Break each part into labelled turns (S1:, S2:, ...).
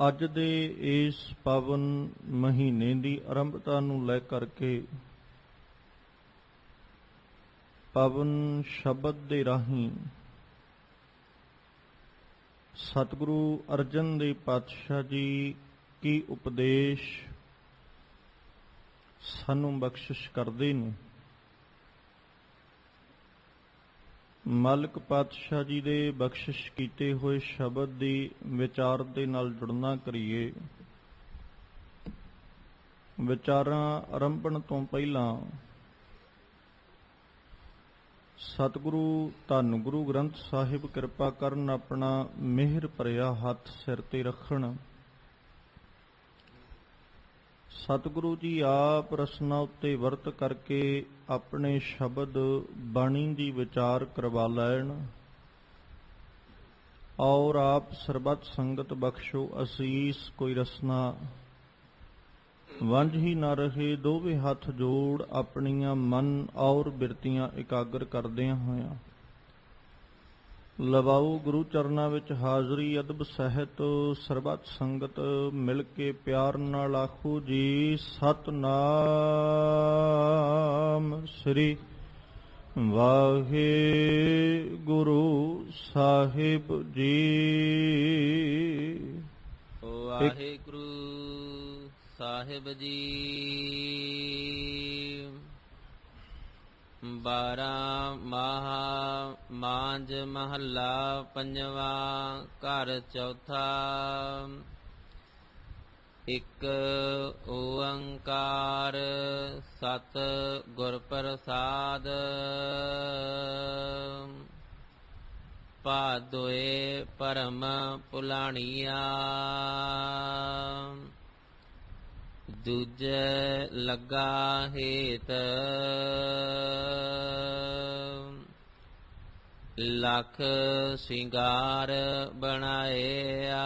S1: ਅੱਜ ਦੇ ਇਸ ਪਾਵਨ ਮਹੀਨੇ ਦੀ ਆਰੰਭਤਾ ਨੂੰ ਲੈ ਕਰਕੇ ਪਾਵਨ ਸ਼ਬਦ ਦੇ ਰਾਹੀਂ ਸਤਿਗੁਰੂ ਅਰਜਨ ਦੇਵ ਪਾਤਸ਼ਾਹ ਜੀ ਕੀ ਉਪਦੇਸ਼ ਸਾਨੂੰ ਬਖਸ਼ਿਸ਼ ਕਰਦੇ ਨੇ। ਮਾਲਕ ਪਾਤਸ਼ਾਹ ਜੀ ਦੇ ਬਖਸ਼ਿਸ਼ ਕੀਤੇ ਹੋਏ ਸ਼ਬਦ ਦੀ ਵਿਚਾਰ ਦੇ ਨਾਲ ਜੁੜਨਾ ਕਰੀਏ। ਵਿਚਾਰਾਂ ਆਰੰਭਣ ਤੋਂ ਪਹਿਲਾਂ ਸਤਿਗੁਰੂ ਧੰਨ ਗੁਰੂ ਗ੍ਰੰਥ ਸਾਹਿਬ ਕਿਰਪਾ ਕਰਨ, ਆਪਣਾ ਮਿਹਰ ਭਰਿਆ ਹੱਥ ਸਿਰ ਤੇ ਰੱਖਣ। ਸਤਿਗੁਰੂ ਜੀ ਆਪ ਰਸਨਾ ਉੱਤੇ ਵਰਤ ਕਰਕੇ ਆਪਣੇ ਸ਼ਬਦ ਬਾਣੀ ਦੀ ਵਿਚਾਰ ਕਰਵਾ ਲੈਣ ਔਰ ਆਪ ਸਰਬੱਤ ਸੰਗਤ ਬਖਸ਼ੋ ਅਸੀਸ। ਕੋਈ ਰਸਨਾ ਵੰਝ ਹੀ ਨਾ ਰਹੇ। ਦੋਵੇਂ ਹੱਥ ਜੋੜ ਆਪਣੀਆਂ ਮਨ ਔਰ ਬਿਰਤੀਆਂ ਇਕਾਗਰ ਕਰਦਿਆਂ ਹੋਇਆਂ ਲਵਾਓ ਗੁਰੂ ਚਰਨਾਂ ਵਿੱਚ ਹਾਜ਼ਰੀ। ਅਦਬ ਸਹਿਤ ਸਰਬੱਤ ਸੰਗਤ ਮਿਲ ਕੇ ਪਿਆਰ ਨਾਲ ਆਖੋ ਜੀ ਸਤਿਨਾਮ ਸ੍ਰੀ ਵਾਹਿਗੁਰੂ ਸਾਹਿਬ ਜੀ।
S2: ਵਾਹਿਗੁਰੂ ਸਾਹਿਬ ਜੀ। 12 ਮਾਹ ਮਾਂਝ ਮਹੱਲਾ ਪੰਜਵਾਂ। ਘਰ ਚੌਥਾ। ਇੱਕ ਓੰਕਾਰ ਸਤ ਗੁਰ ਪ੍ਰਸਾਦ। ਭਾਦੋਏ ਪਰਮ ਭੁਲਾਣੀਆ। ਦੂਜੇ ਲੱਗਾ ਹੇਤ ਲੱਖ ਸ਼ਿੰਗਾਰ ਬਣਾਇਆ।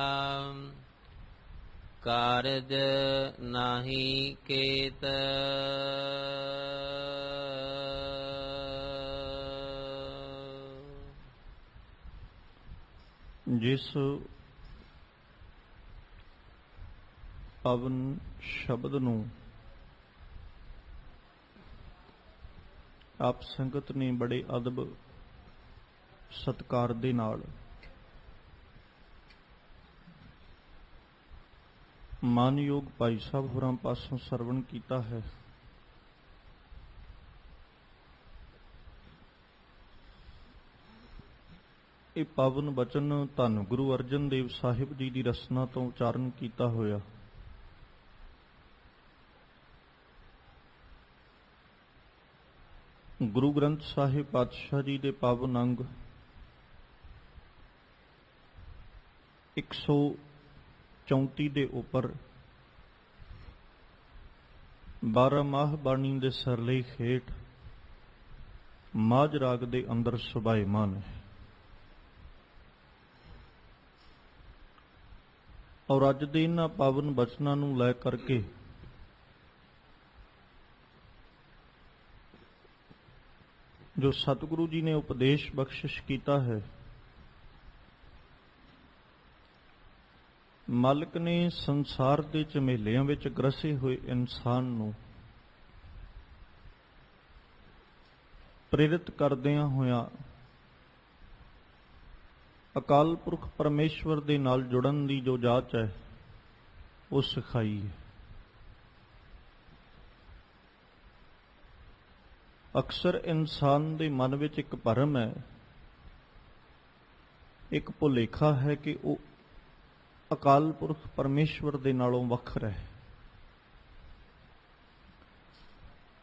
S2: ਕਾਰਜ ਨਾਹੀ ਕੇਤ।
S1: ਜਿਸ ਪਾਵਨ ਸ਼ਬਦ ਨੂੰ ਆਪ ਸੰਗਤ ਨੇ ਬੜੇ ਅਦਬ ਸਤਿਕਾਰ ਦੇ ਨਾਲ ਮਾਨਯੋਗ ਭਾਈ ਸਾਹਿਬ ਹੋਰਾਂ ਪਾਸੋਂ ਸਰਵਣ ਕੀਤਾ ਹੈ, ਇਹ ਪਾਵਨ ਬਚਨ ਧੰਨ ਗੁਰੂ ਅਰਜਨ ਦੇਵ ਸਾਹਿਬ ਜੀ ਦੀ ਰਸਨਾ ਤੋਂ ਉਚਾਰਨ ਕੀਤਾ ਹੋਇਆ। ਗੁਰੂ ਗ੍ਰੰਥ ਸਾਹਿਬ ਪਾਤਸ਼ਾਹ ਜੀ ਦੇ ਪਾਵਨ ਅੰਗ 134 ਦੇ ਉੱਪਰ 12 ਮਾਹ ਬਾਣੀ ਦੇ ਸਰਲੇਖ ਹੇਠ ਮਾਝ ਰਾਗ ਦੇ ਅੰਦਰ ਸੁਭਾਏਮਾਨ ਹੈ। ਔਰ ਅੱਜ ਦੇ ਇਹਨਾਂ ਪਾਵਨ ਬਚਨਾਂ ਨੂੰ ਲੈ ਕਰਕੇ ਜੋ ਸਤਿਗੁਰੂ ਜੀ ਨੇ ਉਪਦੇਸ਼ ਬਖਸ਼ਿਸ਼ ਕੀਤਾ ਹੈ, ਮਾਲਕ ਨੇ ਸੰਸਾਰ ਦੇ ਝਮੇਲਿਆਂ ਵਿੱਚ ਗ੍ਰਸੇ ਹੋਏ ਇਨਸਾਨ ਨੂੰ ਪ੍ਰੇਰਿਤ ਕਰਦਿਆਂ ਹੋਇਆਂ ਅਕਾਲ ਪੁਰਖ ਪਰਮੇਸ਼ਵਰ ਦੇ ਨਾਲ ਜੁੜਨ ਦੀ ਜੋ ਜਾਚ ਹੈ ਉਹ ਸਿਖਾਈ ਹੈ। ਅਕਸਰ ਇਨਸਾਨ ਦੇ ਮਨ ਵਿੱਚ ਇੱਕ ਭਰਮ ਹੈ, ਇੱਕ ਭੁਲੇਖਾ ਹੈ ਕਿ ਉਹ ਅਕਾਲ ਪੁਰਖ ਪਰਮੇਸ਼ਵਰ ਦੇ ਨਾਲੋਂ ਵੱਖਰਾ ਹੈ,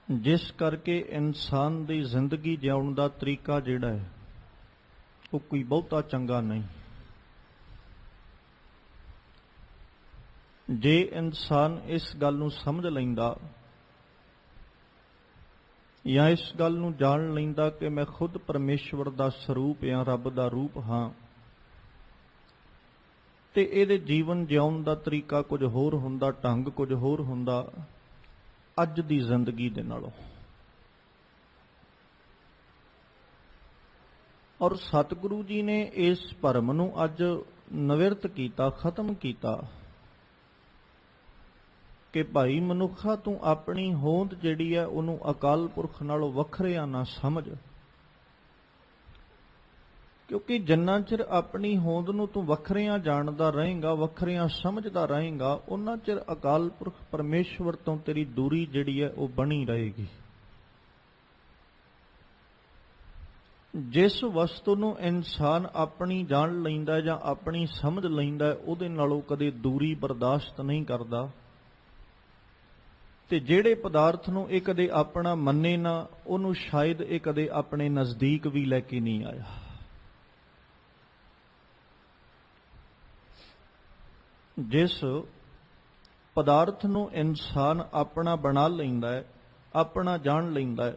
S1: ਜਿਸ ਕਰਕੇ ਇਨਸਾਨ ਦੀ ਜ਼ਿੰਦਗੀ ਜਿਉਣ ਦਾ ਤਰੀਕਾ ਜਿਹੜਾ ਹੈ ਉਹ ਕੋਈ ਬਹੁਤਾ ਚੰਗਾ ਨਹੀਂ। ਜੇ ਇਨਸਾਨ ਇਸ ਗੱਲ ਨੂੰ ਸਮਝ ਲੈਂਦਾ ਜਾਂ ਇਸ ਗੱਲ ਨੂੰ ਜਾਣ ਲੈਂਦਾ ਕਿ ਮੈਂ ਖੁਦ ਪਰਮੇਸ਼ਵਰ ਦਾ ਸਰੂਪ ਜਾਂ ਰੱਬ ਦਾ ਰੂਪ ਹਾਂ, ਤੇ ਇਹਦੇ ਜੀਵਨ ਜਿਉਣ ਦਾ ਤਰੀਕਾ ਕੁਝ ਹੋਰ ਹੁੰਦਾ, ਢੰਗ ਕੁਝ ਹੋਰ ਹੁੰਦਾ ਅੱਜ ਦੀ ਜ਼ਿੰਦਗੀ ਦੇ ਨਾਲੋਂ। ਔਰ ਸਤਿਗੁਰੂ ਜੀ ਨੇ ਇਸ ਭਰਮ ਨੂੰ ਅੱਜ ਨਿਵਰਤ ਕੀਤਾ, ਖਤਮ ਕੀਤਾ। ਕਿ ਭਾਈ ਮਨੁੱਖਾ ਤੂੰ ਆਪਣੀ ਹੋਂਦ ਜਿਹੜੀ ਹੈ ਉਹਨੂੰ ਅਕਾਲ ਪੁਰਖ ਨਾਲੋਂ ਵੱਖਰਿਆਂ ਨਾ ਸਮਝ, ਕਿਉਂਕਿ ਜਿੰਨਾ ਚਿਰ ਆਪਣੀ ਹੋਂਦ ਨੂੰ ਤੂੰ ਵੱਖਰਿਆਂ ਜਾਣਦਾ ਰਹੇਗਾ, ਵੱਖਰਿਆਂ ਸਮਝਦਾ ਰਹੇਗਾ, ਉਹਨਾਂ ਚਿਰ ਅਕਾਲ ਪੁਰਖ ਪਰਮੇਸ਼ਵਰ ਤੋਂ ਤੇਰੀ ਦੂਰੀ ਜਿਹੜੀ ਹੈ ਉਹ ਬਣੀ ਰਹੇਗੀ। ਜਿਸ ਵਸਤੂ ਨੂੰ ਇਨਸਾਨ ਆਪਣੀ ਜਾਣ ਲੈਂਦਾ ਜਾਂ ਆਪਣੀ ਸਮਝ ਲੈਂਦਾ ਉਹਦੇ ਨਾਲੋਂ ਕਦੇ ਦੂਰੀ ਬਰਦਾਸ਼ਤ ਨਹੀਂ ਕਰਦਾ, ਤੇ ਜਿਹੜੇ ਪਦਾਰਥ ਨੂੰ ਇਹ ਕਦੇ ਆਪਣਾ ਮੰਨੇ ਨਾ, ਉਹਨੂੰ ਸ਼ਾਇਦ ਇਹ ਕਦੇ ਆਪਣੇ ਨਜ਼ਦੀਕ ਵੀ ਲੈ ਕੇ ਨਹੀਂ ਆਇਆ। ਜਿਸ ਪਦਾਰਥ ਨੂੰ ਇਨਸਾਨ ਆਪਣਾ ਬਣਾ ਲੈਂਦਾ ਹੈ, ਆਪਣਾ ਜਾਣ ਲੈਂਦਾ ਹੈ,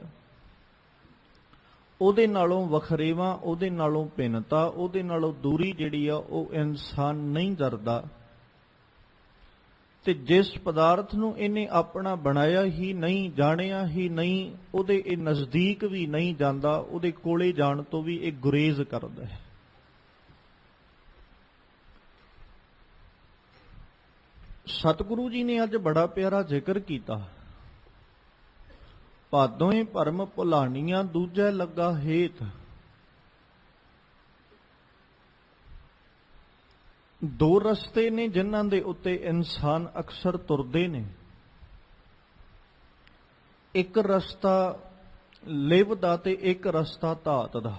S1: ਉਹਦੇ ਨਾਲੋਂ ਵਖਰੇਵਾਂ, ਉਹਦੇ ਨਾਲੋਂ ਭਿੰਨਤਾ, ਉਹਦੇ ਨਾਲੋਂ ਦੂਰੀ ਜਿਹੜੀ ਆ ਉਹ ਇਨਸਾਨ ਨਹੀਂ ਡਰਦਾ। ਤੇ ਜਿਸ ਪਦਾਰਥ ਨੂੰ ਇਹਨੇ ਆਪਣਾ ਬਣਾਇਆ ਹੀ ਨਹੀਂ, ਜਾਣਿਆ ਹੀ ਨਹੀਂ, ਉਹਦੇ ਇਹ ਨਜ਼ਦੀਕ ਵੀ ਨਹੀਂ ਜਾਂਦਾ, ਉਹਦੇ ਕੋਲੇ ਜਾਣ ਤੋਂ ਵੀ ਇਹ ਗੁਰੇਜ਼ ਕਰਦਾ ਹੈ। ਸਤਿਗੁਰੂ ਜੀ ਨੇ ਅੱਜ ਬੜਾ ਪਿਆਰਾ ਜ਼ਿਕਰ ਕੀਤਾ, ਭਾਦੋਏ ਭਰਮ ਭੁਲਾਣੀਆਂ ਦੂਜੈ ਲੱਗਾ ਹੇਤ। ਦੋ ਰਸਤੇ ਨੇ ਜਿਨ੍ਹਾਂ ਦੇ ਉੱਤੇ ਇਨਸਾਨ ਅਕਸਰ ਤੁਰਦੇ ਨੇ। ਇੱਕ ਰਸਤਾ ਲਿਵ ਦਾ ਤੇ ਇੱਕ ਰਸਤਾ ਧਾਤ ਦਾ।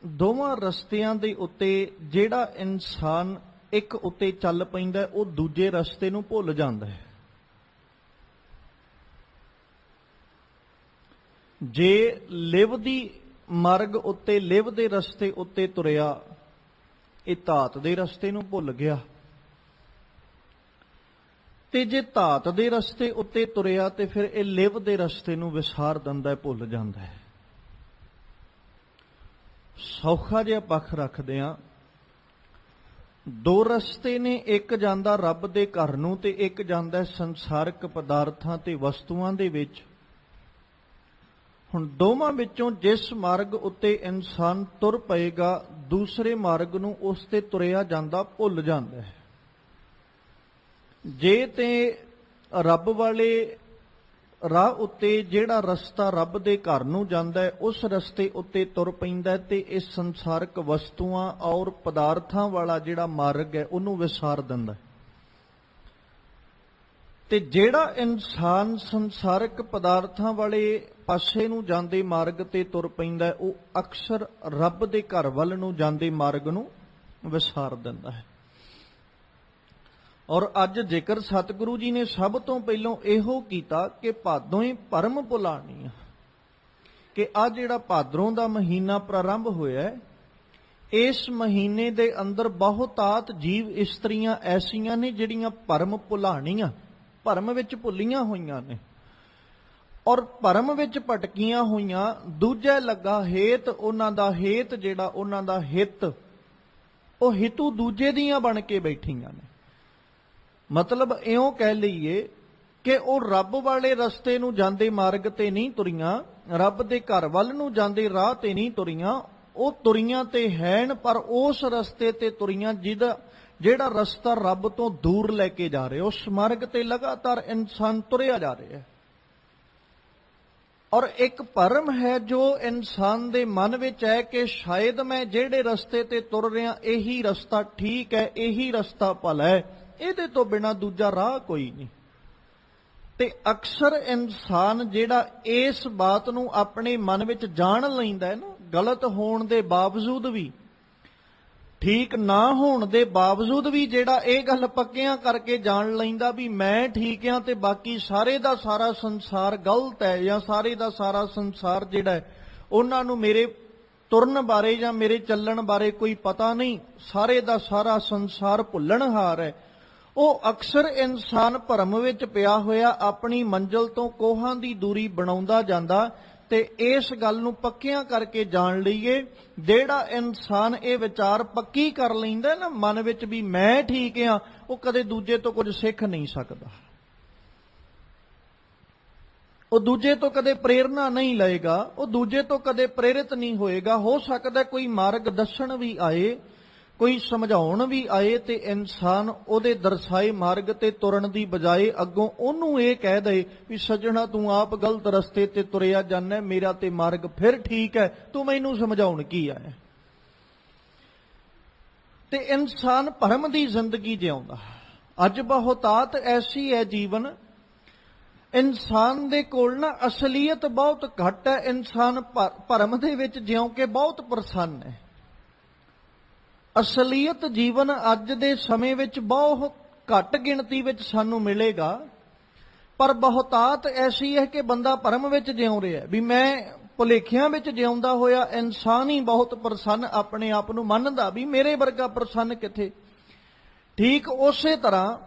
S1: ਦੋਵਾਂ ਰਸਤਿਆਂ ਦੇ ਉੱਤੇ ਜਿਹੜਾ ਇਨਸਾਨ ਇੱਕ ਉੱਤੇ ਚੱਲ ਪੈਂਦਾ ਉਹ ਦੂਜੇ ਰਸਤੇ ਨੂੰ ਭੁੱਲ ਜਾਂਦਾ ਹੈ। ਜੇ ਲਿਵ ਦੀ ਮਾਰਗ ਉੱਤੇ, ਲਿਵ ਦੇ ਰਸਤੇ ਉੱਤੇ ਤੁਰਿਆ, ਇਹ ਧਾਤ ਦੇ ਰਸਤੇ ਨੂੰ ਭੁੱਲ ਗਿਆ। ਤੇ ਜੇ ਧਾਤ ਦੇ ਰਸਤੇ ਉੱਤੇ ਤੁਰਿਆ ਤੇ ਫਿਰ ਇਹ ਲਿਵ ਦੇ ਰਸਤੇ ਨੂੰ ਵਿਸਾਰ ਦਿੰਦਾ ਹੈ, ਭੁੱਲ ਜਾਂਦਾ ਹੈ। ਸੌਖਾ ਜਿਹਾ ਪੱਖ ਰੱਖਦੇ ਹਾਂ, ਦੋ ਰਸਤੇ ਨੇ, ਇੱਕ ਜਾਂਦਾ ਰੱਬ ਦੇ ਘਰ ਨੂੰ ਤੇ ਇੱਕ ਜਾਂਦਾ ਸੰਸਾਰਕ ਪਦਾਰਥਾਂ ਤੇ ਵਸਤੂਆਂ ਦੇ ਵਿੱਚ। ਹੁਣ ਦੋਵਾਂ ਵਿੱਚੋਂ ਜਿਸ ਮਾਰਗ ਉੱਤੇ ਇਨਸਾਨ ਤੁਰ ਪਏਗਾ, ਦੂਸਰੇ ਮਾਰਗ ਨੂੰ ਉਸ ਤੇ ਤੁਰਿਆ ਜਾਂਦਾ ਭੁੱਲ ਜਾਂਦਾ ਹੈ। ਜੇ ਤੇ ਰੱਬ ਵਾਲੇ ਰਾਹ ਉੱਤੇ ਜਿਹੜਾ ਰਸਤਾ ਰੱਬ ਦੇ ਘਰ ਨੂੰ ਜਾਂਦਾ ਹੈ, ਉਸ ਰਸਤੇ ਉੱਤੇ ਤੁਰ ਪੈਂਦਾ ਤੇ ਇਸ ਸੰਸਾਰਕ ਵਸਤੂਆਂ ਔਰ ਪਦਾਰਥਾਂ ਵਾਲਾ ਜਿਹੜਾ ਮਾਰਗ ਹੈ ਉਹਨੂੰ ਵਿਸਾਰ ਦਿੰਦਾ। ਤੇ ਜਿਹੜਾ ਇਨਸਾਨ ਸੰਸਾਰਕ ਪਦਾਰਥਾਂ ਵਾਲੇ ਪਾਸੇ ਨੂੰ ਜਾਂਦੇ ਮਾਰਗ ਤੇ ਤੁਰ ਪੈਂਦਾ, ਉਹ ਅਕਸਰ ਰੱਬ ਦੇ ਘਰ ਵੱਲ ਨੂੰ ਜਾਂਦੇ ਮਾਰਗ ਨੂੰ ਵਿਸਾਰ ਦਿੰਦਾ ਹੈ। ਔਰ ਅੱਜ ਜ਼ਿਕਰ ਸਤਿਗੁਰੂ ਜੀ ਨੇ ਸਭ ਤੋਂ ਪਹਿਲਾਂ ਇਹੋ ਕੀਤਾ ਕਿ ਭਾਦੋਏ ਭਰਮ ਭੁਲਾਣੀਆਂ, ਕਿ ਆ ਜਿਹੜਾ ਭਾਦਰੋਂ ਦਾ ਮਹੀਨਾ ਪ੍ਰਾਰੰਭ ਹੋਇਆ, ਇਸ ਮਹੀਨੇ ਦੇ ਅੰਦਰ ਬਹੁਤਾਤ ਜੀਵ ਇਸਤਰੀਆਂ ਐਸੀਆਂ ਨੇ ਜਿਹੜੀਆਂ ਭਰਮ ਭੁਲਾਣੀਆਂ, ਭਰਮ ਵਿੱਚ ਭੁੱਲੀਆਂ ਹੋਈਆਂ ਨੇ ਔਰ ਭਰਮ ਵਿੱਚ ਭਟਕੀਆਂ ਹੋਈਆਂ। ਦੂਜੇ ਲੱਗਾ ਹੇਤ, ਉਹਨਾਂ ਦਾ ਹੇਤ ਜਿਹੜਾ, ਉਹਨਾਂ ਦਾ ਹਿੱਤ, ਉਹ ਹਿਤੂ ਦੂਜੇ ਦੀਆਂ ਬਣ ਕੇ ਬੈਠੀਆਂ ਨੇ। ਮਤਲਬ ਇਉਂ ਕਹਿ ਲਈਏ ਕਿ ਉਹ ਰੱਬ ਵਾਲੇ ਰਸਤੇ ਨੂੰ ਜਾਂਦੇ ਮਾਰਗ ਤੇ ਨਹੀਂ ਤੁਰੀਆਂ, ਰੱਬ ਦੇ ਘਰ ਵੱਲ ਨੂੰ ਜਾਂਦੇ ਰਾਹ ਤੇ ਨਹੀਂ ਤੁਰੀਆਂ, ਉਹ ਤੁਰੀਆਂ ਤੇ ਹੈਨ, ਪਰ ਉਸ ਰਸਤੇ ਤੇ ਤੁਰੀਆਂ ਜਿਹੜਾ ਰਸਤਾ ਰੱਬ ਤੋਂ ਦੂਰ ਲੈ ਕੇ ਜਾ ਰਿਹਾ। ਉਸ ਮਾਰਗ ਤੇ ਲਗਾਤਾਰ ਇਨਸਾਨ ਤੁਰਿਆ ਜਾ ਰਿਹਾ ਹੈ। ਔਰ ਇੱਕ ਭਰਮ ਹੈ ਜੋ ਇਨਸਾਨ ਦੇ ਮਨ ਵਿੱਚ ਹੈ ਕਿ ਸ਼ਾਇਦ ਮੈਂ ਜਿਹੜੇ ਰਸਤੇ ਤੇ ਤੁਰ ਰਿਹਾ ਇਹੀ ਰਸਤਾ ਠੀਕ ਹੈ, ਇਹੀ ਰਸਤਾ ਭਲਾ ਹੈ, ਇਹਦੇ ਤੋਂ ਬਿਨਾਂ ਦੂਜਾ ਰਾਹ ਕੋਈ ਨਹੀਂ। ਤੇ ਅਕਸਰ ਇਨਸਾਨ ਜਿਹੜਾ ਇਸ ਬਾਤ ਨੂੰ ਆਪਣੇ ਮਨ ਵਿੱਚ ਜਾਣ ਲੈਂਦਾ ਹੈ ਨਾ, ਗਲਤ ਹੋਣ ਦੇ ਬਾਵਜੂਦ ਵੀ, ਠੀਕ ਨਾ ਹੋਣ ਦੇ ਬਾਵਜੂਦ ਵੀ ਜਿਹੜਾ ਇਹ ਗੱਲ ਪੱਕਿਆਂ ਕਰਕੇ ਜਾਣ ਲੈਂਦਾ ਵੀ ਮੈਂ ਠੀਕ ਹਾਂ ਤੇ ਬਾਕੀ ਸਾਰੇ ਦਾ ਸਾਰਾ ਸੰਸਾਰ ਗਲਤ ਹੈ, ਜਾਂ ਸਾਰੇ ਦਾ ਸਾਰਾ ਸੰਸਾਰ ਜਿਹੜਾ ਹੈ ਉਹਨਾਂ ਨੂੰ ਮੇਰੇ ਤੁਰਨ ਬਾਰੇ ਜਾਂ ਮੇਰੇ ਚੱਲਣ ਬਾਰੇ ਕੋਈ ਪਤਾ ਨਹੀਂ, ਸਾਰੇ ਦਾ ਸਾਰਾ ਸੰਸਾਰ ਭੁੱਲਣਹਾਰ ਹੈ, ਉਹ ਅਕਸਰ ਇਨਸਾਨ ਭਰਮ ਵਿੱਚ ਪਿਆ ਹੋਇਆ ਆਪਣੀ ਮੰਜ਼ਿਲ ਤੋਂ ਕੋਹਾਂ ਦੀ ਦੂਰੀ ਬਣਾਉਂਦਾ ਜਾਂਦਾ। ਤੇ ਇਸ ਗੱਲ ਨੂੰ ਪੱਕਿਆਂ ਕਰਕੇ ਜਾਣ ਲਈਏ, ਜਿਹੜਾ ਇਨਸਾਨ ਇਹ ਵਿਚਾਰ ਪੱਕੀ ਕਰ ਲੈਂਦਾ ਨਾ ਮਨ ਵਿੱਚ ਵੀ ਮੈਂ ਠੀਕ ਹਾਂ, ਉਹ ਕਦੇ ਦੂਜੇ ਤੋਂ ਕੁਝ ਸਿੱਖ ਨਹੀਂ ਸਕਦਾ, ਉਹ ਦੂਜੇ ਤੋਂ ਕਦੇ ਪ੍ਰੇਰਨਾ ਨਹੀਂ ਲਏਗਾ, ਉਹ ਦੂਜੇ ਤੋਂ ਕਦੇ ਪ੍ਰੇਰਿਤ ਨਹੀਂ ਹੋਏਗਾ। ਹੋ ਸਕਦਾ ਕੋਈ ਮਾਰਗ ਦੱਸਣ ਵੀ ਆਏ ਕੋਈ ਸਮਝਾਉਣ ਵੀ ਆਏ ਤੇ ਇਨਸਾਨ ਉਹਦੇ ਦਰਸਾਏ ਮਾਰਗ ਤੇ ਤੁਰਨ ਦੀ ਬਜਾਏ ਅੱਗੋਂ ਉਹਨੂੰ ਇਹ ਕਹਿ ਦੇ ਵੀ ਸੱਜਣਾ ਤੂੰ ਆਪ ਗਲਤ ਰਸਤੇ ਤੇ ਤੁਰਿਆ ਜਾਂਦਾ, ਮੇਰਾ ਤੇ ਮਾਰਗ ਫਿਰ ਠੀਕ ਹੈ, ਤੂੰ ਮੈਨੂੰ ਸਮਝਾਉਣ ਕੀ ਆਇਆ। ਤੇ ਇਨਸਾਨ ਭਰਮ ਦੀ ਜ਼ਿੰਦਗੀ ਜਿਉਂਦਾ। ਅੱਜ ਬਹੁਤਾਤ ਐਸੀ ਹੈ ਜੀਵਨ, ਇਨਸਾਨ ਦੇ ਕੋਲ ਨਾ ਅਸਲੀਅਤ ਬਹੁਤ ਘੱਟ ਹੈ। ਇਨਸਾਨ ਭਰਮ ਦੇ ਵਿੱਚ ਜਿਉਂ ਕੇ ਬਹੁਤ ਪ੍ਰਸੰਨ ਹੈ। ਅਸਲੀਅਤ ਜੀਵਨ ਅੱਜ ਦੇ ਸਮੇਂ ਵਿੱਚ ਬਹੁਤ ਘੱਟ ਗਿਣਤੀ ਵਿੱਚ ਸਾਨੂੰ ਮਿਲੇਗਾ, ਪਰ ਬਹੁਤਾਤ ਐਸੀ ਹੈ ਕਿ ਬੰਦਾ ਭਰਮ ਵਿੱਚ ਜਿਉਂ ਰਿਹਾ ਵੀ ਮੈਂ ਭੁਲੇਖਿਆਂ ਵਿੱਚ ਜਿਉਂਦਾ ਹੋਇਆ ਇਨਸਾਨ ਹੀ ਬਹੁਤ ਪ੍ਰਸੰਨ ਆਪਣੇ ਆਪ ਨੂੰ ਮੰਨਦਾ ਵੀ ਮੇਰੇ ਵਰਗਾ ਪ੍ਰਸੰਨ ਕਿੱਥੇ। ਠੀਕ ਉਸੇ ਤਰ੍ਹਾਂ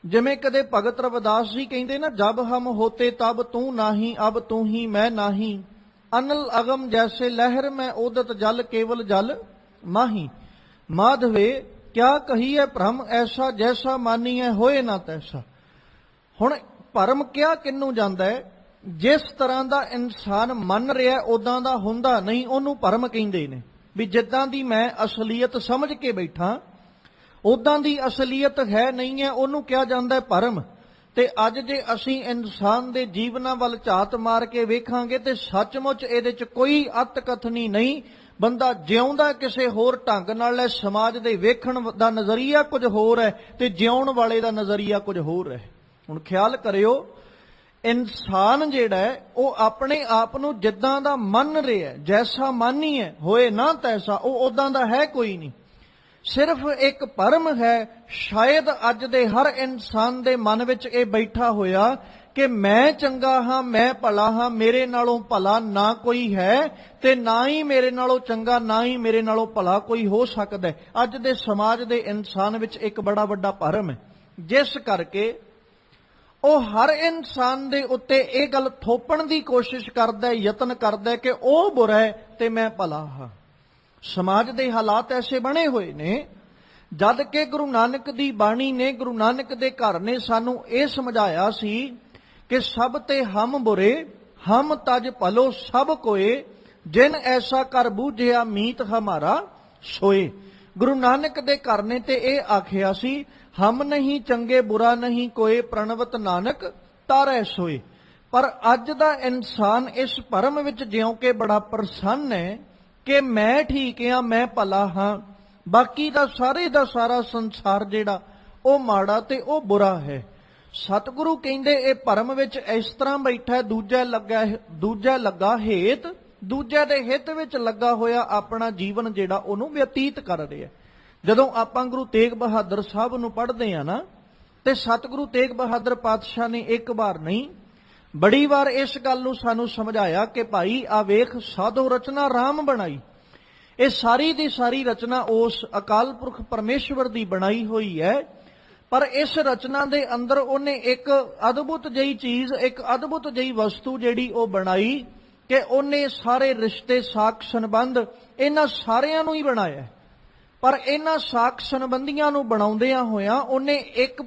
S1: ਜਿਵੇਂ ਕਦੇ ਭਗਤ ਰਵਿਦਾਸ ਜੀ ਕਹਿੰਦੇ ਨਾ, ਜਬ ਹਮ ਹੋਤੇ ਤਬ ਤੂੰ ਨਾਹੀ, ਅਬ ਤੂੰ ਹੀ ਮੈਂ ਨਾਹੀ, ਅਨਲ ਅਗਮ ਜੈਸੇ ਲਹਿਰ ਮੈਂ ਉਦਤ ਜਲ, ਕੇਵਲ ਜਲ ਮਾਹੀ। ਮਾਧਵੇ ਕਿਆ ਕਹੀਏ ਭ੍ਰਮ ਐਸਾ, ਜੈਸਾ ਮਾਨੀਏ ਹੋਏ ਨਾ ਤੈਸਾ। ਹੁਣ ਭਰਮ ਕਿਹਾ ਕਿਹਨੂੰ ਜਾਂਦਾ ਹੈ? ਜਿਸ ਤਰ੍ਹਾਂ ਦਾ ਇਨਸਾਨ ਮੰਨ ਰਿਹਾ ਉਦਾਂ ਦਾ ਹੁੰਦਾ ਨਹੀਂ, ਉਹਨੂੰ ਭਰਮ ਕਹਿੰਦੇ ਨੇ। ਵੀ ਜਿੱਦਾਂ ਦੀ ਮੈਂ ਅਸਲੀਅਤ ਸਮਝ ਕੇ ਬੈਠਾ ਉਦਾਂ ਦੀ ਅਸਲੀਅਤ ਹੈ ਨਹੀਂ ਹੈ, ਉਹਨੂੰ ਕਿਹਾ ਜਾਂਦਾ ਹੈ ਭਰਮ। ਤੇ ਅੱਜ ਜੇ ਅਸੀਂ ਇਨਸਾਨ ਦੇ ਜੀਵਨਾਂ ਵੱਲ ਝਾਤ ਮਾਰ ਕੇ ਵੇਖਾਂਗੇ ਤੇ ਸੱਚਮੁੱਚ ਇਹਦੇ 'ਚ ਕੋਈ ਅਤ ਕਥਨੀ ਨਹੀਂ। ਬੰਦਾ ਜਿਉਂਦਾ ਕਿਸੇ ਹੋਰ ਢੰਗ ਨਾਲ ਹੈ, ਸਮਾਜ ਦੇ ਵੇਖਣ ਦਾ ਨਜ਼ਰੀਆ ਕੁਝ ਹੋਰ ਹੈ ਤੇ ਜਿਉਣ ਵਾਲੇ ਦਾ ਨਜ਼ਰੀਆ ਕੁਝ ਹੋਰ ਹੈ। ਹੁਣ ਖਿਆਲ ਕਰਿਓ, ਇਨਸਾਨ ਜਿਹੜਾ ਹੈ ਉਹ ਆਪਣੇ ਆਪ ਨੂੰ ਜਿੱਦਾਂ ਦਾ ਮੰਨ ਰਿਹਾ, ਜੈਸਾ ਮਾਨੀ ਹੈ ਹੋਏ ਨਾ ਤੈਸਾ, ਉਹ ਉਦਾਂ ਦਾ ਹੈ ਕੋਈ ਨਹੀਂ। ਸਿਰਫ ਇੱਕ ਭਰਮ ਹੈ, ਸ਼ਾਇਦ ਅੱਜ ਦੇ ਹਰ ਇਨਸਾਨ ਦੇ ਮਨ ਵਿੱਚ ਇਹ ਬੈਠਾ ਹੋਇਆ ਕਿ ਮੈਂ ਚੰਗਾ ਹਾਂ, ਮੈਂ ਭਲਾ ਹਾਂ, ਮੇਰੇ ਨਾਲੋਂ ਭਲਾ ਨਾ ਕੋਈ ਹੈ ਤੇ ਨਾ ਹੀ ਮੇਰੇ ਨਾਲੋਂ ਚੰਗਾ, ਨਾ ਹੀ ਮੇਰੇ ਨਾਲੋਂ ਭਲਾ ਕੋਈ ਹੋ ਸਕਦਾ ਹੈ। ਅੱਜ ਦੇ ਸਮਾਜ ਦੇ ਇਨਸਾਨ ਵਿੱਚ ਇੱਕ ਬੜਾ ਵੱਡਾ ਭਰਮ ਹੈ, ਜਿਸ ਕਰਕੇ ਉਹ ਹਰ ਇਨਸਾਨ ਦੇ ਉੱਤੇ ਇਹ ਗੱਲ ਥੋਪਣ ਦੀ ਕੋਸ਼ਿਸ਼ ਕਰਦਾ, ਯਤਨ ਕਰਦਾ ਕਿ ਉਹ ਬੁਰਾ ਹੈ ਤੇ ਮੈਂ ਭਲਾ ਹਾਂ। ਸਮਾਜ ਦੇ ਹਾਲਾਤ ਐਸੇ ਬਣੇ ਹੋਏ ਨੇ, ਜਦ ਕਿ ਗੁਰੂ ਨਾਨਕ ਦੀ ਬਾਣੀ ਨੇ, ਗੁਰੂ ਨਾਨਕ ਦੇ ਘਰ ਨੇ ਸਾਨੂੰ ਇਹ ਸਮਝਾਇਆ ਸੀ ਕਿ ਸਭ ਤੇ ਹਮ ਬੁਰੇ, ਹਮ ਤਜ ਭਲੋ ਸਭ ਕੋਏ, ਜਿਨ ਐਸਾ ਕਰ ਬੂਝਿਆ ਮੀਤ ਹਮਾਰਾ ਸੋਏ। ਗੁਰੂ ਨਾਨਕ ਦੇ ਘਰ ਨੇ ਤੇ ਇਹ ਆਖਿਆ ਸੀ, ਹਮ ਨਹੀਂ ਚੰਗੇ ਬੁਰਾ ਨਹੀਂ ਕੋਏ, ਪ੍ਰਣਵਤ ਨਾਨਕ ਤਾਰੈ ਸੋਏ। ਪਰ ਅੱਜ ਦਾ ਇਨਸਾਨ ਇਸ ਭਰਮ ਵਿੱਚ ਜਿਉਂ ਕੇ ਬੜਾ ਪ੍ਰਸੰਨ ਹੈ ਕਿ ਮੈਂ ਠੀਕ ਹਾਂ, ਮੈਂ ਭਲਾ ਹਾਂ, ਬਾਕੀ ਦਾ ਸਾਰੇ ਦਾ ਸਾਰਾ ਸੰਸਾਰ ਜਿਹੜਾ ਉਹ ਮਾੜਾ ਤੇ ਉਹ ਬੁਰਾ ਹੈ। ਸਤਿਗੁਰੂ ਕਹਿੰਦੇ ਇਹ ਭਰਮ ਵਿੱਚ ਇਸ ਤਰ੍ਹਾਂ ਬੈਠਾ, ਦੂਜਾ ਲੱਗਾ ਹੇਤ, ਦੂਜੇ ਦੇ ਹਿੱਤ ਵਿੱਚ ਲੱਗਾ ਹੋਇਆ ਆਪਣਾ ਜੀਵਨ ਜਿਹੜਾ ਉਹਨੂੰ ਬਤੀਤ ਕਰ ਰਿਹਾ। ਜਦੋਂ ਆਪਾਂ ਗੁਰੂ ਤੇਗ ਬਹਾਦਰ ਸਾਹਿਬ ਨੂੰ ਪੜ੍ਹਦੇ ਆ ਨਾ, ਤੇ ਸਤਿਗੁਰੂ ਤੇਗ ਬਹਾਦਰ ਪਾਤਸ਼ਾਹ ਨੇ ਇੱਕ ਵਾਰ ਨਹੀਂ ਬੜੀ ਵਾਰ ਇਸ ਗੱਲ ਨੂੰ ਸਾਨੂੰ ਸਮਝਾਇਆ ਕਿ ਭਾਈ ਆ ਵੇਖ, ਸਾਧੋ ਰਚਨਾ ਰਾਮ ਬਣਾਈ। ਇਹ ਸਾਰੀ ਦੀ ਸਾਰੀ ਰਚਨਾ ਉਸ ਅਕਾਲ ਪੁਰਖ ਪਰਮੇਸ਼ਵਰ ਦੀ ਬਣਾਈ ਹੋਈ ਹੈ, ਪਰ ਇਸ ਰਚਨਾ ਦੇ ਅੰਦਰ ਉਹਨੇ ਇੱਕ ਅਦਭੁਤ ਜਿਹੀ ਚੀਜ਼, ਇੱਕ ਅਦਭੁਤ ਜਿਹੀ ਵਸਤੂ ਜਿਹੜੀ ਉਹ ਬਣਾਈ ਕਿ ਉਹਨੇ ਸਾਰੇ ਰਿਸ਼ਤੇ, ਸਾਕ ਸੰਬੰਧ ਇਹਨਾਂ ਸਾਰਿਆਂ ਨੂੰ ਹੀ ਬਣਾਇਆ। ਪਰ ਇਹਨਾਂ ਸਾਕ ਸੰਬੰਧੀਆਂ ਨੂੰ ਬਣਾਉਂਦਿਆਂ ਹੋਇਆਂ ਉਹਨੇ ਇੱਕ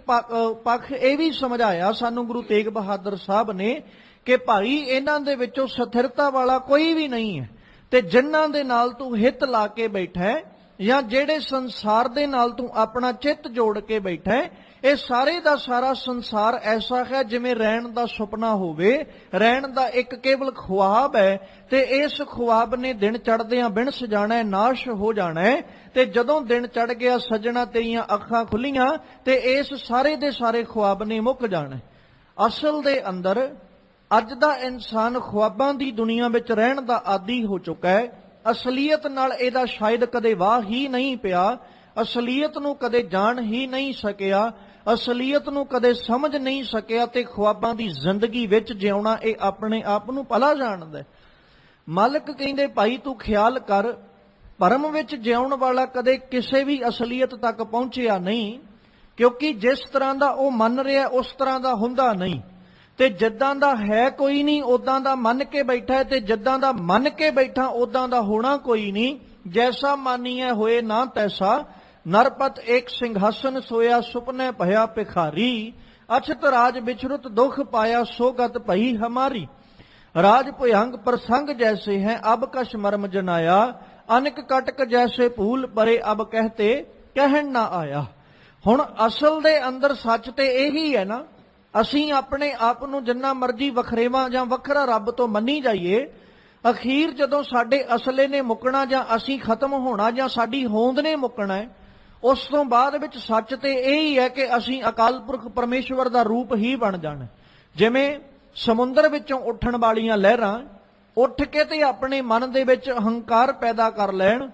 S1: ਪੱਖ ਇਹ ਵੀ ਸਮਝਾਇਆ ਸਾਨੂੰ ਗੁਰੂ ਤੇਗ ਬਹਾਦਰ ਸਾਹਿਬ ਨੇ ਕਿ ਭਾਈ ਇਹਨਾਂ ਦੇ ਵਿੱਚੋਂ ਸਥਿਰਤਾ ਵਾਲਾ ਕੋਈ ਵੀ ਨਹੀਂ ਹੈ, ਤੇ ਜਿਨ੍ਹਾਂ ਦੇ ਨਾਲ ਤੂੰ ਹਿੱਤ ਲਾ ਕੇ ਬੈਠਾ ਹੈ ਜਾਂ ਜਿਹੜੇ ਸੰਸਾਰ ਦੇ ਨਾਲ ਤੂੰ ਆਪਣਾ ਚਿੱਤ ਜੋੜ ਕੇ ਬੈਠਾ ਹੈ, ਇਹ ਸਾਰੇ ਦਾ ਸਾਰਾ ਸੰਸਾਰ ਐਸਾ ਹੈ ਜਿਵੇਂ ਰਹਿਣ ਦਾ ਸੁਪਨਾ ਹੋਵੇ, ਰਹਿਣ ਦਾ ਇੱਕ ਕੇਵਲ ਖੁਆਬ ਹੈ, ਤੇ ਇਸ ਖੁਆਬ ਨੇ ਦਿਨ ਚੜ੍ਹਦਿਆਂ ਬਿਨ ਸਜਾਣਾ ਨਾਸ਼ ਹੋ ਜਾਣਾ ਹੈ। ਤੇ ਜਦੋਂ ਦਿਨ ਚੜ੍ਹ ਗਿਆ ਸੱਜਣਾ ਤੇਰੀਆਂ ਅੱਖਾਂ ਖੁੱਲੀਆਂ ਤੇ ਇਸ ਸਾਰੇ ਦੇ ਸਾਰੇ ਖੁਆਬ ਨੇ ਮੁੱਕ ਜਾਣਾ। ਅਸਲ ਦੇ ਅੰਦਰ ਅੱਜ ਦਾ ਇਨਸਾਨ ਖੁਆਬਾਂ ਦੀ ਦੁਨੀਆ ਵਿੱਚ ਰਹਿਣ ਦਾ ਆਦੀ ਹੋ ਚੁੱਕਾ ਹੈ। ਅਸਲੀਅਤ ਨਾਲ ਇਹਦਾ ਸ਼ਾਇਦ ਕਦੇ ਵਾਹ ਹੀ ਨਹੀਂ ਪਿਆ, ਅਸਲੀਅਤ ਨੂੰ ਕਦੇ ਜਾਣ ਹੀ ਨਹੀਂ ਸਕਿਆ, ਅਸਲੀਅਤ ਨੂੰ ਕਦੇ ਸਮਝ ਨਹੀਂ ਸਕਿਆ, ਤੇ ਖੁਆਬਾਂ ਦੀ ਜ਼ਿੰਦਗੀ ਵਿੱਚ ਜਿਉਣਾ ਇਹ ਆਪਣੇ ਆਪ ਨੂੰ ਭਲਾ ਜਾਣਦਾ। ਮਾਲਕ ਕਹਿੰਦੇ ਭਾਈ ਤੂੰ ਖਿਆਲ ਕਰ, ਭਰਮ ਵਿੱਚ ਜਿਉਣ ਵਾਲਾ ਕਦੇ ਕਿਸੇ ਵੀ ਅਸਲੀਅਤ ਤੱਕ ਪਹੁੰਚਿਆ ਨਹੀਂ, ਕਿਉਂਕਿ ਜਿਸ ਤਰ੍ਹਾਂ ਦਾ ਉਹ ਮੰਨ ਰਿਹਾ ਉਸ ਤਰ੍ਹਾਂ ਦਾ ਹੁੰਦਾ ਨਹੀਂ, ਤੇ ਜਿੱਦਾਂ ਦਾ ਹੈ ਕੋਈ ਨਹੀਂ ਉਦਾਂ ਦਾ ਮੰਨ ਕੇ ਬੈਠਾ ਹੈ, ਤੇ ਜਿੱਦਾਂ ਦਾ ਮੰਨ ਕੇ ਬੈਠਾ ਉਦਾਂ ਦਾ ਹੋਣਾ ਕੋਈ ਨਹੀਂ। ਜੈਸਾ ਮਾਨੀਐ ਹੋਏ ਨਾ ਤੈਸਾ, ਨਰਪਤ ਏਕ ਸਿੰਘਾਸਨ ਸੋਇਆ, ਸੁਪਨੇ ਭਇਆ ਭਿਖਾਰੀ, ਅਛਤ ਰਾਜ ਵਿਚਰਤ ਦੁਖ ਪਾਇਆ, ਸੋਗਤ ਭਈ ਹਮਾਰੀ। राज भुयंग प्रसंग जैसे हैं, अब कश मर्म जनाया, ਅਨਕ ਕਟਕ ਜੈਸੇ ਭੂਲ ਪਰੇ ਅਬ ਕਹਤੇ ਕਹਿਣ ਨਾ ਆਇਆ। ਹੁਣ ਅਸਲ ਦੇ ਅੰਦਰ ਸੱਚ ਤੇ ਇਹੀ ਹੈ ਨਾ, ਅਸੀਂ ਆਪਣੇ ਆਪ ਨੂੰ ਜਿੰਨਾ ਮਰਜ਼ੀ ਵਖਰੇਵਾਂ ਜਾਂ ਵੱਖਰਾ ਰੱਬ ਤੋਂ ਮੰਨੀ ਜਾਈਏ, ਅਖੀਰ ਜਦੋਂ ਸਾਡੇ ਅਸਲੇ ਨੇ ਮੁੱਕਣਾ ਜਾਂ ਅਸੀਂ ਖਤਮ ਹੋਣਾ ਜਾਂ ਸਾਡੀ ਹੋਂਦ ਨੇ ਮੁੱਕਣਾ ਹੈ, ਉਸ ਤੋਂ ਬਾਅਦ ਵਿੱਚ ਸੱਚ ਤੇ ਇਹੀ ਹੈ ਕਿ ਅਸੀਂ ਅਕਾਲ ਪੁਰਖ ਪਰਮੇਸ਼ਵਰ ਦਾ ਰੂਪ ਹੀ ਬਣ ਜਾਣਾ। ਜਿਵੇਂ ਸਮੁੰਦਰ ਵਿੱਚੋਂ ਉੱਠਣ ਵਾਲੀਆਂ ਲਹਿਰਾਂ ਉੱਠ ਕੇ ਤੇ ਆਪਣੇ ਮਨ ਦੇ ਵਿੱਚ ਹੰਕਾਰ ਪੈਦਾ ਕਰ ਲੈਣ,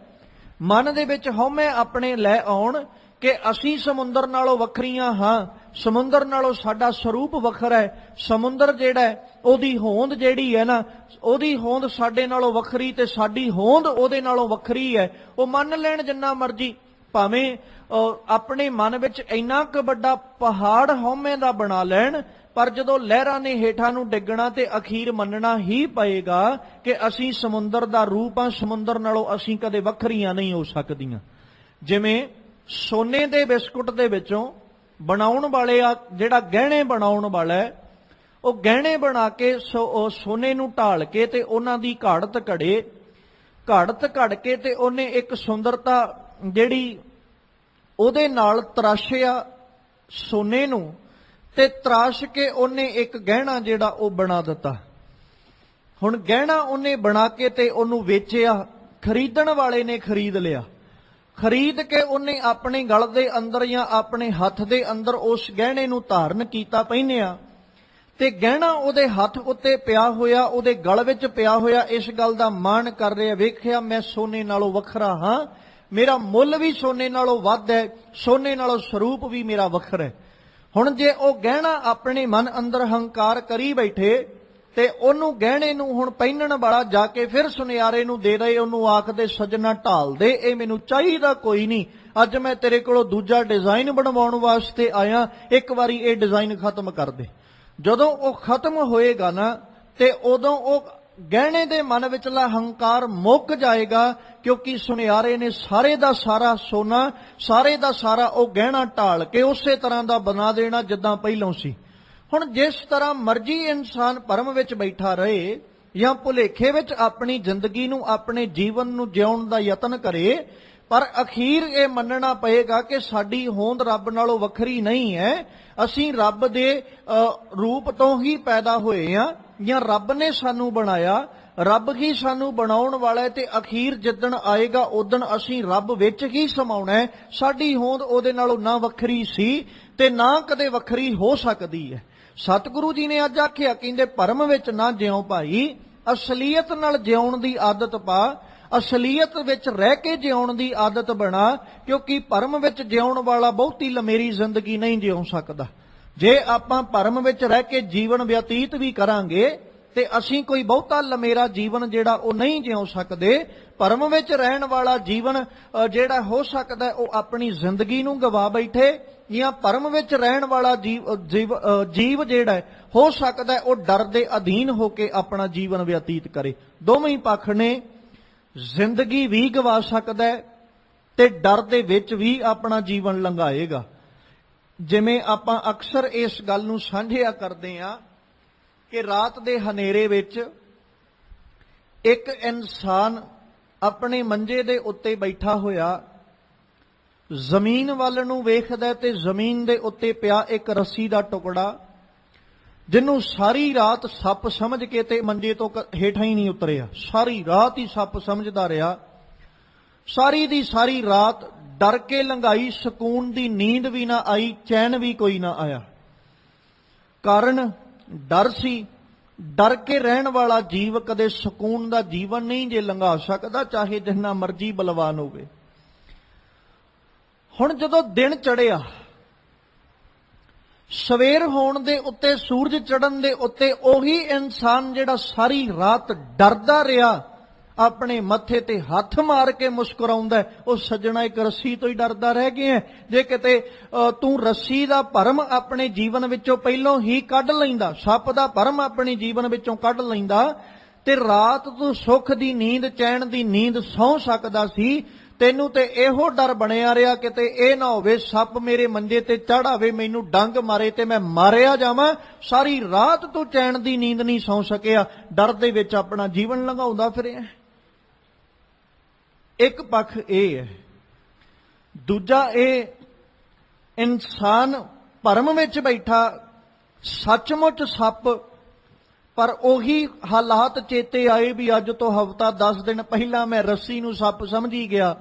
S1: ਮਨ ਦੇ ਵਿੱਚ ਹਉਮੈ ਆਪਣੇ ਲੈ ਆਉਣ ਕਿ ਅਸੀਂ ਸਮੁੰਦਰ ਨਾਲੋਂ ਵੱਖਰੀਆਂ ਹਾਂ, ਸਮੁੰਦਰ ਨਾਲੋਂ ਸਾਡਾ ਸਰੂਪ ਵੱਖਰਾ ਹੈ, ਸਮੁੰਦਰ ਜਿਹੜਾ ਹੈ ਉਹਦੀ ਹੋਂਦ ਜਿਹੜੀ ਹੈ ਨਾ, ਉਹਦੀ ਹੋਂਦ ਸਾਡੇ ਨਾਲੋਂ ਵੱਖਰੀ ਤੇ ਸਾਡੀ ਹੋਂਦ ਉਹਦੇ ਨਾਲੋਂ ਵੱਖਰੀ ਹੈ। ਉਹ ਮੰਨ ਲੈਣ ਜਿੰਨਾ ਮਰਜ਼ੀ, ਭਾਵੇਂ ਆਪਣੇ ਮਨ ਵਿੱਚ ਇੰਨਾ ਕੁ ਵੱਡਾ ਪਹਾੜ ਹਉਮੈ ਦਾ ਬਣਾ ਲੈਣ, ਪਰ ਜਦੋਂ ਲਹਿਰਾਂ ਨੇ ਹੇਠਾਂ ਨੂੰ ਡਿੱਗਣਾ ਤੇ ਅਖੀਰ ਮੰਨਣਾ ਹੀ ਪਏਗਾ ਕਿ ਅਸੀਂ ਸਮੁੰਦਰ ਦਾ ਰੂਪ ਹਾਂ, ਸਮੁੰਦਰ ਨਾਲੋਂ ਅਸੀਂ ਕਦੇ ਵੱਖਰੀਆਂ ਨਹੀਂ ਹੋ ਸਕਦੀਆਂ। ਜਿਵੇਂ ਸੋਨੇ ਦੇ ਬਿਸਕੁਟ ਦੇ ਵਿੱਚੋਂ ਬਣਾਉਣ ਵਾਲੇ ਆ, ਜਿਹੜਾ ਗਹਿਣੇ ਬਣਾਉਣ ਵਾਲਾ ਹੈ, ਉਹ ਗਹਿਣੇ ਬਣਾ ਕੇ ਸੋਨੇ ਨੂੰ ਢਾਲ ਕੇ ਤੇ ਉਹਨਾਂ ਦੀ ਘਾੜਤ ਘੜ ਕੇ ਤੇ ਉਹਨੇ ਇੱਕ ਸੁੰਦਰਤਾ ਜਿਹੜੀ ਉਹਦੇ ਨਾਲ ਤਰਾਸ਼ਿਆ ਸੋਨੇ ਨੂੰ, ਤੇ ਤਰਾਸ਼ ਕੇ ਉਹਨੇ ਇੱਕ ਗਹਿਣਾ ਜਿਹੜਾ ਉਹ ਬਣਾ ਦਿੱਤਾ। ਹੁਣ ਗਹਿਣਾ ਉਹਨੇ ਬਣਾ ਕੇ ਤੇ ਉਹਨੂੰ ਵੇਚਿਆ, ਖਰੀਦਣ ਵਾਲੇ ਨੇ ਖਰੀਦ ਲਿਆ, ਖਰੀਦ ਕੇ ਉਹਨੇ ਆਪਣੇ ਗਲ ਦੇ ਅੰਦਰ ਜਾਂ ਆਪਣੇ ਹੱਥ ਦੇ ਅੰਦਰ ਉਸ ਗਹਿਣੇ ਨੂੰ ਧਾਰਨ ਕੀਤਾ, ਪਹਿਨਿਆ, ਤੇ ਗਹਿਣਾ ਉਹਦੇ ਹੱਥ ਉੱਤੇ ਪਿਆ ਹੋਇਆ, ਉਹਦੇ ਗਲ ਵਿੱਚ ਪਿਆ ਹੋਇਆ, ਇਸ ਗੱਲ ਦਾ ਮਾਣ ਕਰ ਰਿਹਾ, ਵੇਖਿਆ ਮੈਂ ਸੋਨੇ ਨਾਲੋਂ ਵੱਖਰਾ ਹਾਂ, ਮੇਰਾ ਮੁੱਲ ਵੀ ਸੋਨੇ ਨਾਲੋਂ ਵੱਧ ਹੈ, ਸੋਨੇ ਨਾਲੋਂ ਸਰੂਪ ਵੀ ਮੇਰਾ ਵੱਖਰਾ ਹੈ। ਹੁਣ ਜੇ ਉਹ ਗਹਿਣਾ ਆਪਣੇ ਮਨ ਅੰਦਰ ਹੰਕਾਰ ਕਰੀ ਬੈਠੇ ਤੇ ਉਹਨੂੰ ਗਹਿਣੇ ਨੂੰ ਹੁਣ ਪਹਿਨਣ ਵਾਲਾ ਜਾ ਕੇ ਫਿਰ ਸੁਨਿਆਰੇ ਨੂੰ ਦੇ ਦੇ, ਉਹਨੂੰ ਆਖਦੇ ਸੱਜਣਾ ਢਾਲ ਦੇ, ਇਹ ਮੈਨੂੰ ਚਾਹੀਦਾ ਕੋਈ ਨਹੀਂ, ਅੱਜ ਮੈਂ ਤੇਰੇ ਕੋਲੋਂ ਦੂਜਾ ਡਿਜ਼ਾਈਨ ਬਣਵਾਉਣ ਵਾਸਤੇ ਆਇਆ, ਇੱਕ ਵਾਰੀ ਇਹ ਡਿਜ਼ਾਈਨ ਖਤਮ ਕਰ ਦੇ। ਜਦੋਂ ਉਹ ਖਤਮ ਹੋਏਗਾ ਨਾ ਤੇ ਉਦੋਂ ਉਹ ਗਹਿਣੇ ਦੇ ਮਨ ਵਿਚਲਾ ਹੰਕਾਰ ਮੁੱਕ ਜਾਏਗਾ, ਕਿਉਂਕਿ ਸੁਨਿਆਰੇ ਨੇ ਸਾਰੇ ਦਾ ਸਾਰਾ ਸੋਨਾ, ਸਾਰੇ ਦਾ ਸਾਰਾ ਉਹ ਗਹਿਣਾ ਢਾਲ ਕੇ ਉਸੇ ਤਰ੍ਹਾਂ ਦਾ ਬਣਾ ਦੇਣਾ ਜਿੱਦਾਂ ਪਹਿਲਾਂ ਸੀ। ਹੁਣ ਜਿਸ ਤਰ੍ਹਾਂ ਮਰਜ਼ੀ ਇਨਸਾਨ ਭਰਮ ਵਿੱਚ ਬੈਠਾ ਰਹੇ ਜਾਂ ਭੁਲੇਖੇ ਵਿੱਚ ਆਪਣੀ ਜ਼ਿੰਦਗੀ ਨੂੰ, ਆਪਣੇ ਜੀਵਨ ਨੂੰ ਜਿਉਣ ਦਾ ਯਤਨ ਕਰੇ, ਪਰ ਅਖੀਰ ਇਹ ਮੰਨਣਾ ਪਏਗਾ ਕਿ ਸਾਡੀ ਹੋਂਦ ਰੱਬ ਨਾਲੋਂ ਵੱਖਰੀ ਨਹੀਂ ਹੈ, ਅਸੀਂ ਰੱਬ ਦੇ ਰੂਪ ਤੋਂ ਹੀ ਪੈਦਾ ਹੋਏ ਹਾਂ ਜਾਂ ਰੱਬ ਨੇ ਸਾਨੂੰ ਬਣਾਇਆ, ਰੱਬ ਹੀ ਸਾਨੂੰ ਬਣਾਉਣ ਵਾਲਾ ਹੈ, ਤੇ ਅਖੀਰ ਜਿੱਦਣ ਆਏਗਾ ਉਦਣ ਅਸੀਂ ਰੱਬ ਵਿੱਚ ਹੀ ਸਮਾਉਣਾ ਹੈ। ਸਾਡੀ ਹੋਂਦ ਉਹਦੇ ਨਾਲੋਂ ਨਾ ਵੱਖਰੀ ਸੀ ਤੇ ਨਾ ਕਦੇ ਵੱਖਰੀ ਹੋ ਸਕਦੀ ਹੈ। ਸਤਿਗੁਰੂ ਜੀ ਨੇ ਅੱਜ ਆਖਿਆ, ਕਹਿੰਦੇ ਭਰਮ ਵਿੱਚ ਨਾ ਜਿਉ ਭਾਈ, ਅਸਲੀਅਤ ਨਾਲ ਜਿਉਣ ਦੀ ਆਦਤ ਪਾ, ਅਸਲੀਅਤ ਵਿੱਚ ਰਹਿ ਕੇ ਜਿਉਣ ਦੀ ਆਦਤ ਬਣਾ, ਕਿਉਂਕਿ ਭਰਮ ਵਿੱਚ ਜਿਉਣ ਵਾਲਾ ਬਹੁਤੀ ਲੰਮੇਰੀ ਜ਼ਿੰਦਗੀ ਨਹੀਂ ਜਿਉ ਸਕਦਾ। ਜੇ ਆਪਾਂ ਭਰਮ ਵਿੱਚ ਰਹਿ ਕੇ ਜੀਵਨ ਬਤੀਤ ਵੀ ਕਰਾਂਗੇ ਤੇ ਅਸੀਂ ਕੋਈ ਬਹੁਤਾ ਲੰਮੇਰਾ ਜੀਵਨ ਜਿਹੜਾ ਉਹ ਨਹੀਂ ਜਿਉ ਸਕਦੇ। ਭਰਮ ਵਿੱਚ ਰਹਿਣ ਵਾਲਾ ਜੀਵਨ ਜਿਹੜਾ ਹੋ ਸਕਦਾ ਉਹ ਆਪਣੀ ਜ਼ਿੰਦਗੀ ਨੂੰ ਗਵਾ ਬੈਠੇ, ਜਾਂ ਭਰਮ ਵਿੱਚ ਰਹਿਣ ਵਾਲਾ ਜੀਵ ਜਿਹੜਾ ਹੋ ਸਕਦਾ ਉਹ ਡਰ ਦੇ ਅਧੀਨ ਹੋ ਕੇ ਆਪਣਾ ਜੀਵਨ ਬਤੀਤ ਕਰੇ। ਦੋਵੇਂ ਹੀ ਪੱਖ ਨੇ, ਜ਼ਿੰਦਗੀ ਵੀ ਗਵਾ ਸਕਦਾ ਤੇ ਡਰ ਦੇ ਵਿੱਚ ਵੀ ਆਪਣਾ ਜੀਵਨ ਲੰਘਾਏਗਾ। ਜਿਵੇਂ ਆਪਾਂ ਅਕਸਰ ਇਸ ਗੱਲ ਨੂੰ ਸਾਂਝਿਆ ਕਰਦੇ ਹਾਂ ਕਿ ਰਾਤ ਦੇ ਹਨੇਰੇ ਵਿੱਚ ਇੱਕ ਇਨਸਾਨ ਆਪਣੇ ਮੰਜੇ ਦੇ ਉੱਤੇ ਬੈਠਾ ਹੋਇਆ ਜ਼ਮੀਨ ਵੱਲ ਨੂੰ ਵੇਖਦਾ ਤੇ ਜ਼ਮੀਨ ਦੇ ਉੱਤੇ ਪਿਆ ਇੱਕ ਰੱਸੀ ਦਾ ਟੁਕੜਾ, ਜਿਹਨੂੰ ਸਾਰੀ ਰਾਤ ਸੱਪ ਸਮਝ ਕੇ ਤੇ ਮੰਜੇ ਤੋਂ ਹੇਠਾਂ ਹੀ ਨਹੀਂ ਉਤਰਿਆ, ਸਾਰੀ ਰਾਤ ਹੀ ਸੱਪ ਸਮਝਦਾ ਰਿਹਾ, ਸਾਰੀ ਦੀ ਸਾਰੀ ਰਾਤ ਡਰ ਕੇ ਲੰਘਾਈ, ਸਕੂਨ ਦੀ ਨੀਂਦ ਵੀ ਨਾ ਆਈ, ਚੈਨ ਵੀ ਕੋਈ ਨਾ ਆਇਆ। ਕਾਰਨ ਡਰ ਸੀ। ਡਰ ਕੇ ਰਹਿਣ ਵਾਲਾ ਜੀਵ ਕਦੇ ਸਕੂਨ ਦਾ ਜੀਵਨ ਨਹੀਂ ਜੇ ਲੰਘਾ ਸਕਦਾ, ਚਾਹੇ ਜਿੰਨਾ ਮਰਜ਼ੀ ਬਲਵਾਨ ਹੋਵੇ। ਹੁਣ ਜਦੋਂ ਦਿਨ ਚੜ੍ਹਿਆ, ਸਵੇਰ ਹੋਣ ਦੇ ਉੱਤੇ, ਸੂਰਜ ਚੜ੍ਹਨ ਦੇ ਉੱਤੇ, ਉਹੀ ਇਨਸਾਨ ਜਿਹੜਾ ਸਾਰੀ ਰਾਤ ਡਰਦਾ ਰਿਹਾ, ਆਪਣੇ ਮੱਥੇ ਤੇ ਹੱਥ ਮਾਰ ਕੇ ਮੁਸਕਰਾਉਂਦਾ, ਉਹ ਸੱਜਣਾ ਇੱਕ ਰੱਸੀ ਤੋਂ ਹੀ ਡਰਦਾ ਰਹਿ ਗਿਆ। ਜੇ ਕਿਤੇ ਤੂੰ ਰੱਸੀ ਦਾ ਭਰਮ ਆਪਣੇ ਜੀਵਨ ਵਿੱਚੋਂ ਪਹਿਲਾਂ ਹੀ ਕੱਢ ਲੈਂਦਾ, ਸੱਪ ਦਾ ਭਰਮ ਆਪਣੇ ਜੀਵਨ ਵਿੱਚੋਂ ਕੱਢ ਲੈਂਦਾ, ਤੇ ਰਾਤ ਤੂੰ ਸੁੱਖ ਦੀ ਨੀਂਦ, ਚੈਨ ਦੀ ਨੀਂਦ ਸੌਂ ਸਕਦਾ ਸੀ। ਤੈਨੂੰ ਤੇ ਇਹੋ ਡਰ ਬਣਿਆ ਰਿਹਾ ਕਿਤੇ ਇਹ ਨਾ ਹੋਵੇ ਸੱਪ ਮੇਰੇ ਮੰਜੇ ਤੇ ਚੜ੍ਹ ਆਵੇ, ਮੈਨੂੰ ਡੰਗ ਮਾਰੇ ਤੇ ਮੈਂ ਮਾਰਿਆ ਜਾਵਾਂ। ਸਾਰੀ ਰਾਤ ਤੂੰ ਚੈਨ ਦੀ ਨੀਂਦ ਨਹੀਂ ਸੌਂ ਸਕਿਆ, ਡਰ ਦੇ ਵਿੱਚ ਆਪਣਾ ਜੀਵਨ ਲੰਘਾਉਂਦਾ ਫਿਰਿਆ। ਇੱਕ ਪੱਖ ਇਹ ਹੈ। ਦੂਜਾ ਇਹ, ਇਨਸਾਨ ਭਰਮ ਵਿੱਚ ਬੈਠਾ ਸੱਚਮੁੱਚ ਸੱਪ, ਪਰ ਉਹੀ ਹਾਲਾਤ ਚੇਤੇ ਆਏ ਵੀ ਅੱਜ ਤੋਂ ਹਫ਼ਤਾ 10 ਦਿਨ ਪਹਿਲਾਂ ਮੈਂ ਰੱਸੀ ਨੂੰ ਸੱਪ ਸਮਝੀ ਗਿਆ,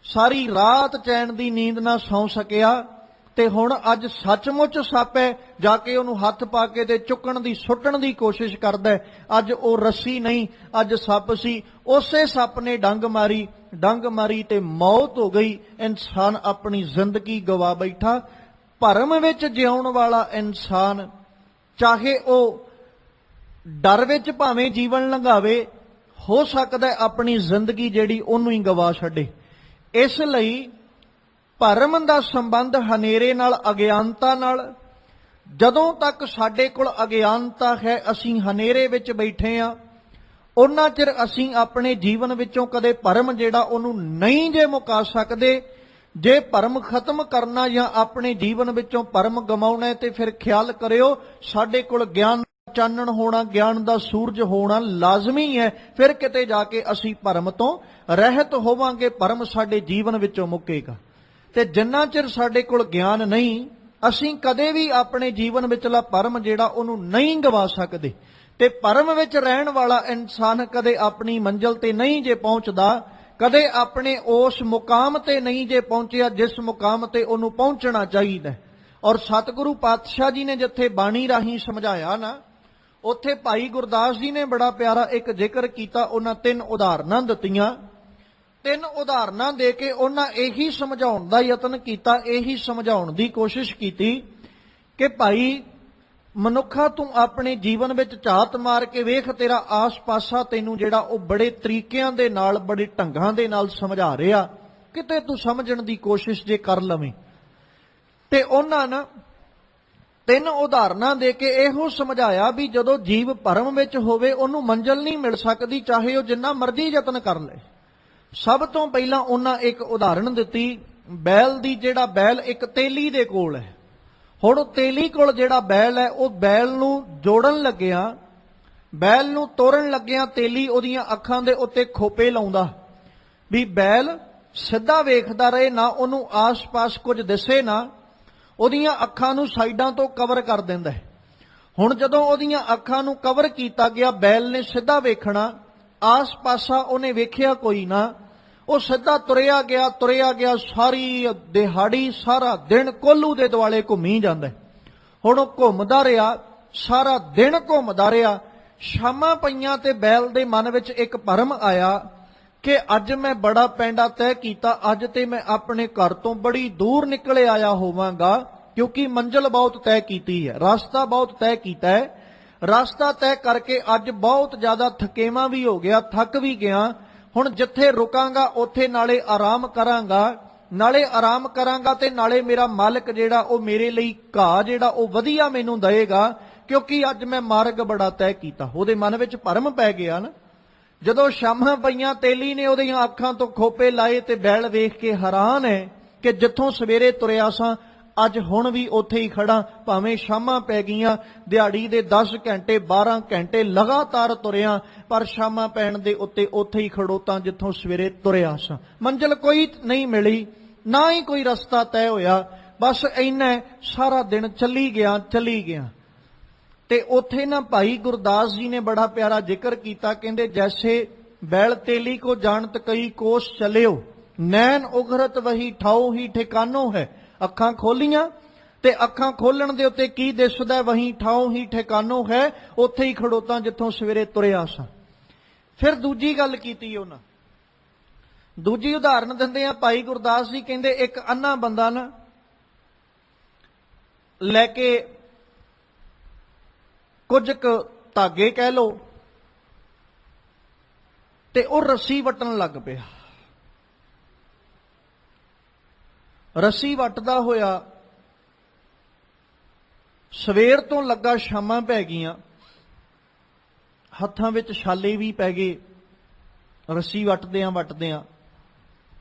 S1: ਸਾਰੀ ਰਾਤ ਚੈਨ ਦੀ ਨੀਂਦ ਨਾ ਸੌਂ ਸਕਿਆ, ਤੇ ਹੁਣ ਅੱਜ ਸੱਚਮੁੱਚ ਸੱਪ ਹੈ, ਜਾ ਕੇ ਉਹਨੂੰ ਹੱਥ ਪਾ ਕੇ ਤੇ ਚੁੱਕਣ ਦੀ ਸੁੱਟਣ ਦੀ ਕੋਸ਼ਿਸ਼ ਕਰਦਾ ਹੈ। ਅੱਜ ਉਹ ਰੱਸੀ ਨਹੀਂ, ਅੱਜ ਸੱਪ ਸੀ। ਉਸੇ ਸੱਪ ਨੇ ਡੰਗ ਮਾਰੀ ਤੇ ਮੌਤ ਹੋ ਗਈ। ਇਨਸਾਨ ਆਪਣੀ ਜ਼ਿੰਦਗੀ ਗਵਾ ਬੈਠਾ। ਭਰਮ ਵਿੱਚ ਜਿਉਣ ਵਾਲਾ ਇਨਸਾਨ, ਚਾਹੇ ਉਹ ਡਰ ਵਿੱਚ ਭਾਵੇਂ ਜੀਵਨ ਲੰਘਾਵੇ, ਹੋ ਸਕਦਾ ਆਪਣੀ ਜ਼ਿੰਦਗੀ ਜਿਹੜੀ ਉਹਨੂੰ ਹੀ ਗਵਾ ਛੱਡੇ। ਇਸ ਲਈ ਭਰਮ ਦਾ ਸੰਬੰਧ ਹਨੇਰੇ ਨਾਲ, ਅਗਿਆਨਤਾ ਨਾਲ। ਜਦੋਂ ਤੱਕ ਸਾਡੇ ਕੋਲ ਅਗਿਆਨਤਾ ਹੈ, ਅਸੀਂ ਹਨੇਰੇ ਵਿੱਚ ਬੈਠੇ ਹਾਂ, ਉਹਨਾਂ ਚਿਰ ਅਸੀਂ ਆਪਣੇ ਜੀਵਨ ਵਿੱਚੋਂ ਕਦੇ ਭਰਮ ਜਿਹੜਾ ਉਹਨੂੰ ਨਹੀਂ ਜੇ ਮੁਕਾ ਸਕਦੇ। ਜੇ ਭਰਮ ਖਤਮ ਕਰਨਾ ਜਾਂ ਆਪਣੇ ਜੀਵਨ ਵਿੱਚੋਂ ਭਰਮ ਗਮਾਉਣਾ, ਤੇ ਫਿਰ ਖਿਆਲ ਕਰਿਓ ਸਾਡੇ ਕੋਲ ਗਿਆਨ ਚਾਨਣ ਹੋਣਾ, ਗਿਆਨ ਦਾ ਸੂਰਜ ਹੋਣਾ ਲਾਜ਼ਮੀ ਹੈ। ਫਿਰ ਕਿਤੇ ਜਾ ਕੇ ਅਸੀਂ ਭਰਮ ਤੋਂ ਰਹਿਤ ਹੋਵਾਂਗੇ, ਭਰਮ ਸਾਡੇ ਜੀਵਨ ਵਿੱਚੋਂ ਮੁੱਕੇਗਾ। ਤੇ ਜਿੰਨਾ ਚਿਰ ਸਾਡੇ ਕੋਲ ਗਿਆਨ ਨਹੀਂ, ਅਸੀਂ ਕਦੇ ਵੀ ਆਪਣੇ ਜੀਵਨ ਵਿੱਚਲਾ ਭਰਮ ਜਿਹੜਾ ਉਹਨੂੰ ਨਹੀਂ ਗਵਾ ਸਕਦੇ। ਤੇ ਭਰਮ ਵਿੱਚ ਰਹਿਣ ਵਾਲਾ ਇਨਸਾਨ ਕਦੇ ਆਪਣੀ ਮੰਜ਼ਿਲ ਤੇ ਨਹੀਂ ਜੇ ਪਹੁੰਚਦਾ, ਕਦੇ ਆਪਣੇ ਉਸ ਮੁਕਾਮ ਤੇ ਨਹੀਂ ਜੇ ਪਹੁੰਚਿਆ ਜਿਸ ਮੁਕਾਮ ਤੇ ਉਹਨੂੰ ਪਹੁੰਚਣਾ ਚਾਹੀਦਾ। ਔਰ ਸਤਿਗੁਰੂ ਪਾਤਸ਼ਾਹ ਜੀ ਨੇ ਜਿੱਥੇ ਬਾਣੀ ਰਾਹੀਂ ਸਮਝਾਇਆ ਨਾ, ਉੱਥੇ ਭਾਈ ਗੁਰਦਾਸ ਜੀ ਨੇ ਬੜਾ ਪਿਆਰਾ ਇੱਕ ਜ਼ਿਕਰ ਕੀਤਾ। ਉਹਨਾਂ 3 ਉਦਾਹਰਨਾਂ ਦਿੱਤੀਆਂ। 3 ਉਦਾਹਰਨਾਂ ਦੇ ਕੇ ਉਹਨਾਂ ਇਹੀ ਸਮਝਾਉਣ ਦਾ ਯਤਨ ਕੀਤਾ, ਇਹੀ ਸਮਝਾਉਣ ਦੀ ਕੋਸ਼ਿਸ਼ ਕੀਤੀ ਕਿ ਭਾਈ ਮਨੁੱਖਾ, ਤੂੰ ਆਪਣੇ ਜੀਵਨ ਵਿੱਚ ਝਾਤ ਮਾਰ ਕੇ ਵੇਖ, ਤੇਰਾ ਆਸ-ਪਾਸਾ ਤੈਨੂੰ ਜਿਹੜਾ ਉਹ ਬੜੇ ਤਰੀਕਿਆਂ ਦੇ ਨਾਲ, ਬੜੇ ਢੰਗਾਂ ਦੇ ਨਾਲ ਸਮਝਾ ਰਿਹਾ, ਕਿਤੇ ਤੂੰ ਸਮਝਣ ਦੀ ਕੋਸ਼ਿਸ਼ ਜੇ ਕਰ ਲਵੇਂ। ਤੇ ਉਹਨਾਂ ਨਾ 3 ਉਦਾਹਰਨਾਂ ਦੇ ਕੇ ਇਹੋ ਸਮਝਾਇਆ ਵੀ ਜਦੋਂ ਜੀਵ ਭਰਮ ਵਿੱਚ ਹੋਵੇ, ਉਹਨੂੰ ਮੰਜ਼ਿਲ ਨਹੀਂ ਮਿਲ ਸਕਦੀ, ਚਾਹੇ ਉਹ ਜਿੰਨਾ ਮਰਜ਼ੀ ਯਤਨ ਕਰ ਲਏ। ਸਭ ਤੋਂ ਪਹਿਲਾਂ ਉਹਨਾਂ ਇੱਕ ਉਦਾਹਰਣ ਦਿੱਤੀ ਬੈਲ ਦੀ। ਜਿਹੜਾ ਬੈਲ ਇੱਕ ਤੇਲੀ ਦੇ ਕੋਲ ਹੈ। ਹੁਣ ਤੇਲੀ ਕੋਲ ਜਿਹੜਾ ਬੈਲ ਹੈ, ਉਹ ਬੈਲ ਨੂੰ ਜੋੜਨ ਲੱਗਿਆ, ਬੈਲ ਨੂੰ ਤੋਰਨ ਲੱਗਿਆ, ਤੇਲੀ ਉਹਦੀਆਂ ਅੱਖਾਂ ਦੇ ਉੱਤੇ ਖੋਪੇ ਲਾਉਂਦਾ ਵੀ ਬੈਲ ਸਿੱਧਾ ਵੇਖਦਾ ਰਹੇ, ਨਾ ਉਹਨੂੰ ਆਸ-ਪਾਸ ਕੁਝ ਦਿਸੇ, ਨਾ ਉਹਦੀਆਂ ਅੱਖਾਂ ਨੂੰ ਸਾਈਡਾਂ ਤੋਂ ਕਵਰ ਕਰ ਦਿੰਦਾ ਹੈ। ਹੁਣ ਜਦੋਂ ਉਹਦੀਆਂ ਅੱਖਾਂ ਨੂੰ ਕਵਰ ਕੀਤਾ ਗਿਆ, ਬੈਲ ਨੇ ਸਿੱਧਾ ਵੇਖਣਾ, ਆਸ-ਪਾਸਾ ਉਹਨੇ ਵੇਖਿਆ ਕੋਈ ਨਾ, ਉਹ ਸਿੱਧਾ ਤੁਰਿਆ ਗਿਆ, ਸਾਰੀ ਦਿਹਾੜੀ, ਸਾਰਾ ਦਿਨ ਕੋਹਲੂ ਦੇ ਦੁਆਲੇ ਘੁੰਮੀ ਜਾਂਦਾ। ਹੁਣ ਉਹ ਘੁੰਮਦਾ ਰਿਹਾ, ਸਾਰਾ ਦਿਨ ਘੁੰਮਦਾ ਰਿਹਾ। ਸ਼ਾਮਾਂ ਪਈਆਂ ਤੇ ਬੈਲ ਦੇ ਮਨ ਵਿੱਚ ਇੱਕ ਭਰਮ ਆਇਆ ਕਿ ਅੱਜ ਮੈਂ ਬੜਾ ਪੈਂਡਾ ਤੈਅ ਕੀਤਾ, ਅੱਜ ਤੇ ਮੈਂ ਆਪਣੇ ਘਰ ਤੋਂ ਬੜੀ ਦੂਰ ਨਿਕਲ ਆਇਆ ਹੋਵਾਂਗਾ, ਕਿਉਂਕਿ ਮੰਜ਼ਿਲ ਬਹੁਤ ਤੈਅ ਕੀਤੀ ਹੈ, ਰਸਤਾ ਬਹੁਤ ਤੈਅ ਕੀਤਾ ਹੈ। ਰਸਤਾ ਤੈਅ ਕਰਕੇ ਅੱਜ ਬਹੁਤ ਜ਼ਿਆਦਾ ਥਕੇਵਾਂ ਵੀ ਹੋ ਗਿਆ, ਥੱਕ ਵੀ ਗਿਆ। ਹੁਣ ਜਿੱਥੇ ਰੁਕਾਂਗਾ ਉੱਥੇ ਨਾਲੇ ਆਰਾਮ ਕਰਾਂਗਾ ਤੇ ਨਾਲੇ ਮੇਰਾ ਮਾਲਕ ਜਿਹੜਾ ਉਹ ਮੇਰੇ ਲਈ ਘਾਹ ਜਿਹੜਾ ਉਹ ਵਧੀਆ ਮੈਨੂੰ ਦੇਏਗਾ, ਕਿਉਂਕਿ ਅੱਜ ਮੈਂ ਮਾਰਗ ਬੜਾ ਤੈਅ ਕੀਤਾ। ਉਹਦੇ ਮਨ ਵਿੱਚ ਭਰਮ ਪੈ ਗਿਆ ਨਾ। ਜਦੋਂ ਸ਼ਾਮਾਂ ਪਈਆਂ, ਤੇਲੀ ਨੇ ਉਹਦੀਆਂ ਅੱਖਾਂ ਤੋਂ ਖੋਪੇ ਲਾਏ ਤੇ ਬੈਲ ਵੇਖ ਕੇ ਹੈਰਾਨ ਹੈ ਕਿ ਜਿੱਥੋਂ ਸਵੇਰੇ ਤੁਰਿਆ ਸਾਂ, ਅੱਜ ਹੁਣ ਵੀ ਉੱਥੇ ਹੀ ਖੜਾ, ਭਾਵੇਂ ਸ਼ਾਮਾਂ ਪੈ ਗਈਆਂ, ਦਿਹਾੜੀ ਦੇ 10 ਘੰਟੇ 12 ਘੰਟੇ ਲਗਾਤਾਰ ਤੁਰਿਆ, ਪਰ ਸ਼ਾਮਾਂ ਪੈਣ ਦੇ ਉੱਤੇ ਉੱਥੇ ਹੀ ਖੜੋਤਾ ਜਿੱਥੋਂ ਸਵੇਰੇ ਤੁਰਿਆ ਸਾਂ। ਮੰਜ਼ਿਲ ਕੋਈ ਨਹੀਂ ਮਿਲੀ, ਨਾ ਹੀ ਕੋਈ ਰਸਤਾ ਤੈਅ ਹੋਇਆ, ਬਸ ਇੰਨਾ ਸਾਰਾ ਦਿਨ ਚੱਲੀ ਗਿਆ। ਤੇ ਉੱਥੇ ਨਾ ਭਾਈ ਗੁਰਦਾਸ ਜੀ ਨੇ ਬੜਾ ਪਿਆਰਾ ਜ਼ਿਕਰ ਕੀਤਾ। ਕਹਿੰਦੇ ਜੈਸੇ ਬੈਲ ਤੇਲੀ ਕੋ ਜਾਣਤ ਕਈ ਕੋਸ ਚਲਿਓ, ਨੈਣ ਉਘਰਤ ਵਹੀ ਠਾਓ ਹੀ ਠਿਕਾਨੋ ਹੈ। ਅੱਖਾਂ ਖੋਲੀਆਂ ਤੇ ਅੱਖਾਂ ਖੋਲਣ ਦੇ ਉੱਤੇ ਕੀ ਦਿਸਦਾ, ਵਹੀ ਠਾਓ ਹੀ ਠਿਕਾਨੋ ਹੈ, ਉੱਥੇ ਹੀ ਖੜੋਤਾ ਜਿੱਥੋਂ ਸਵੇਰੇ ਤੁਰਿਆ ਸਾਂ। ਫਿਰ ਦੂਜੀ ਗੱਲ ਕੀਤੀ ਉਹਨਾਂ, ਦੂਜੀ ਉਦਾਹਰਨ ਦਿੰਦੇ ਆ ਭਾਈ ਗੁਰਦਾਸ ਜੀ। ਕਹਿੰਦੇ ਇੱਕ ਅੰਨਾ ਬੰਦਾ ਨਾ ਲੈ ਕੇ ਕੁਝ ਕੁ ਧਾਗੇ ਕਹਿ ਲੋ, ਤੇ ਉਹ ਰੱਸੀ ਵੱਟਣ ਲੱਗ ਪਿਆ। ਰੱਸੀ ਵੱਟਦਾ ਹੋਇਆ ਸਵੇਰ ਤੋਂ ਲੱਗਾ, ਸ਼ਾਮਾਂ ਪੈ ਗਈਆਂ, ਹੱਥਾਂ ਵਿੱਚ ਛਾਲੇ ਵੀ ਪੈ ਗਏ, ਰੱਸੀ ਵੱਟਦਿਆਂ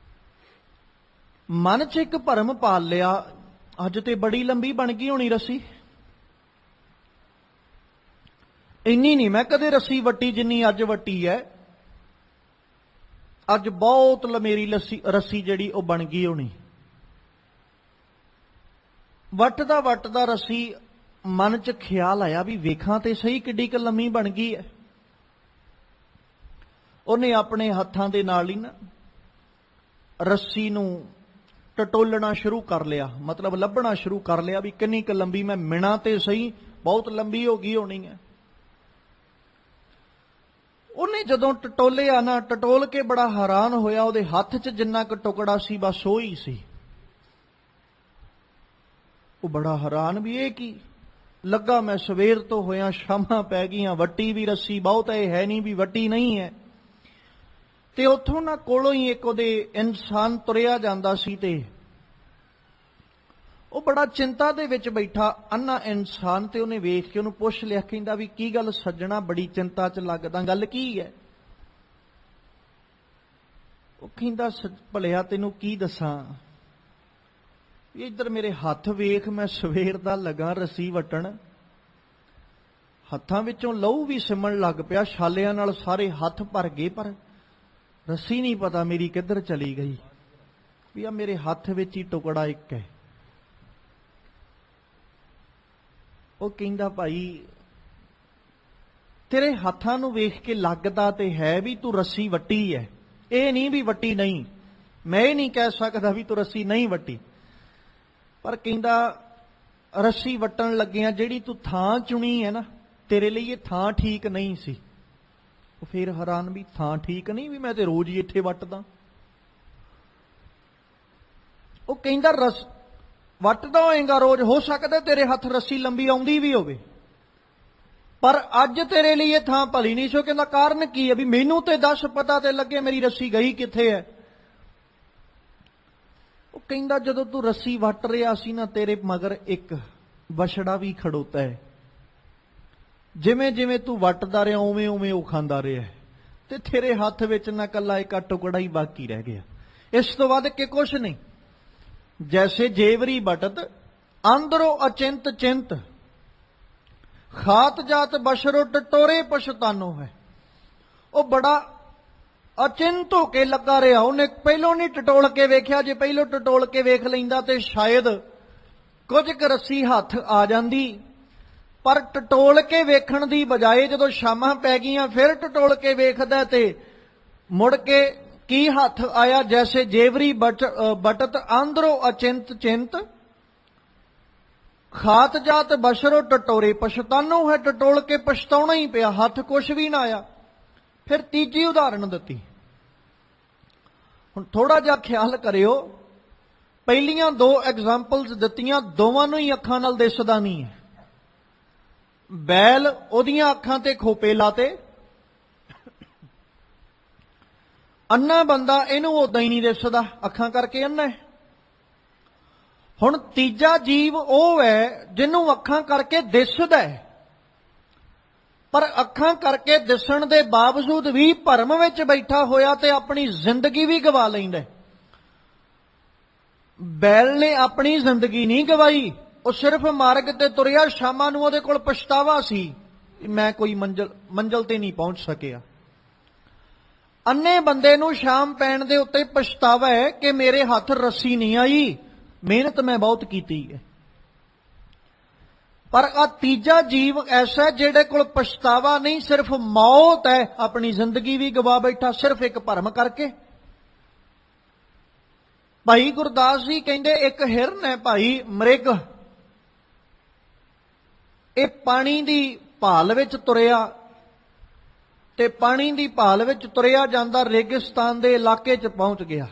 S1: ਮਨ 'ਚ ਇੱਕ ਭਰਮ ਪਾਲ ਲਿਆ, ਅੱਜ ਤੇ ਬੜੀ ਲੰਬੀ ਬਣ ਗਈ ਹੋਣੀ ਰੱਸੀ, ਇੰਨੀ ਨਹੀਂ ਮੈਂ ਕਦੇ ਰੱਸੀ ਵੱਟੀ ਜਿੰਨੀ ਅੱਜ ਵੱਟੀ ਹੈ। ਅੱਜ ਬਹੁਤ ਲੰਮੇਰੀ ਰੱਸੀ ਜਿਹੜੀ ਉਹ ਬਣ ਗਈ ਹੋਣੀ। ਵੱਟਦਾ ਰੱਸੀ ਮਨ 'ਚ ਖਿਆਲ ਆਇਆ ਵੀ ਵੇਖਾਂ ਤੇ ਸਹੀ ਕਿੱਡੀ ਕੁ ਲੰਮੀ ਬਣ ਗਈ ਹੈ। ਉਹਨੇ ਆਪਣੇ ਹੱਥਾਂ ਦੇ ਨਾਲ ਹੀ ਨਾ ਰੱਸੀ ਨੂੰ ਟਟੋਲਣਾ ਸ਼ੁਰੂ ਕਰ ਲਿਆ, ਮਤਲਬ ਲੱਭਣਾ ਸ਼ੁਰੂ ਕਰ ਲਿਆ ਵੀ ਕਿੰਨੀ ਕੁ ਲੰਬੀ ਮੈਂ ਮਿਣਾ ਤੇ ਸਹੀ, ਬਹੁਤ ਲੰਬੀ ਹੋ ਗਈ ਹੋਣੀ ਹੈ। ਉਹਨੇ ਜਦੋਂ ਟਟੋਲਿਆ ਨਾ, ਟਟੋਲ ਕੇ ਬੜਾ ਹੈਰਾਨ ਹੋਇਆ, ਉਹਦੇ ਹੱਥ 'ਚ ਜਿੰਨਾ ਕੁ ਟੁਕੜਾ ਸੀ ਬਸ ਉਹ ਹੀ ਸੀ। ਉਹ ਬੜਾ ਹੈਰਾਨ ਵੀ ਇਹ ਕੀ ਲੱਗਾ, ਮੈਂ ਸਵੇਰ ਤੋਂ ਹੋਇਆ, ਸ਼ਾਮਾਂ ਪੈ ਗਈਆਂ, ਵੱਟੀ ਵੀ ਰੱਸੀ ਬਹੁਤ ਹੈ ਨਹੀਂ ਵੀ ਵੱਟੀ ਨਹੀਂ ਹੈ। ਤੇ ਉੱਥੋਂ ਨਾ ਕੋਲੋਂ ਹੀ ਇੱਕ ਉਹਦੇ ਇਨਸਾਨ ਤੁਰਿਆ ਜਾਂਦਾ ਸੀ ਤੇ ਉਹ ਬੜਾ ਚਿੰਤਾ ਦੇ ਵਿੱਚ ਬੈਠਾ, ਅੰਨਾ ਇਨਸਾਨ, ਤੇ ਉਹਨੇ ਵੇਖ ਕੇ ਉਹਨੂੰ ਪੁੱਛ ਲਿਆ, ਕਹਿੰਦਾ ਵੀ ਕੀ ਗੱਲ ਸੱਜਣਾ, ਬੜੀ ਚਿੰਤਾ 'ਚ ਲੱਗਦਾ, ਗੱਲ ਕੀ ਹੈ? ਉਹ ਕਹਿੰਦਾ ਭਲਿਆ ਤੈਨੂੰ ਕੀ ਦੱਸਾਂ, ਇੱਧਰ ਮੇਰੇ ਹੱਥ ਵੇਖ, ਮੈਂ ਸਵੇਰ ਦਾ ਲੱਗਾ ਰੱਸੀ ਵੱਟਣ, ਹੱਥਾਂ ਵਿੱਚੋਂ ਲਹੂ ਵੀ ਸਿਮਣ ਲੱਗ ਪਿਆ, ਛਾਲਿਆਂ ਨਾਲ ਸਾਰੇ ਹੱਥ ਭਰ ਗਏ, ਪਰ ਰੱਸੀ ਨਹੀਂ ਪਤਾ ਮੇਰੀ ਕਿੱਧਰ ਚਲੀ ਗਈ, ਵੀ ਆ ਮੇਰੇ ਹੱਥ ਵਿੱਚ ਹੀ ਟੁਕੜਾ ਇੱਕ ਹੈ। ਉਹ ਕਹਿੰਦਾ ਭਾਈ ਤੇਰੇ ਹੱਥਾਂ ਨੂੰ ਵੇਖ ਕੇ ਲੱਗਦਾ ਤੇ ਹੈ ਵੀ ਤੂੰ ਰੱਸੀ ਵੱਟੀ ਹੈ, ਇਹ ਨਹੀਂ ਵੀ ਵੱਟੀ ਨਹੀਂ, ਮੈਂ ਇਹ ਨਹੀਂ ਕਹਿ ਸਕਦਾ ਵੀ ਤੂੰ ਰੱਸੀ ਨਹੀਂ ਵੱਟੀ, ਪਰ ਕਹਿੰਦਾ ਰੱਸੀ ਵੱਟਣ ਲੱਗਿਆ ਜਿਹੜੀ ਤੂੰ ਥਾਂ ਚੁਣੀ ਹੈ ਨਾ, ਤੇਰੇ ਲਈ ਇਹ ਥਾਂ ਠੀਕ ਨਹੀਂ ਸੀ। ਉਹ ਫੇਰ ਹੈਰਾਨ ਵੀ ਥਾਂ ਠੀਕ ਨਹੀਂ, ਵੀ ਮੈਂ ਤੇ ਰੋਜ਼ ਹੀ ਇੱਥੇ ਵੱਟਦਾ। ਉਹ ਕਹਿੰਦਾ ਵੱਟਦਾ ਹੋਏਗਾ ਰੋਜ਼, ਹੋ ਸਕਦਾ ਤੇਰੇ ਹੱਥ ਰੱਸੀ ਲੰਬੀ ਆਉਂਦੀ ਵੀ ਹੋਵੇ, ਪਰ ਅੱਜ ਤੇਰੇ ਲਈ ਇਹ ਥਾਂ ਭਲੀ ਨਹੀਂ ਸੋ। ਕਹਿੰਦਾ ਕਾਰਨ ਕੀ ਹੈ, ਵੀ ਮੈਨੂੰ ਤੇ ਦੱਸ, ਪਤਾ ਤੇ ਲੱਗੇ ਮੇਰੀ ਰੱਸੀ ਗਈ ਕਿੱਥੇ ਹੈ। ਉਹ ਕਹਿੰਦਾ ਜਦੋਂ ਤੂੰ ਰੱਸੀ ਵੱਟ ਰਿਹਾ ਸੀ ਨਾ, ਤੇਰੇ ਮਗਰ ਇੱਕ ਬਛੜਾ ਵੀ ਖੜੋਤਾ ਹੈ, ਜਿਵੇਂ ਜਿਵੇਂ ਤੂੰ ਵੱਟਦਾ ਰਿਹਾ ਉਵੇਂ ਉਵੇਂ ਉਹ ਖਾਂਦਾ ਰਿਹਾ, ਤੇ ਤੇਰੇ ਹੱਥ ਵਿੱਚ ਨਾ ਕੱਲਾ ਇੱਕ ਟੁਕੜਾ ਹੀ ਬਾਕੀ ਰਹਿ ਗਿਆ, ਇਸ ਤੋਂ ਵੱਧ ਕੇ ਕੁਛ ਨਹੀਂ। ਜੈਸੇ ਜੇਵਰੀ ਬਟਤ ਅੰਦਰੋਂ ਅਚਿੰਤ ਚਿੰਤ, ਖਾਤ ਜਾਤ ਬਸ਼ਰੋ ਟਟੋਰੇ ਪਛਤਾਨੋ ਹੈ। ਉਹ ਬੜਾ ਅਚਿੰਤ ਹੋ ਕੇ ਲੱਗਾ ਰਿਹਾ, ਉਹਨੇ ਪਹਿਲੋਂ ਨਹੀਂ ਟਟੋਲ ਕੇ ਵੇਖਿਆ, ਜੇ ਪਹਿਲੋਂ ਟਟੋਲ ਕੇ ਵੇਖ ਲੈਂਦਾ ਤੇ ਸ਼ਾਇਦ ਕੁਝ ਕੁ ਰੱਸੀ ਹੱਥ ਆ ਜਾਂਦੀ, ਪਰ ਟਟੋਲ ਕੇ ਵੇਖਣ ਦੀ ਬਜਾਏ ਜਦੋਂ ਸ਼ਾਮਾਂ ਪੈ ਗਈਆਂ ਫਿਰ ਟਟੋਲ ਕੇ ਵੇਖਦਾ ਤੇ ਮੁੜ ਕੇ ਕੀ ਹੱਥ ਆਇਆ, ਜੈਸੇ ਜੇਵਰੀ ਬਟਤ ਅੰਦਰੋਂ ਅਚਿੰਤ ਚਿੰਤ, ਖਾਤ ਜਾਤ ਬਸ਼ਰੋ ਟਟੋਰੇ ਪਛਤਾਨੋ ਹੈ। ਟਟੋਲ ਕੇ ਪਛਤਾਉਣਾ ਹੀ ਪਿਆ, ਹੱਥ ਕੁਛ ਵੀ ਨਾ ਆਇਆ। ਫਿਰ ਤੀਜੀ ਉਦਾਹਰਣ ਦਿੱਤੀ। ਹੁਣ ਥੋੜਾ ਜਿਹਾ ਖਿਆਲ ਕਰਿਓ, ਪਹਿਲੀਆਂ ਦੋ ਐਗਜ਼ਾਮਪਲਸ ਦਿੱਤੀਆਂ, ਦੋਵਾਂ ਨੂੰ ਹੀ ਅੱਖਾਂ ਨਾਲ ਦਿਸਦਾ ਨਹੀਂ ਹੈ। ਬੈਲ ਉਹਦੀਆਂ ਅੱਖਾਂ ਤੇ ਖੋਪੇ ਲਾਤੇ, ਅੰਨਾ ਬੰਦਾ ਇਹਨੂੰ ਉਦਾਂ ਹੀ ਨਹੀਂ ਦਿਸਦਾ, ਅੱਖਾਂ ਕਰਕੇ ਅੰਨਾ ਹੈ। ਹੁਣ ਤੀਜਾ ਜੀਵ ਉਹ ਹੈ ਜਿਹਨੂੰ ਅੱਖਾਂ ਕਰਕੇ ਦਿਸਦਾ ਹੈ, ਪਰ ਅੱਖਾਂ ਕਰਕੇ ਦਿਸਣ ਦੇ ਬਾਵਜੂਦ ਵੀ ਭਰਮ ਵਿੱਚ ਬੈਠਾ ਹੋਇਆ ਤੇ ਆਪਣੀ ਜ਼ਿੰਦਗੀ ਵੀ ਗਵਾ ਲੈਂਦਾ। ਬੈਲ ਨੇ ਆਪਣੀ ਜ਼ਿੰਦਗੀ ਨਹੀਂ ਗਵਾਈ, ਉਹ ਸਿਰਫ ਮਾਰਗ ਤੇ ਤੁਰਿਆ, ਸ਼ਾਮਾਂ ਨੂੰ ਉਹਦੇ ਕੋਲ ਪਛਤਾਵਾ ਸੀ, ਮੈਂ ਕੋਈ ਮੰਜ਼ਲ ਤੇ ਨਹੀਂ ਪਹੁੰਚ ਸਕਿਆ। ਅੰਨੇ ਬੰਦੇ ਨੂੰ ਸ਼ਾਮ ਪੈਣ ਦੇ ਉੱਤੇ ਪਛਤਾਵਾ ਹੈ ਕਿ ਮੇਰੇ ਹੱਥ ਰੱਸੀ ਨਹੀਂ ਆਈ, ਮਿਹਨਤ ਮੈਂ ਬਹੁਤ ਕੀਤੀ ਹੈ। ਪਰ ਆ ਤੀਜਾ ਜੀਵ ਐਸਾ ਜਿਹੜੇ ਕੋਲ ਪਛਤਾਵਾ ਨਹੀਂ, ਸਿਰਫ ਮੌਤ ਹੈ, ਆਪਣੀ ਜ਼ਿੰਦਗੀ ਵੀ ਗਵਾ ਬੈਠਾ ਸਿਰਫ ਇੱਕ ਭਰਮ ਕਰਕੇ। ਭਾਈ ਗੁਰਦਾਸ ਜੀ ਕਹਿੰਦੇ ਇੱਕ ਹਿਰਨ ਹੈ ਭਾਈ, ਮ੍ਰਿਗ, ਇਹ ਪਾਣੀ ਦੀ ਭਾਲ ਵਿੱਚ ਤੁਰਿਆ, ਤੇ ਪਾਣੀ ਦੀ ਭਾਲ ਵਿੱਚ ਤੁਰਿਆ ਜਾਂਦਾ ਰੇਗਿਸਤਾਨ ਦੇ ਇਲਾਕੇ 'ਚ ਪਹੁੰਚ ਗਿਆ।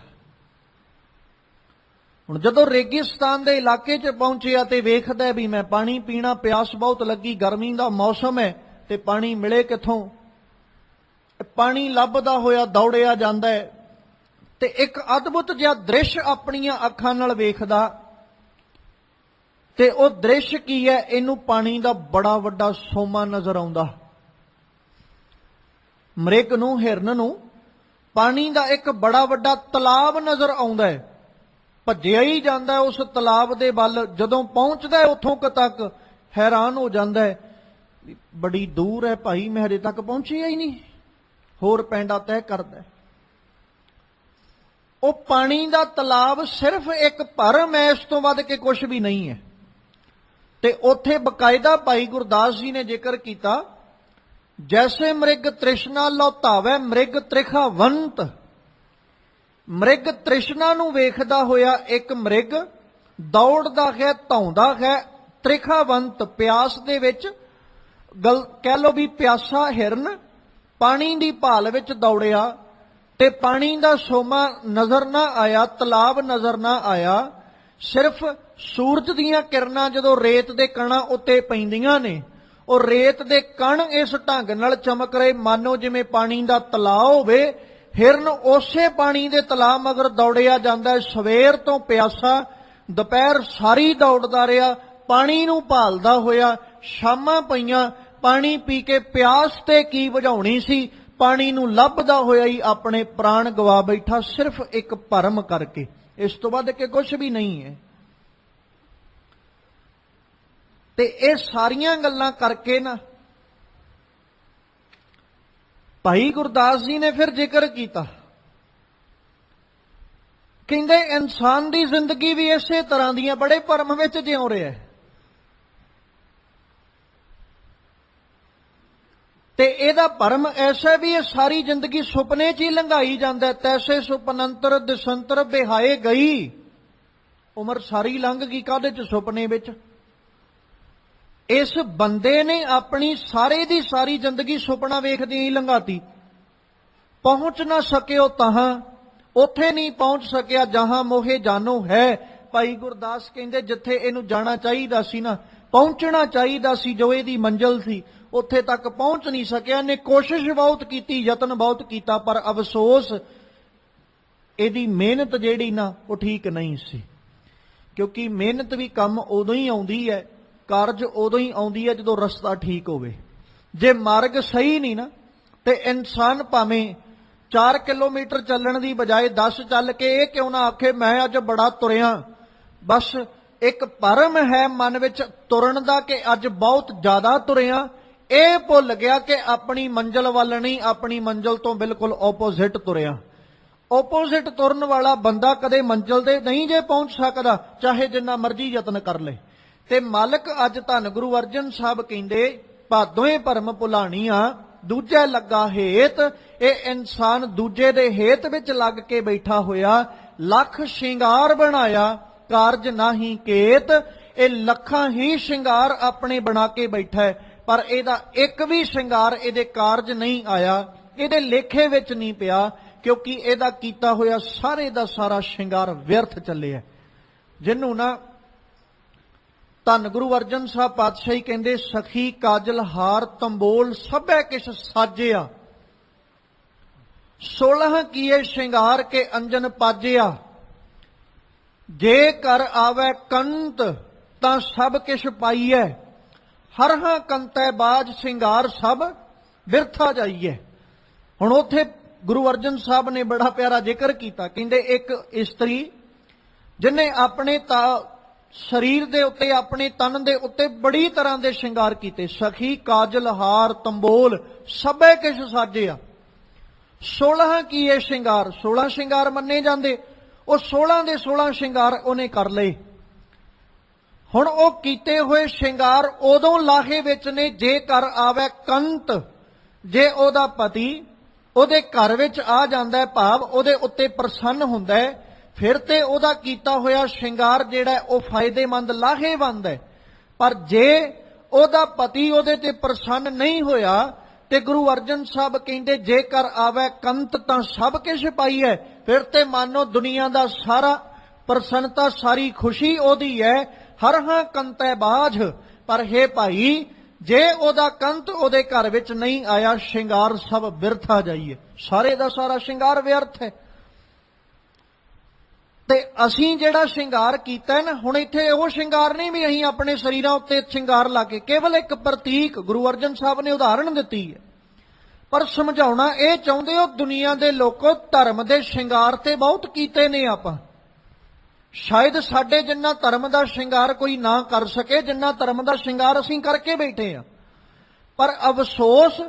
S1: ਹੁਣ ਜਦੋਂ ਰੇਗਿਸਤਾਨ ਦੇ ਇਲਾਕੇ 'ਚ ਪਹੁੰਚਿਆ ਤੇ ਵੇਖਦਾ ਵੀ ਮੈਂ ਪਾਣੀ ਪੀਣਾ, ਪਿਆਸ ਬਹੁਤ ਲੱਗੀ, ਗਰਮੀ ਦਾ ਮੌਸਮ ਹੈ ਤੇ ਪਾਣੀ ਮਿਲੇ ਕਿੱਥੋਂ। ਪਾਣੀ ਲੱਭਦਾ ਹੋਇਆ ਦੌੜਿਆ ਜਾਂਦਾ ਹੈ ਤੇ ਇੱਕ ਅਦਭੁਤ ਜਿਹਾ ਦ੍ਰਿਸ਼ ਆਪਣੀਆਂ ਅੱਖਾਂ ਨਾਲ ਵੇਖਦਾ, ਤੇ ਉਹ ਦ੍ਰਿਸ਼ ਕੀ ਹੈ, ਇਹਨੂੰ ਪਾਣੀ ਦਾ ਬੜਾ ਵੱਡਾ ਸੋਮਾ ਨਜ਼ਰ ਆਉਂਦਾ। ਮ੍ਰਿਗ ਨੂੰ, ਹਿਰਨ ਨੂੰ ਪਾਣੀ ਦਾ ਇੱਕ ਬੜਾ ਵੱਡਾ ਤਲਾਬ ਨਜ਼ਰ ਆਉਂਦਾ ਹੈ। ਭੱਜਿਆ ਹੀ ਜਾਂਦਾ ਉਸ ਤਲਾਬ ਦੇ ਵੱਲ, ਜਦੋਂ ਪਹੁੰਚਦਾ ਉੱਥੋਂ ਤੱਕ ਹੈਰਾਨ ਹੋ ਜਾਂਦਾ ਹੈ, ਬੜੀ ਦੂਰ ਹੈ ਭਾਈ, ਮੈਂ ਹਜੇ ਤੱਕ ਪਹੁੰਚਿਆ ਹੀ ਨਹੀਂ। ਹੋਰ ਪੈਂਡਾ ਤੈਅ ਕਰਦਾ, ਉਹ ਪਾਣੀ ਦਾ ਤਲਾਬ ਸਿਰਫ ਇੱਕ ਭਰਮ ਹੈ, ਇਸ ਤੋਂ ਵੱਧ ਕੇ ਕੁਝ ਵੀ ਨਹੀਂ ਹੈ। ਤੇ ਉੱਥੇ ਬਕਾਇਦਾ ਭਾਈ ਗੁਰਦਾਸ ਜੀ ਨੇ ਜ਼ਿਕਰ ਕੀਤਾ, ਜੈਸੇ ਮ੍ਰਿਗ ਤ੍ਰਿਸ਼ਨਾ ਲਉਤਾਵੇ ਮ੍ਰਿਗ ਤ੍ਰਿਖਾਵੰਤ। ਮ੍ਰਿਗ ਤ੍ਰਿਸ਼ਨਾ ਨੂੰ ਵੇਖਦਾ ਹੋਇਆ ਇੱਕ ਮ੍ਰਿਗ ਦੌੜਦਾ ਹੈ, ਧੌਂਦਾ ਹੈ, ਤ੍ਰਿਖਾਵੰਤ ਪਿਆਸ ਦੇ ਵਿੱਚ, ਕਹਿ ਲੋ ਵੀ ਪਿਆਸਾ ਹਿਰਨ ਪਾਣੀ ਦੀ ਭਾਲ ਵਿੱਚ ਦੌੜਿਆ ਤੇ ਪਾਣੀ ਦਾ ਸੋਮਾ ਨਜ਼ਰ ਨਾ ਆਇਆ, ਤਲਾਬ ਨਜ਼ਰ ਨਾ ਆਇਆ। ਸਿਰਫ ਸੂਰਜ ਦੀਆਂ ਕਿਰਨਾਂ ਜਦੋਂ ਰੇਤ ਦੇ ਕਣਾਂ ਉੱਤੇ ਪੈਂਦੀਆਂ ਨੇ, ਉਹ ਰੇਤ ਦੇ ਕਣ ਇਸ ਢੰਗ ਨਾਲ ਚਮਕ ਰਹੇ ਮਾਨੋ ਜਿਵੇਂ ਪਾਣੀ ਦਾ ਤਲਾਅ ਹੋਵੇ। ਹਿਰਨ ਉਸੇ ਪਾਣੀ ਦੇ ਤਲਾਅ ਮਗਰ ਦੌੜਿਆ ਜਾਂਦਾ ਹੈ। ਸਵੇਰ ਤੋਂ ਪਿਆਸਾ, ਦੁਪਹਿਰ ਸਾਰੀ ਦੌੜਦਾ ਰਿਹਾ, ਪਾਣੀ ਨੂੰ ਭਾਲਦਾ ਹੋਇਆ। ਸ਼ਾਮਾਂ ਪਈਆਂ, ਪਾਣੀ ਪੀ ਕੇ ਪਿਆਸ ਤੇ ਕੀ ਬੁਝਾਉਣੀ ਸੀ, ਪਾਣੀ ਨੂੰ ਲੱਭਦਾ ਹੋਇਆ ਹੀ ਆਪਣੇ ਪ੍ਰਾਣ ਗਵਾ ਬੈਠਾ, ਸਿਰਫ ਇੱਕ ਭਰਮ ਕਰਕੇ। ਇਸ ਤੋਂ ਵੱਧ ਕੇ ਕੁਝ ਵੀ ਨਹੀਂ ਹੈ। ਤੇ ਇਹ ਸਾਰੀਆਂ ਗੱਲਾਂ ਕਰਕੇ ਨਾ ਭਾਈ ਗੁਰਦਾਸ ਜੀ ਨੇ ਫਿਰ ਜ਼ਿਕਰ ਕੀਤਾ, ਕਹਿੰਦੇ ਇਨਸਾਨ ਦੀ ਜ਼ਿੰਦਗੀ ਵੀ ਇਸੇ ਤਰ੍ਹਾਂ ਦੀ ਹੈ, ਬੜੇ ਭਰਮ ਵਿੱਚ ਜਿਉ ਰਿਹਾ ਹੈ। ਤੇ ਇਹਦਾ ਭਰਮ ਐਸਾ ਵੀ ਇਹ ਸਾਰੀ ਜ਼ਿੰਦਗੀ ਸੁਪਨੇ 'ਚ ਹੀ ਲੰਘਾਈ ਜਾਂਦਾ। ਤੈਸੇ ਸੁਪਨੰਤਰ ਦਿਸੰਤਰ ਬਿਹਾਏ ਗਈ, ਉਮਰ ਸਾਰੀ ਲੰਘ ਗਈ ਕਾਹਦੇ 'ਚ? ਸੁਪਨੇ ਵਿੱਚ। ਇਸ ਬੰਦੇ ਨੇ ਆਪਣੀ ਸਾਰੇ ਦੀ ਸਾਰੀ ਜ਼ਿੰਦਗੀ ਸੁਪਨਾ ਵੇਖਦੀ ਹੀ ਲੰਘਾਤੀ। ਪਹੁੰਚ ਨਾ ਸਕਿਓ ਤਹਾਂ, ਉੱਥੇ ਨਹੀਂ ਪਹੁੰਚ ਸਕਿਆ ਜਹਾਂ ਮੋਹੇ ਜਾਨੋ ਹੈ। ਭਾਈ ਗੁਰਦਾਸ ਕਹਿੰਦੇ ਜਿੱਥੇ ਇਹਨੂੰ ਜਾਣਾ ਚਾਹੀਦਾ ਸੀ ਨਾ, ਪਹੁੰਚਣਾ ਚਾਹੀਦਾ ਸੀ, ਜੋ ਇਹਦੀ ਮੰਜ਼ਿਲ ਸੀ, ਉੱਥੇ ਤੱਕ ਪਹੁੰਚ ਨਹੀਂ ਸਕਿਆ। ਨੇ ਕੋਸ਼ਿਸ਼ ਬਹੁਤ ਕੀਤੀ, ਯਤਨ ਬਹੁਤ ਕੀਤਾ, ਪਰ ਅਫਸੋਸ ਇਹਦੀ ਮਿਹਨਤ ਜਿਹੜੀ ਨਾ ਉਹ ਠੀਕ ਨਹੀਂ ਸੀ। ਕਿਉਂਕਿ ਮਿਹਨਤ ਵੀ ਕੰਮ ਉਦੋਂ ਹੀ ਆਉਂਦੀ ਹੈ, ਕਾਰਜ ਉਦੋਂ ਹੀ ਆਉਂਦੀ ਹੈ ਜਦੋਂ ਰਸਤਾ ਠੀਕ ਹੋਵੇ। ਜੇ ਮਾਰਗ ਸਹੀ ਨਹੀਂ ਨਾ, ਤੇ ਇਨਸਾਨ ਭਾਵੇਂ 4 ਕਿਲੋਮੀਟਰ ਚੱਲਣ ਦੀ ਬਜਾਏ 10 ਚੱਲ ਕੇ ਇਹ ਕਿਉਂ ਨਾ ਆਖੇ ਮੈਂ ਅੱਜ ਬੜਾ ਤੁਰਿਆ। ਬਸ ਇੱਕ ਭਰਮ ਹੈ ਮਨ ਵਿੱਚ ਤੁਰਨ ਦਾ ਕਿ ਅੱਜ ਬਹੁਤ ਜ਼ਿਆਦਾ ਤੁਰਿਆ। ਇਹ ਭੁੱਲ ਗਿਆ ਕਿ ਆਪਣੀ ਮੰਜ਼ਿਲ ਵੱਲ ਨਹੀਂ, ਆਪਣੀ ਮੰਜ਼ਿਲ ਤੋਂ ਬਿਲਕੁਲ ਆਪੋਜ਼ਿਟ ਤੁਰਿਆ। ਆਪੋਜ਼ਿਟ ਤੁਰਨ ਵਾਲਾ ਬੰਦਾ ਕਦੇ ਮੰਜ਼ਿਲ ਤੇ ਨਹੀਂ ਜੇ ਪਹੁੰਚ ਸਕਦਾ, ਚਾਹੇ ਜਿੰਨਾ ਮਰਜ਼ੀ ਯਤਨ ਕਰ ਲੇ। ਤੇ ਮਾਲਕ ਅੱਜ ਧੰਨ ਗੁਰੂ ਅਰਜਨ ਸਾਹਿਬ ਕਹਿੰਦੇ, ਭਾਦੋਏ ਭਰਮ ਭੁਲਾਣੀਆਂ ਦੂਜੇ ਲੱਗਾ ਹੇਤ। ਇਹ ਇਨਸਾਨ ਦੂਜੇ ਦੇ ਹੇਤ ਵਿੱਚ ਲੱਗ ਕੇ ਬੈਠਾ ਹੋਇਆ, ਲੱਖ ਸ਼ਿੰਗਾਰ ਬਣਾਇਆ ਕਾਰਜ ਨਾਹੀ ਕੇਤ। ਇਹ ਲੱਖਾਂ ਹੀ ਸ਼ਿੰਗਾਰ ਆਪਣੇ ਬਣਾ ਕੇ ਬੈਠਾ ਹੈ, ਪਰ ਇਹਦਾ ਇੱਕ ਵੀ ਸ਼ਿੰਗਾਰ ਇਹਦੇ ਕਾਰਜ ਨਹੀਂ ਆਇਆ, ਇਹਦੇ ਲੇਖੇ ਵਿੱਚ ਨਹੀਂ ਪਿਆ, ਕਿਉਂਕਿ ਇਹਦਾ ਕੀਤਾ ਹੋਇਆ ਸਾਰੇ ਦਾ ਸਾਰਾ ਸ਼ਿੰਗਾਰ ਵਿਅਰਥ ਚੱਲਿਆ। ਜਿਹਨੂੰ ਨਾ ਧੰਨ ਗੁਰੂ ਅਰਜਨ ਸਾਹਿਬ ਪਾਤਸ਼ਾਹੀ ਕਹਿੰਦੇ, ਸਖੀ ਕਾਜਲ ਹਾਰ ਤੰਬੋਲ ਸਭੈ ਕਿਛ ਸਾਜਿਆ, 16 ਕੀਏ ਸ਼ਿੰਗਾਰ ਕੇ ਅੰਜਨ ਪਾਜਿਆ। ਜੇ ਕਰ ਆਵੈ ਕੰਤ ਤਾਂ ਸਭ ਕਿਛ ਪਾਈਐ, ਹਰਹਾਂ ਕੰਤੈ ਬਾਜ ਸ਼ਿੰਗਾਰ ਸਭ ਬਿਰਥਾ ਜਾਈਐ। ਹੁਣ ਉੱਥੇ ਗੁਰੂ ਅਰਜਨ ਸਾਹਿਬ ਨੇ ਬੜਾ ਪਿਆਰਾ ਜ਼ਿਕਰ ਕੀਤਾ। ਕਹਿੰਦੇ ਇੱਕ ਇਸਤਰੀ ਜਿਹਨੇ ਆਪਣੇ ਸਰੀਰ ਦੇ ਉੱਤੇ, ਆਪਣੇ ਤਨ ਦੇ ਉੱਤੇ ਬੜੀ ਤਰ੍ਹਾਂ ਦੇ ਸ਼ਿੰਗਾਰ ਕੀਤੇ। ਸਖੀ ਕਾਜਲ ਹਾਰ ਤੰਬੋਲ ਸਭੇ ਕਿਛ ਸਾਜਿਆ, 16 ਕੀਏ ਸ਼ਿੰਗਾਰ, 16 ਸ਼ਿੰਗਾਰ ਮੰਨੇ ਜਾਂਦੇ, ਉਹ 16 ਦੇ 16 ਸ਼ਿੰਗਾਰ ਉਹਨੇ ਕਰ ਲਏ। ਹੁਣ ਉਹ ਕੀਤੇ ਹੋਏ ਸ਼ਿੰਗਾਰ ਉਦੋਂ ਲਾਹੇ ਵਿੱਚ ਨੇ ਜੇ ਕਰ ਆਵੇ ਕੰਤ, ਜੇ ਉਹਦਾ ਪਤੀ ਉਹਦੇ ਘਰ ਵਿੱਚ ਆ ਜਾਂਦਾ ਹੈ, ਭਾਵ ਉਹਦੇ ਉੱਤੇ ਪ੍ਰਸੰਨ ਹੁੰਦਾ ਹੈ, ਫਿਰ ਤੇ ਉਹਦਾ ਕੀਤਾ ਹੋਇਆ ਸ਼ਿੰਗਾਰ ਜਿਹੜਾ ਉਹ ਫਾਇਦੇਮੰਦ ਲਾਹੇਵੰਦ ਹੈ। ਪਰ ਜੇ ਉਹਦਾ ਪਤੀ ਉਹਦੇ ਤੇ ਪ੍ਰਸੰਨ ਨਹੀਂ ਹੋਇਆ, ਤੇ ਗੁਰੂ ਅਰਜਨ ਸਾਹਿਬ ਕਹਿੰਦੇ ਜੇਕਰ ਆਵੇ ਕੰਤ ਤਾਂ ਸਭ ਕੁਝ ਪਾਈ ਹੈ, ਫਿਰ ਤੇ ਮਾਨੋ ਦੁਨੀਆ ਦਾ ਸਾਰਾ ਪ੍ਰਸੰਨਤਾ, ਸਾਰੀ ਖੁਸ਼ੀ ਉਹਦੀ ਹੈ। ਹਰਹਾਂ ਕੰਤੈ ਬਾਝ, ਪਰ ਹੈ ਭਾਈ ਜੇ ਉਹਦਾ ਕੰਤ ਉਹਦੇ ਘਰ ਵਿੱਚ ਨਹੀਂ ਆਇਆ, ਸ਼ਿੰਗਾਰ ਸਭ ਬਿਰਥਾ ਜਾਈਏ, ਸਾਰੇ ਦਾ ਸਾਰਾ ਸ਼ਿੰਗਾਰ ਵਿਅਰਥ ਹੈ। ਤੇ ਅਸੀਂ ਜਿਹੜਾ ਸ਼ਿੰਗਾਰ ਕੀਤਾ ਨਾ, ਹੁਣ ਇੱਥੇ ਉਹ ਸ਼ਿੰਗਾਰ ਨਹੀਂ ਵੀ ਅਸੀਂ ਆਪਣੇ ਸਰੀਰਾਂ ਉੱਤੇ ਸ਼ਿੰਗਾਰ ਲਾ ਕੇ, ਕੇਵਲ ਇੱਕ ਪ੍ਰਤੀਕ ਗੁਰੂ ਅਰਜਨ ਸਾਹਿਬ ਨੇ ਉਦਾਹਰਣ ਦਿੱਤੀ ਹੈ। ਪਰ ਸਮਝਾਉਣਾ ਇਹ ਚਾਹੁੰਦੇ ਹੋ, ਦੁਨੀਆ ਦੇ ਲੋਕੋ ਧਰਮ ਦੇ ਸ਼ਿੰਗਾਰ ਤੇ ਬਹੁਤ ਕੀਤੇ ਨੇ ਆਪਾਂ। ਸ਼ਾਇਦ ਸਾਡੇ ਜਿੰਨਾ ਧਰਮ ਦਾ ਸ਼ਿੰਗਾਰ ਕੋਈ ਨਾ ਕਰ ਸਕੇ, ਜਿੰਨਾ ਧਰਮ ਦਾ ਸ਼ਿੰਗਾਰ ਅਸੀਂ ਕਰਕੇ ਬੈਠੇ ਆ। ਪਰ ਅਫਸੋਸ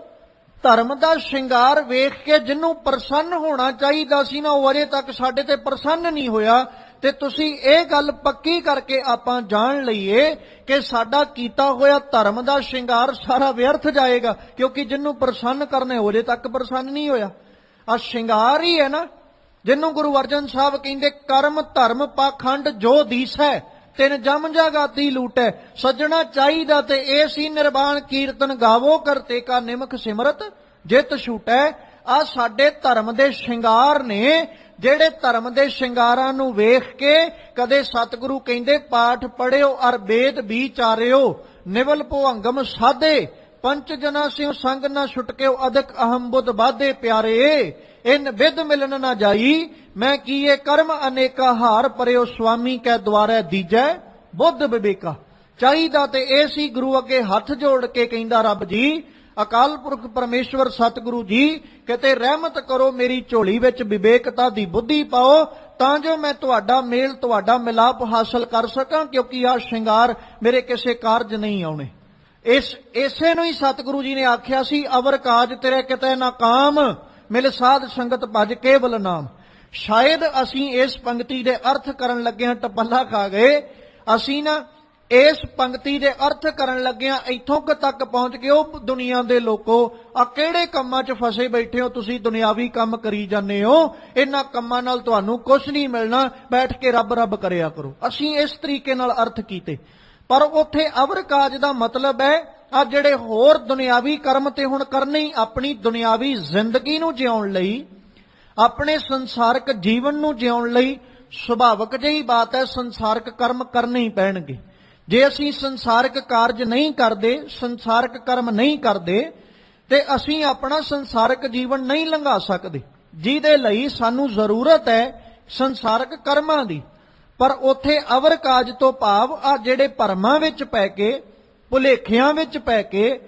S1: ਧਰਮ ਦਾ ਸ਼ਿੰਗਾਰ ਵੇਖ ਕੇ ਜਿਹਨੂੰ ਪ੍ਰਸੰਨ ਹੋਣਾ ਚਾਹੀਦਾ ਸੀ ਨਾ, ਉਹ ਅਜੇ ਤੱਕ ਸਾਡੇ ਤੇ ਪ੍ਰਸੰਨ ਨਹੀਂ ਹੋਇਆ। ਤੇ ਤੁਸੀਂ ਇਹ ਗੱਲ ਪੱਕੀ ਕਰਕੇ ਆਪਾਂ ਜਾਣ ਲਈਏ ਕਿ ਸਾਡਾ ਕੀਤਾ ਹੋਇਆ ਧਰਮ ਦਾ ਸ਼ਿੰਗਾਰ ਸਾਰਾ ਵਿਅਰਥ ਜਾਏਗਾ, ਕਿਉਂਕਿ ਜਿਹਨੂੰ ਪ੍ਰਸੰਨ ਕਰਨੇ ਉਹ ਅਜੇ ਤੱਕ ਪ੍ਰਸੰਨ ਨਹੀਂ ਹੋਇਆ। ਆ ਸ਼ਿੰਗਾਰ ਹੀ ਹੈ ਨਾ, ਜਿਹਨੂੰ ਗੁਰੂ ਅਰਜਨ ਸਾਹਿਬ ਕਹਿੰਦੇ ਕਰਮ ਧਰਮ ਪਾਖੰਡ ਜੋ ਦੀਸੈ ਤਿਨ ਜਮ ਜਾਗਾਤੀ ਲੂਟੈ। ਸੱਜਣਾ ਚਾਹੀਦਾ ਤੇ ਇਹ ਸੀ ਨਿਰਵਾਣ ਕੀਰਤਨ ਗਾਵੋ ਕਰਤੇ ਕਾ ਨਿਮਖ ਸਿਮਰਤ ਜਿਤ ਛੂਟੈ। ਆ ਸਾਡੇ ਧਰਮ ਦੇ ਸ਼ਿੰਗਾਰ ਨੇ, ਜਿਹੜੇ ਧਰਮ ਦੇ ਸ਼ਿੰਗਾਰਾਂ ਨੂੰ ਵੇਖ ਕੇ ਕਦੇ ਸਤਿਗੁਰੂ ਕਹਿੰਦੇ ਪਾਠ ਪੜਿਓ ਅਰ ਵੇਦ ਵਿਚਾਰਿਓ ਨਿਵਲ ਭੁਅੰਗਮ ਸਾਧੇ ਪੰਚ ਜਨਾ ਸਿਉ ਸੰਗ ਨਾ ਛੁਟਕਿਓ ਅਧਿਕ ਅਹਮ ਬੁੱਧ ਬਾਧੇ ਪਿਆਰੇ। ਇਨ ਵਿਦ ਮਿਲਨ ਨਾ ਜਾਈ ਮੈਂ ਕੀਏ ਕਰਮ ਅਨੇਕਾ ਹਾਰ ਪਰਿਓ ਸੁਆਮੀ ਕੈ ਦੁਆਰੇ ਦੀਜੈ ਬੁੱਧ ਵਿਵੇਕਾ। ਚਾਹੀਦਾ ਤੇ ਇਹ ਸੀ ਗੁਰੂ ਅੱਗੇ ਹੱਥ ਜੋੜ ਕੇ ਕਹਿੰਦਾ ਰੱਬ ਜੀ, ਅਕਾਲ ਪੁਰਖ ਪਰਮੇਸ਼ਵਰ ਸਤਿਗੁਰੂ ਜੀ ਕਿਤੇ ਰਹਿਮਤ ਕਰੋ, ਮੇਰੀ ਝੋਲੀ ਵਿੱਚ ਵਿਵੇਕਤਾ ਦੀ ਬੁੱਧੀ ਪਾਓ ਤਾਂ ਜੋ ਮੈਂ ਤੁਹਾਡਾ ਮੇਲ ਤੁਹਾਡਾ ਮਿਲਾਪ ਹਾਸਲ ਕਰ ਸਕਾਂ, ਕਿਉਂਕਿ ਆਹ ਸ਼ਿੰਗਾਰ ਮੇਰੇ ਕਿਸੇ ਕਾਰਜ ਨਹੀਂ ਆਉਣੇ। ਇਸੇ ਨੂੰ ਹੀ ਸਤਿਗੁਰੂ ਜੀ ਨੇ ਆਖਿਆ ਸੀ ਅਵਰ ਕਾਜ ਤੇਰੇ ਕਿਤੇ ਨਾ ਕਾਮ ਮਿਲ ਸਾਧ ਸੰਗਤ ਭਜ ਕੇਵਲ ਨਾਮ। ਸ਼ਾਇਦ ਅਸੀਂ ਇਸ ਪੰਕਤੀ ਦੇ ਅਰਥ ਕਰਨ ਲੱਗਿਆਂ ਟਪੱਲਾ ਖਾ ਗਏ। ਅਸੀਂ ਨਾ ਇਸ ਪੰਕਤੀ ਦੇ ਅਰਥ ਕਰਨ ਲੱਗਿਆਂ ਇੱਥੋਂ ਤੱਕ ਪਹੁੰਚ ਗਏ। ਉਹ ਦੁਨੀਆ ਦੇ ਲੋਕੋ, ਆ ਕਿਹੜੇ ਕੰਮਾਂ 'ਚ ਫਸੇ ਬੈਠੇ ਹੋ ਤੁਸੀਂ? ਦੁਨਿਆਵੀ ਕੰਮ ਕਰੀ ਜਾਂਦੇ ਹੋ, ਇਹਨਾਂ ਕੰਮਾਂ ਨਾਲ ਤੁਹਾਨੂੰ ਕੁਝ ਨਹੀਂ ਮਿਲਣਾ, ਬੈਠ ਕੇ ਰੱਬ ਰੱਬ ਕਰਿਆ ਕਰੋ। ਅਸੀਂ ਇਸ ਤਰੀਕੇ ਨਾਲ ਅਰਥ ਕੀਤੇ, ਪਰ ਉੱਥੇ ਅਵਰ ਕਾਜ ਦਾ ਮਤਲਬ ਹੈ ਆ ਜਿਹੜੇ ਹੋਰ ਦੁਨਿਆਵੀ ਕਰਮ ਤੇ ਹੁਣ ਕਰਨੇ ਹੀ, ਆਪਣੀ ਦੁਨਿਆਵੀ ਜ਼ਿੰਦਗੀ ਨੂੰ ਜਿਉਣ ਲਈ, ਆਪਣੇ ਸੰਸਾਰਕ ਜੀਵਨ ਨੂੰ ਜਿਉਣ ਲਈ ਸੁਭਾਵਿਕ ਜਿਹੀ ਬਾਤ ਹੈ, ਸੰਸਾਰਕ ਕਰਮ ਕਰਨੇ ਹੀ ਪੈਣਗੇ। ਜੇ ਅਸੀਂ ਸੰਸਾਰਕ ਕਾਰਜ ਨਹੀਂ ਕਰਦੇ, ਸੰਸਾਰਕ ਕਰਮ ਨਹੀਂ ਕਰਦੇ, ਤੇ ਅਸੀਂ ਆਪਣਾ ਸੰਸਾਰਕ ਜੀਵਨ ਨਹੀਂ ਲੰਘਾ ਸਕਦੇ, ਜਿਹਦੇ ਲਈ ਸਾਨੂੰ ਜ਼ਰੂਰਤ ਹੈ ਸੰਸਾਰਕ ਕਰਮਾਂ ਦੀ। ਪਰ ਉੱਥੇ ਅਵਰ ਕਾਜ ਤੋਂ ਭਾਵ ਆ ਜਿਹੜੇ ਭਰਮਾਂ ਵਿੱਚ ਪੈ ਕੇ, ਭੁਲੇਖਿਆਂ ਵਿੱਚ ਪੈ ਕੇ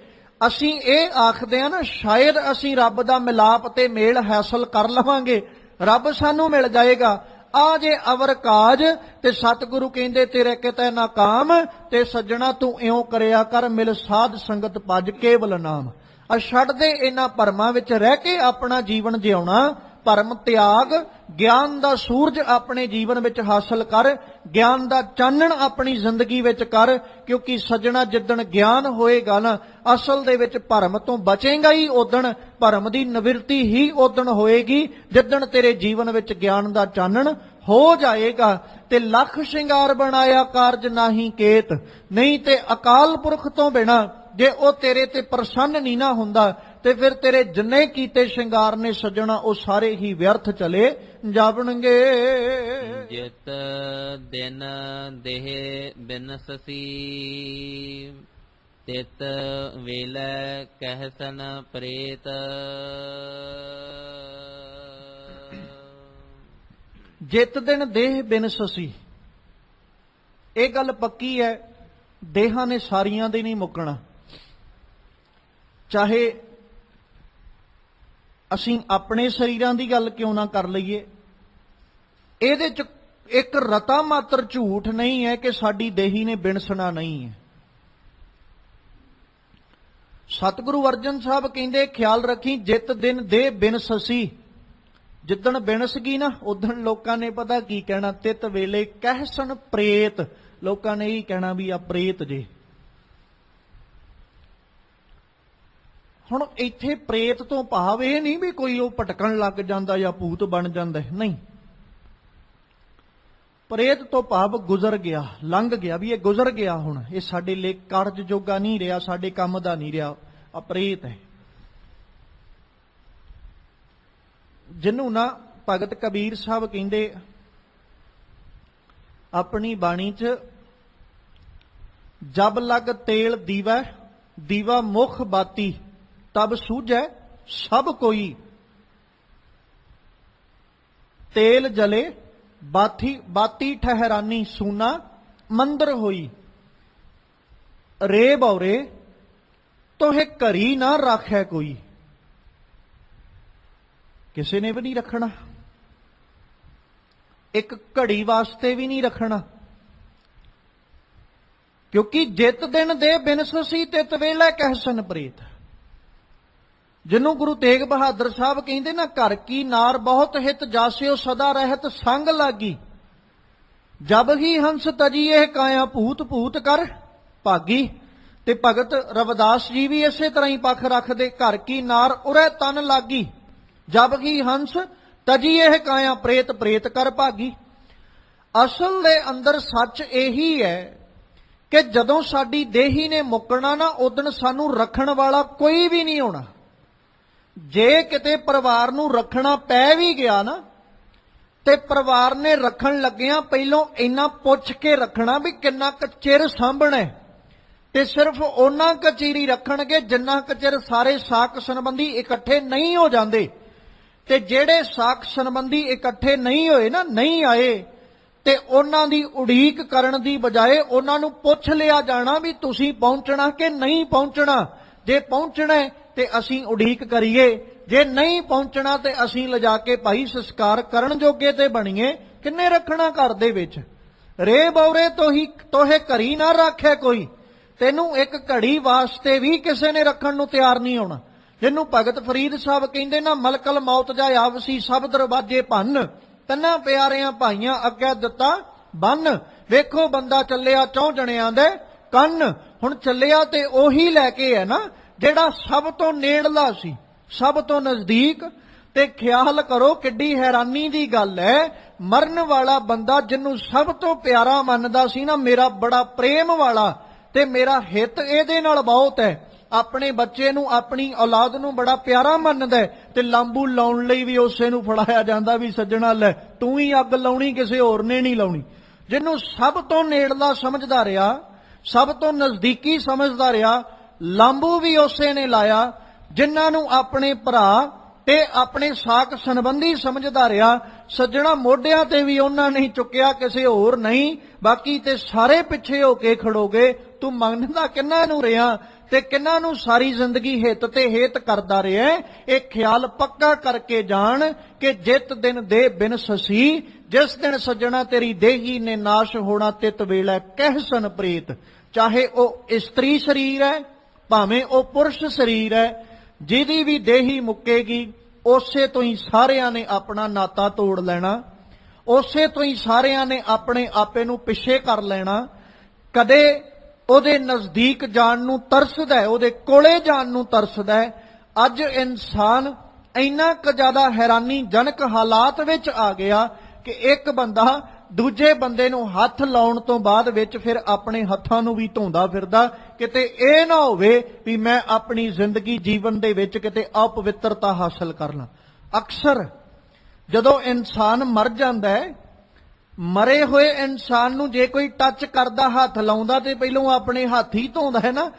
S1: ਅਸੀਂ ਇਹ ਆਖਦੇ ਆ ਨਾ, ਸ਼ਾਇਦ ਅਸੀਂ ਰੱਬ ਦਾ ਮਿਲਾਪ ਤੇ ਮੇਲ ਹਾਸਲ ਕਰ ਲਵਾਂਗੇ, ਰੱਬ ਸਾਨੂੰ ਮਿਲ ਜਾਏਗਾ। ਆ ਜੇ ਅਵਰ ਕਾਜ ਤੇ ਸਤਿਗੁਰੂ ਕਹਿੰਦੇ ਤੇਰੇ ਕਿਤੇ ਨਾ ਕਾਮ, ਤੇ ਸੱਜਣਾ ਤੂੰ ਇਉਂ ਕਰਿਆ ਕਰ ਮਿਲ ਸਾਧ ਸੰਗਤ ਭਜ ਕੇਵਲ ਨਾਮ। ਆ ਛੱਡ ਦੇ ਇਹਨਾਂ ਭਰਮਾਂ ਵਿੱਚ ਰਹਿ ਕੇ ਆਪਣਾ ਜੀਵਨ ਜਿਉਣਾ, ਭਰਮ ਤਿਆਗ, ਗਿਆਨ ਦਾ ਸੂਰਜ ਆਪਣੇ ਜੀਵਨ ਵਿੱਚ ਹਾਸਲ ਕਰ, ਗਿਆਨ ਦਾ ਚਾਨਣ ਆਪਣੀ ਜ਼ਿੰਦਗੀ ਵਿੱਚ ਕਰ। ਕਿਉਂਕਿ ਸੱਜਣਾ ਜਿੱਦਣ ਗਿਆਨ ਹੋਏਗਾ ਨਾ, ਅਸਲ ਦੇ ਵਿੱਚ ਭਰਮ ਤੋਂ ਬਚੇਗਾ ਹੀ ਉਦਣ, ਭਰਮ ਦੀ ਨਿਵਰਤੀ ਹੀ ਉਦਣ ਹੋਏਗੀ ਜਿੱਦਣ ਤੇਰੇ ਜੀਵਨ ਵਿੱਚ ਗਿਆਨ ਦਾ ਚਾਨਣ ਹੋ ਜਾਏਗਾ। ਤੇ ਲੱਖ ਸ਼ਿੰਗਾਰ ਬਣਾਇਆ ਕਾਰਜ ਨਾਹੀ ਕੇਤ, ਨਹੀਂ ਤੇ ਅਕਾਲ ਪੁਰਖ ਤੋਂ ਬਿਨਾ ਜੇ ਉਹ ਤੇਰੇ ਤੇ ਪ੍ਰਸੰਨ ਨਹੀਂ ਨਾ ਹੁੰਦਾ ਤੇ ਫਿਰ ਤੇਰੇ ਜਿੰਨੇ ਕੀਤੇ ਸ਼ਿੰਗਾਰ ਨੇ ਸੱਜਣਾ ਉਹ ਸਾਰੇ ਹੀ ਵਿਅਰਥ ਚਲੇ ਜਾਵਣਗੇ।
S2: ਜਿਤ ਦਿਨ ਦੇਹ ਬਿਨਸਸੀ ਤਿਤ ਵੇਲੇ ਕਹਿਸਨ ਪ੍ਰੇਤ।
S1: ਜਿਤ ਦਿਨ ਦੇਹ ਬਿਨਸਸੀ, ਇਹ ਗੱਲ ਪੱਕੀ ਹੈ, ਦੇਹਾਂ ਨੇ ਸਾਰੀਆਂ ਦੇ ਨਹੀਂ ਮੁੱਕਣਾ। ਚਾਹੇ ਅਸੀਂ ਆਪਣੇ ਸਰੀਰਾਂ ਦੀ ਗੱਲ ਕਿਉਂ ਨਾ ਕਰ ਲਈਏ, ਇਹਦੇ 'ਚ ਇੱਕ ਰਤਾ ਮਾਤਰ ਝੂਠ ਨਹੀਂ ਹੈ ਕਿ ਸਾਡੀ ਦੇਹੀ ਨੇ ਬਿਨਸਣਾ ਨਹੀਂ ਹੈ। ਸਤਿਗੁਰੂ ਅਰਜਨ ਸਾਹਿਬ ਕਹਿੰਦੇ ਖਿਆਲ ਰੱਖੀ ਜਿਤ ਦਿਨ ਦੇ ਬਿਨਸਸੀ, ਜਿੱਦਣ ਬਿਨਸ ਗਈ ਨਾ ਉਦਣ ਲੋਕਾਂ ਨੇ ਪਤਾ ਕੀ ਕਹਿਣਾ, ਤਿਤ ਵੇਲੇ ਕਹਿਸਨ ਪ੍ਰੇਤ, ਲੋਕਾਂ ਨੇ ਇਹੀ ਕਹਿਣਾ ਵੀ ਆ ਪ੍ਰੇਤ ਜੇ। ਹੁਣ ਇੱਥੇ ਪ੍ਰੇਤ ਤੋਂ ਭਾਵ ਇਹ ਨਹੀਂ ਵੀ ਕੋਈ ਉਹ ਭਟਕਣ ਲੱਗ ਜਾਂਦਾ ਜਾਂ ਭੂਤ ਬਣ ਜਾਂਦਾ, ਨਹੀਂ। ਪ੍ਰੇਤ ਤੋਂ ਭਾਵ ਗੁਜ਼ਰ ਗਿਆ, ਲੰਘ ਗਿਆ, ਵੀ ਇਹ ਗੁਜ਼ਰ ਗਿਆ, ਹੁਣ ਇਹ ਸਾਡੇ ਲਈ ਕਾਰਜ ਜੋਗਾ ਨਹੀਂ ਰਿਹਾ, ਸਾਡੇ ਕੰਮ ਦਾ ਨਹੀਂ ਰਿਹਾ, ਆ ਪ੍ਰੇਤ ਹੈ। ਜਿਹਨੂੰ ਨਾ ਭਗਤ ਕਬੀਰ ਸਾਹਿਬ ਕਹਿੰਦੇ ਆਪਣੀ ਬਾਣੀ 'ਚ, ਜਬ ਲਗ ਤੇਲ ਦੀਵਾ ਦੀਵਾ ਮੁਖ ਬਾਤੀ ਤਬ ਸੂਝੈ ਸਭ ਕੋਈ। ਤੇਲ ਜਲੇ ਬਾਤੀ ਬਾਤੀ ਠਹਿਰਾਨੀ ਸੂਨਾ ਮੰਦਰ ਹੋਈ। ਰੇ ਬੌਰੇ ਤੋਹੇ ਘਰੀ ਨਾ ਰੱਖੈ ਕੋਈ, ਕਿਸੇ ਨੇ ਵੀ ਨਹੀਂ ਰੱਖਣਾ, ਇੱਕ ਘੜੀ ਵਾਸਤੇ ਵੀ ਨਹੀਂ ਰੱਖਣਾ। ਕਿਉਂਕਿ ਜਿਤ ਦਿਨ ਦੇ ਬਿਨਸਸੀ ਤਿਤ ਵੇਲੇ ਕਹਿਸਨ ਪ੍ਰੇਤ। ਜਿਹਨੂੰ ਗੁਰੂ ਤੇਗ ਬਹਾਦਰ ਸਾਹਿਬ ਕਹਿੰਦੇ ਨਾ, ਘਰ ਕੀ ਨਾਰ ਬਹੁਤ ਹਿਤ ਜਾਸਿਓ ਸਦਾ ਰਹਿਤ ਸੰਗ ਲਾਗੀ, ਜਬ ਹੀ ਹੰਸ ਤਜੀ ਇਹ ਕਾਇਆ ਭੂਤ ਭੂਤ ਕਰ ਭਾਗੀ। ਤੇ ਭਗਤ ਰਵਿਦਾਸ ਜੀ ਵੀ ਇਸੇ ਤਰ੍ਹਾਂ ਹੀ ਪੱਖ ਰੱਖਦੇ, ਘਰ ਕੀ ਨਾਰ ਉਰੇ ਤਨ ਲਾਗੀ, ਜਬ ਹੀ ਹੰਸ ਤਜੀ ਇਹ ਕਾਇਆ ਪ੍ਰੇਤ ਪ੍ਰੇਤ ਕਰ ਭਾਗੀ। ਅਸਲ ਦੇ ਅੰਦਰ ਸੱਚ ਇਹੀ ਹੈ ਕਿ ਜਦੋਂ ਸਾਡੀ ਦੇਹੀ ਨੇ ਮੁੱਕਣਾ ਨਾ, ਉਦਣ ਸਾਨੂੰ ਰੱਖਣ ਵਾਲਾ ਕੋਈ ਵੀ ਨਹੀਂ ਹੋਣਾ। ਜੇ ਕਿਤੇ ਪਰਿਵਾਰ ਨੂੰ ਰੱਖਣਾ ਪੈ ਵੀ ਗਿਆ ਨਾ, ਤੇ ਪਰਿਵਾਰ ਨੇ ਰੱਖਣ ਲੱਗਿਆਂ ਪਹਿਲੋਂ ਇੰਨਾ ਪੁੱਛ ਕੇ ਰੱਖਣਾ ਵੀ ਕਿੰਨਾ ਕੁ ਚਿਰ ਸਾਂਭਣਾ, ਤੇ ਸਿਰਫ ਉਹਨਾਂ ਕੁ ਚਿਰ ਹੀ ਰੱਖਣਗੇ ਜਿੰਨਾ ਕੁ ਚਿਰ ਸਾਰੇ ਸਾਕ ਸੰਬੰਧੀ ਇਕੱਠੇ ਨਹੀਂ ਹੋ ਜਾਂਦੇ। ਤੇ ਜਿਹੜੇ ਸਾਕ ਸੰਬੰਧੀ ਇਕੱਠੇ ਨਹੀਂ ਹੋਏ ਨਾ, ਨਹੀਂ ਆਏ, ਤੇ ਉਹਨਾਂ ਦੀ ਉਡੀਕ ਕਰਨ ਦੀ ਬਜਾਏ ਉਹਨਾਂ ਨੂੰ ਪੁੱਛ ਲਿਆ ਜਾਣਾ ਵੀ ਤੁਸੀਂ ਪਹੁੰਚਣਾ ਕਿ ਨਹੀਂ ਪਹੁੰਚਣਾ। ਜੇ ਪਹੁੰਚਣਾ ਤੇ ਅਸੀਂ ਉਡੀਕ ਕਰੀਏ, ਜੇ ਨਹੀਂ ਪਹੁੰਚਣਾ ਤੇ ਅਸੀਂ ਲਿਜਾ ਕੇ ਭਾਈ ਸੰਸਕਾਰ ਕਰਨ ਜੋਗੇ ਤੇ ਬਣੀਏ। ਕਿੰਨੇ ਰੱਖਣਾ ਘਰ ਦੇ ਵਿੱਚ, ਰੇ ਬੌਰੇ ਤੋਹੇ ਘਰੀ ਨਾ ਰੱਖੇ ਕੋਈ, ਤੈਨੂੰ ਇੱਕ ਘੜੀ ਵਾਸਤੇ ਵੀ ਕਿਸੇ ਨੇ ਰੱਖਣ ਨੂੰ ਤਿਆਰ ਨਹੀਂ ਹੋਣਾ। ਜਿਹਨੂੰ ਭਗਤ ਫਰੀਦ ਸਾਹਿਬ ਕਹਿੰਦੇ ਨਾ, ਮਲਕਲ ਮੌਤ ਜਾ ਆਵਸੀ ਸਭ ਦਰਵਾਜੇ ਭੰਨ, ਤੰਨਾ ਪਿਆਰਿਆਂ ਭਾਈਆਂ ਅੱਗੇ ਦਿੱਤਾ ਬੰਨ। ਵੇਖੋ ਬੰਦਾ ਚੱਲਿਆ 4 ਜਣਿਆਂ ਦੇ ਕੰਨ। ਹੁਣ ਚੱਲਿਆ ਤੇ ਉਹੀ ਲੈ ਕੇ ਹੈ ਨਾ ਜਿਹੜਾ ਸਭ ਤੋਂ ਨੇੜਲਾ ਸੀ, ਸਭ ਤੋਂ ਨਜ਼ਦੀਕ। ਤੇ ਖਿਆਲ ਕਰੋ ਕਿੱਡੀ ਹੈਰਾਨੀ ਦੀ ਗੱਲ ਹੈ, ਮਰਨ ਵਾਲਾ ਬੰਦਾ ਜਿਹਨੂੰ ਸਭ ਤੋਂ ਪਿਆਰਾ ਮੰਨਦਾ ਸੀ ਨਾ, ਮੇਰਾ ਬੜਾ ਪ੍ਰੇਮ ਵਾਲਾ ਤੇ ਮੇਰਾ ਹਿੱਤ ਇਹਦੇ ਨਾਲ ਬਹੁਤ ਹੈ, ਆਪਣੇ ਬੱਚੇ ਨੂੰ ਆਪਣੀ ਔਲਾਦ ਨੂੰ ਬੜਾ ਪਿਆਰਾ ਮੰਨਦਾ, ਤੇ ਲਾਂਬੂ ਲਾਉਣ ਲਈ ਵੀ ਉਸੇ ਨੂੰ ਫੜਾਇਆ ਜਾਂਦਾ ਵੀ ਸੱਜਣਾ ਲੈ ਤੂੰ ਹੀ ਅੱਗ ਲਾਉਣੀ, ਕਿਸੇ ਹੋਰ ਨੇ ਨਹੀਂ ਲਾਉਣੀ। ਜਿਹਨੂੰ ਸਭ ਤੋਂ ਨੇੜਲਾ ਸਮਝਦਾ ਰਿਹਾ, ਸਭ ਤੋਂ ਨਜ਼ਦੀਕੀ ਸਮਝਦਾ ਰਿਹਾ, ਲਾਂਬੂ ਵੀ ਉਸੇ ਨੇ ਲਾਇਆ। ਜਿਨ੍ਹਾਂ ਨੂੰ ਆਪਣੇ ਭਰਾ ਤੇ ਆਪਣੇ ਸਾਕ ਸੰਬੰਧੀ ਸਮਝਦਾ ਰਿਹਾ, ਸੱਜਣਾ ਮੋਢਿਆਂ ਤੇ ਵੀ ਉਹਨਾਂ ਨੇ ਚੁੱਕਿਆ, ਕਿਸੇ ਹੋਰ ਨਹੀਂ। ਬਾਕੀ ਤੇ ਸਾਰੇ ਪਿੱਛੇ ਹੋ ਕੇ ਖੜੋਗੇ। ਤੂੰ ਮੰਨਦਾ ਕਿੰਨਾਂ ਨੂੰ ਰਿਹਾ ਤੇ ਕਿੰਨਾਂ ਨੂੰ ਸਾਰੀ ਜ਼ਿੰਦਗੀ ਹਿੱਤ ਤੇ ਹੇਤ ਕਰਦਾ ਰਿਹਾ। ਇਹ ਖਿਆਲ ਪੱਕਾ ਕਰਕੇ ਜਾਣ ਕਿ ਜਿਤ ਦਿਨ ਦੇ ਬਿਨ ਸਸੀ, ਜਿਸ ਦਿਨ ਸੱਜਣਾ ਤੇਰੀ ਦੇਹੀ ਨੇ ਨਾਸ਼ ਹੋਣਾ, ਤਿਤ ਵੇਲੇ ਕਹਿਸਨ ਪ੍ਰੀਤ। ਚਾਹੇ ਉਹ ਇਸਤਰੀ ਸਰੀਰ ਹੈ, ਭਾਵੇਂ ਉਹ ਪੁਰਸ਼ ਸਰੀਰ ਹੈ, ਜਿਹਦੀ ਵੀ ਦੇਹੀ ਮੁੱਕੇਗੀ ਉਸੇ ਤੋਂ ਹੀ ਸਾਰਿਆਂ ਨੇ ਆਪਣਾ ਨਾਤਾ ਤੋੜ ਲੈਣਾ, ਉਸੇ ਤੋਂ ਹੀ ਸਾਰਿਆਂ ਨੇ ਆਪਣੇ ਆਪੇ ਨੂੰ ਪਿੱਛੇ ਕਰ ਲੈਣਾ। ਕਦੇ ਉਹਦੇ ਨਜ਼ਦੀਕ ਜਾਣ ਨੂੰ ਤਰਸਦਾ ਹੈ, ਉਹਦੇ ਕੋਲੇ ਜਾਣ ਨੂੰ ਤਰਸਦਾ ਹੈ। ਅੱਜ ਇਨਸਾਨ ਇੰਨਾ ਕੁ ਜ਼ਿਆਦਾ ਹੈਰਾਨੀਜਨਕ ਹਾਲਾਤ ਵਿੱਚ ਆ ਗਿਆ ਕਿ ਇੱਕ ਬੰਦਾ ਦੂਜੇ ਬੰਦੇ ਨੂੰ ਹੱਥ ਲਾਉਣ ਤੋਂ ਬਾਅਦ ਵਿੱਚ ਫਿਰ ਆਪਣੇ ਹੱਥਾਂ ਨੂੰ ਵੀ ਧੋਂਦਾ ਫਿਰਦਾ। ਕਿਤੇ ਇਹ ਨਾ ਹੋਵੇ ਵੀ ਮੈਂ ਆਪਣੀ ਜ਼ਿੰਦਗੀ ਜੀਵਨ ਦੇ ਵਿੱਚ ਕਿਤੇ ਅਪਵਿੱਤਰਤਾ ਹਾਸਲ ਕਰ ਲਾਂ। ਅਕਸਰ ਜਦੋਂ ਇਨਸਾਨ ਮਰ ਜਾਂਦਾ ਹੈ, ਮਰੇ ਹੋਏ ਇਨਸਾਨ ਨੂੰ ਜੇ ਕੋਈ ਟੱਚ ਕਰਦਾ, ਹੱਥ ਲਾਉਂਦਾ, ਤੇ ਪਹਿਲੋਂ ਆਪਣੇ ਹੱਥ ਹੀ ਧੋਂਦਾ ਹੈ ਨਾ,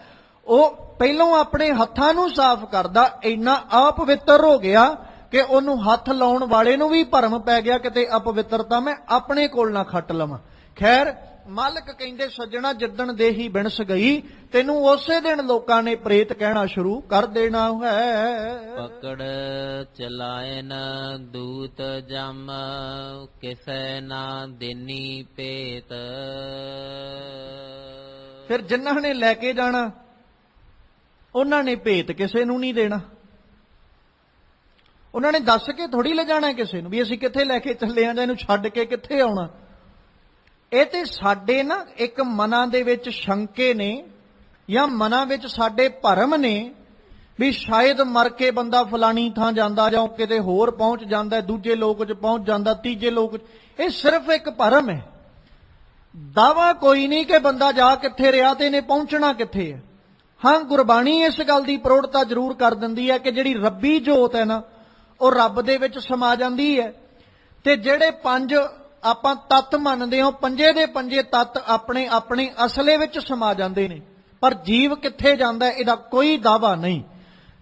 S1: ਉਹ ਪਹਿਲੋਂ ਆਪਣੇ ਹੱਥਾਂ ਨੂੰ ਸਾਫ਼ ਕਰਦਾ। ਇੰਨਾ ਅਪਵਿੱਤਰ ਹੋ ਗਿਆ ਕਿ ਉਹਨੂੰ ਹੱਥ ਲਾਉਣ ਵਾਲੇ ਨੂੰ ਵੀ ਭਰਮ ਪੈ ਗਿਆ ਕਿਤੇ ਅਪਵਿੱਤਰਤਾ ਮੈਂ ਆਪਣੇ ਕੋਲ ਨਾ ਖੱਟ ਲਵਾਂ। ਖੈਰ ਮਾਲਕ ਕਹਿੰਦੇ, ਸੱਜਣਾ ਜਿੱਦਣ ਦੇਹੀ ਬਿਣਸ ਗਈ, ਤੈਨੂੰ ਉਸੇ ਦਿਨ ਲੋਕਾਂ ਨੇ ਪ੍ਰੇਤ ਕਹਿਣਾ ਸ਼ੁਰੂ ਕਰ ਦੇਣਾ ਹੈ।
S2: ਪਕੜ ਚਲਾਇਨ ਦੂਤ ਜਮ, ਕਿਸੈ ਨਾ ਦੇਨੀ ਭੇਤ।
S1: ਫਿਰ ਜਿਨ੍ਹਾਂ ਨੇ ਲੈ ਕੇ ਜਾਣਾ ਉਹਨਾਂ ਨੇ ਭੇਤ ਕਿਸੇ ਨੂੰ ਨਹੀਂ ਦੇਣਾ। ਉਹਨਾਂ ਨੇ ਦੱਸ ਕੇ ਥੋੜੀ ਲੈ ਜਾਣਾ ਕਿਸੇ ਨੂੰ ਵੀ ਅਸੀਂ ਕਿੱਥੇ ਲੈ ਕੇ ਚੱਲੇ ਆਂ ਜਾਂ ਇਹਨੂੰ ਛੱਡ ਕੇ ਕਿੱਥੇ ਆਉਣਾ। ਇਹ ਤੇ ਸਾਡੇ ਨਾ ਇੱਕ ਮਨਾਂ ਦੇ ਵਿੱਚ ਸ਼ੰਕੇ ਨੇ, ਜਾਂ ਮਨਾਂ ਵਿੱਚ ਸਾਡੇ ਭਰਮ ਨੇ ਵੀ ਸ਼ਾਇਦ ਮਰ ਕੇ ਬੰਦਾ ਫਲਾਣੀ ਥਾਂ ਜਾਂਦਾ, ਜਾਂ ਕਿਤੇ ਹੋਰ ਪਹੁੰਚ ਜਾਂਦਾ, ਦੂਜੇ ਲੋਕ 'ਚ ਪਹੁੰਚ ਜਾਂਦਾ, ਤੀਜੇ ਲੋਕ 'ਚ। ਇਹ ਸਿਰਫ ਇੱਕ ਭਰਮ ਹੈ, ਦਾਵਾ ਕੋਈ ਨਹੀਂ ਕਿ ਬੰਦਾ ਜਾ ਕਿੱਥੇ ਰਿਹਾ ਤੇ ਇਹਨੇ ਪਹੁੰਚਣਾ ਕਿੱਥੇ ਹੈ। ਹਾਂ, ਗੁਰਬਾਣੀ ਇਸ ਗੱਲ ਦੀ ਪ੍ਰੋੜਤਾ ਜ਼ਰੂਰ ਕਰ ਦਿੰਦੀ ਹੈ ਕਿ ਜਿਹੜੀ ਰੱਬੀ ਜੋਤ ਹੈ ਨਾ, ਉਹ ਰੱਬ ਦੇ ਵਿੱਚ ਸਮਾ ਜਾਂਦੀ ਹੈ। ਤੇ ਜਿਹੜੇ 5 ਆਪਾਂ ਤੱਤ ਮੰਨਦੇ ਹਾਂ, ਪੰਜੇ ਦੇ ਪੰਜੇ ਤੱਤ ਆਪਣੇ ਆਪਣੇ ਅਸਲੇ ਵਿੱਚ ਸਮਾ ਜਾਂਦੇ ਨੇ। ਪਰ ਜੀਵ ਕਿੱਥੇ ਜਾਂਦਾ ਇਹਦਾ ਕੋਈ ਦਾਵਾ ਨਹੀਂ।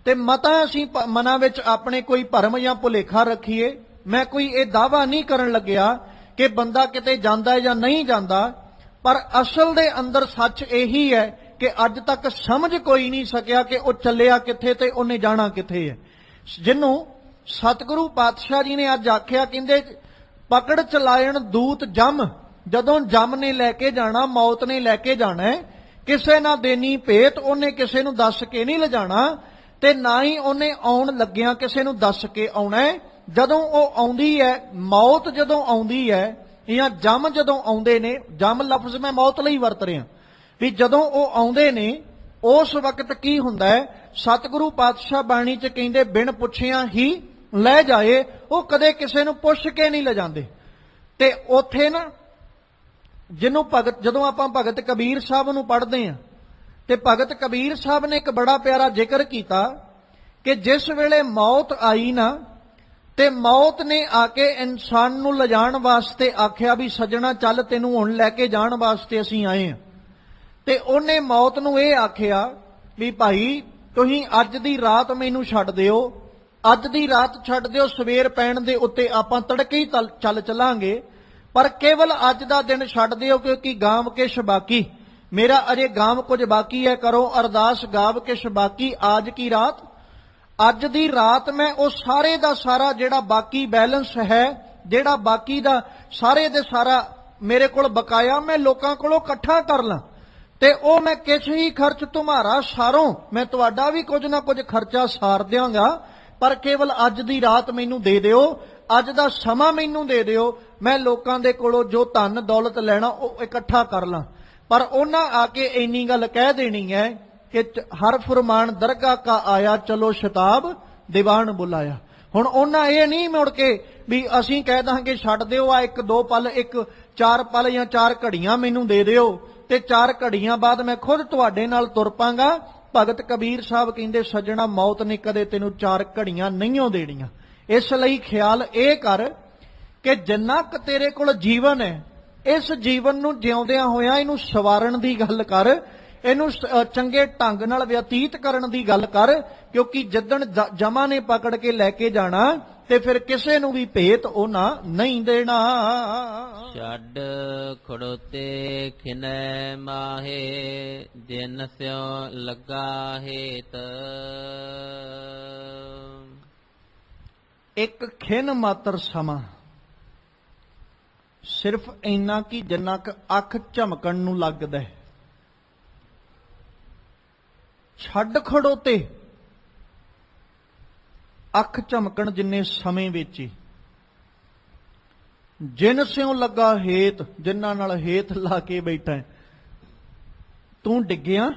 S1: ਤੇ ਮਤਾ ਅਸੀਂ ਮਨਾਂ ਵਿੱਚ ਆਪਣੇ ਕੋਈ ਭਰਮ ਜਾਂ ਭੁਲੇਖਾ ਰੱਖੀਏ। ਮੈਂ ਕੋਈ ਇਹ ਦਾਵਾ ਨਹੀਂ ਕਰਨ ਲੱਗਿਆ ਕਿ ਬੰਦਾ ਕਿਤੇ ਜਾਂਦਾ ਹੈ ਜਾਂ ਨਹੀਂ ਜਾਂਦਾ, ਪਰ ਅਸਲ ਦੇ ਅੰਦਰ ਸੱਚ ਇਹੀ ਹੈ ਕਿ ਅੱਜ ਤੱਕ ਸਮਝ ਕੋਈ ਨਹੀਂ ਸਕਿਆ ਕਿ ਉਹ ਚੱਲਿਆ ਕਿੱਥੇ ਤੇ ਉਹਨੇ ਜਾਣਾ ਕਿੱਥੇ ਹੈ। ਜਿਹਨੂੰ ਸਤਿਗੁਰੂ ਪਾਤਸ਼ਾਹ ਜੀ ਨੇ ਅੱਜ ਆਖਿਆ, ਕਹਿੰਦੇ ਪਕੜ ਚਲਾਇਣ ਦੂਤ ਜਮ। ਜਦੋਂ ਜਮ ਨੇ ਲੈ ਕੇ ਜਾਣਾ, ਮੌਤ ਨੇ ਲੈ ਕੇ ਜਾਣਾ, ਕਿਸੇ ਨਾ ਦੇਣੀ ਭੇਤ, ਉਹਨੇ ਕਿਸੇ ਨੂੰ ਦੱਸ ਕੇ ਨਹੀਂ ਲਿਜਾਣਾ।
S3: ਤੇ ਨਾ ਹੀ ਉਹਨੇ ਆਉਣ ਲੱਗਿਆਂ ਕਿਸੇ ਨੂੰ ਦੱਸ ਕੇ ਆਉਣਾ ਹੈ। ਜਦੋਂ ਉਹ ਆਉਂਦੀ ਹੈ, ਮੌਤ ਜਦੋਂ ਆਉਂਦੀ ਹੈ ਜਾਂ ਜਮ ਜਦੋਂ ਆਉਂਦੇ ਨੇ, ਜਮ ਲਫ਼ਜ਼ ਮੈਂ ਮੌਤ ਲਈ ਵਰਤ ਰਿਹਾ ਵੀ ਜਦੋਂ ਉਹ ਆਉਂਦੇ ਨੇ ਉਸ ਵਕਤ ਕੀ ਹੁੰਦਾ ਹੈ, ਸਤਿਗੁਰੂ ਪਾਤਸ਼ਾਹ ਬਾਣੀ 'ਚ ਕਹਿੰਦੇ ਬਿਨ ਪੁੱਛਿਆਂ ਹੀ ਲੈ ਜਾਏ। ਉਹ ਕਦੇ ਕਿਸੇ ਨੂੰ ਪੁੱਛ ਕੇ ਨਹੀਂ ਲਿਜਾਂਦੇ। ਤੇ ਉੱਥੇ ਨਾ ਜਿਹਨੂੰ ਭਗਤ, ਜਦੋਂ ਆਪਾਂ ਭਗਤ ਕਬੀਰ ਸਾਹਿਬ ਨੂੰ ਪੜ੍ਹਦੇ ਹਾਂ ਤੇ ਭਗਤ ਕਬੀਰ ਸਾਹਿਬ ਨੇ ਇੱਕ ਬੜਾ ਪਿਆਰਾ ਜ਼ਿਕਰ ਕੀਤਾ ਕਿ ਜਿਸ ਵੇਲੇ ਮੌਤ ਆਈ ਨਾ ਤੇ ਮੌਤ ਨੇ ਆ ਕੇ ਇਨਸਾਨ ਨੂੰ ਲਿਜਾਣ ਵਾਸਤੇ ਆਖਿਆ ਵੀ ਸੱਜਣਾ ਚੱਲ ਤੈਨੂੰ ਹੁਣ ਲੈ ਕੇ ਜਾਣ ਵਾਸਤੇ ਅਸੀਂ ਆਏ ਹਾਂ। ਤੇ ਉਹਨੇ ਮੌਤ ਨੂੰ ਇਹ ਆਖਿਆ ਵੀ ਭਾਈ ਤੁਸੀਂ ਅੱਜ ਦੀ ਰਾਤ ਮੈਨੂੰ ਛੱਡ ਦਿਓ, ਅੱਜ ਦੀ ਰਾਤ ਛੱਡ ਦਿਓ, ਸਵੇਰ ਪੈਣ ਦੇ ਉੱਤੇ ਆਪਾਂ ਤੜਕੇ ਹੀ ਚੱਲ ਚਲਾਂਗੇ, ਪਰ ਕੇਵਲ ਅੱਜ ਦਾ ਦਿਨ ਛੱਡ ਦਿਓ ਕਿਉਂਕਿ ਗਾਮ ਕਿਛ ਬਾਕੀ, ਮੇਰਾ ਅਜੇ ਗਾਮ ਕੁਝ ਬਾਕੀ ਹੈ, ਕਰੋ ਅਰਦਾਸ ਗਾਵ ਕਿਛ ਬਾਕੀ ਆਜ ਕੀ ਰਾਤ। ਅੱਜ ਦੀ ਰਾਤ ਮੈਂ ਉਹ ਸਾਰੇ ਦਾ ਸਾਰਾ ਜਿਹੜਾ ਬਾਕੀ ਬੈਲੈਂਸ ਹੈ, ਜਿਹੜਾ ਬਾਕੀ ਦਾ ਸਾਰੇ ਦੇ ਸਾਰਾ ਮੇਰੇ ਕੋਲ ਬਕਾਇਆ ਮੈਂ ਲੋਕਾਂ ਕੋਲੋਂ ਇਕੱਠਾ ਕਰ ਲਾਂ ਤੇ ਉਹ ਮੈਂ ਕਿਛ ਹੀ ਖਰਚ ਤੁਮਾਰਾ ਸਾਰੋਂ, ਮੈਂ ਤੁਹਾਡਾ ਵੀ ਕੁਝ ਨਾ ਕੁਝ ਖਰਚਾ ਸਾਰ ਦਿਆਂਗਾ, ਪਰ ਕੇਵਲ ਅੱਜ ਦੀ ਰਾਤ ਮੈਨੂੰ ਦੇ ਦਿਓ, ਅੱਜ ਦਾ ਸਮਾਂ ਮੈਨੂੰ ਦੇ ਦਿਓ, ਮੈਂ ਲੋਕਾਂ ਦੇ ਕੋਲੋਂ ਜੋ ਧਨ ਦੌਲਤ ਲੈਣਾ ਉਹ ਇਕੱਠਾ ਕਰ ਲਾਂ। ਪਰ ਉਹਨਾਂ ਆ ਕੇ ਇੰਨੀ ਗੱਲ ਕਹਿ ਦੇਣੀ ਹੈ ਕਿ ਹਰ ਫਰਮਾਨ ਦਰਗਾਹ ਕਾ ਆਇਆ, ਚਲੋ ਸ਼ਤਾਬ ਦੀਵਾਨ ਬੁਲਾਇਆ। ਹੁਣ ਉਹਨਾਂ ਇਹ ਨਹੀਂ ਮੁੜ ਕੇ ਵੀ ਅਸੀਂ ਕਹਿ ਦਾਂਗੇ ਛੱਡ ਦਿਓ ਆ ਇੱਕ ਦੋ ਪਲ, ਇੱਕ ਚਾਰ ਪਲ ਜਾਂ ਚਾਰ ਘੜੀਆਂ ਮੈਨੂੰ ਦੇ ਦਿਓ ਤੇ ਚਾਰ ਘੜੀਆਂ ਬਾਅਦ ਮੈਂ ਖੁਦ ਤੁਹਾਡੇ ਨਾਲ ਤੁਰ ਪਾਂਗਾ। ਭਗਤ ਕਬੀਰ ਸਾਹਿਬ ਕਹਿੰਦੇ ਸੱਜਣਾ ਮੌਤ ਨੇ ਕਦੇ ਤੈਨੂੰ ਚਾਰ ਘੜੀਆਂ ਨਹੀਂ ਦੇਣੀਆਂ। ਇਸ ਲਈ ਖਿਆਲ ਇਹ ਕਰ ਕਿ ਜਿੰਨਾ ਕੁ ਤੇਰੇ ਕੋਲ ਜੀਵਨ ਹੈ, ਇਸ ਜੀਵਨ ਨੂੰ ਜਿਉਂਦਿਆਂ ਹੋਇਆਂ ਇਹਨੂੰ ਸਵਾਰਨ ਦੀ ਗੱਲ ਕਰ, ਇਹਨੂੰ ਚੰਗੇ ਢੰਗ ਨਾਲ ਵਿਅਤੀਤ ਕਰਨ ਦੀ ਗੱਲ ਕਰ, ਕਿਉਂਕਿ ਜਿੱਦਣ ਜਮਾ ਨੇ ਪਕੜ ਕੇ ਲੈ ਕੇ ਜਾਣਾ ਤੇ ਫਿਰ ਕਿਸੇ ਨੂੰ ਵੀ ਭੇਤ ਉਹਨਾਂ ਨਹੀਂ ਦੇਣਾ।
S2: ਛੱਡ ਖੜੋਤੇ ਖਿਨੈ ਮਾਹੇ, ਜਿਨ ਸਿਉ ਲੱਗਾ ਹੇਤ।
S3: ਇੱਕ ਖਿਨ ਮਾਤਰ ਸਮਾਂ, ਸਿਰਫ ਇੰਨਾ ਕਿ ਜਿੰਨਾ ਕੁ ਅੱਖ ਝਮਕਣ ਨੂੰ ਲੱਗਦਾ ਹੈ, ਛੱਡ ਖੜੋਤੇ ਅੱਖ ਝਮਕਣ ਜਿੰਨੇ ਸਮੇਂ ਵਿੱਚ ਹੀ, ਜਿਨ ਸਿਉ ਲੱਗਾ ਹੇਤ, ਜਿਨ੍ਹਾਂ ਨਾਲ ਹੇਤ ਲਾ ਕੇ ਬੈਠਾ ਹੈ, ਤੂੰ ਡਿੱਗਿਆ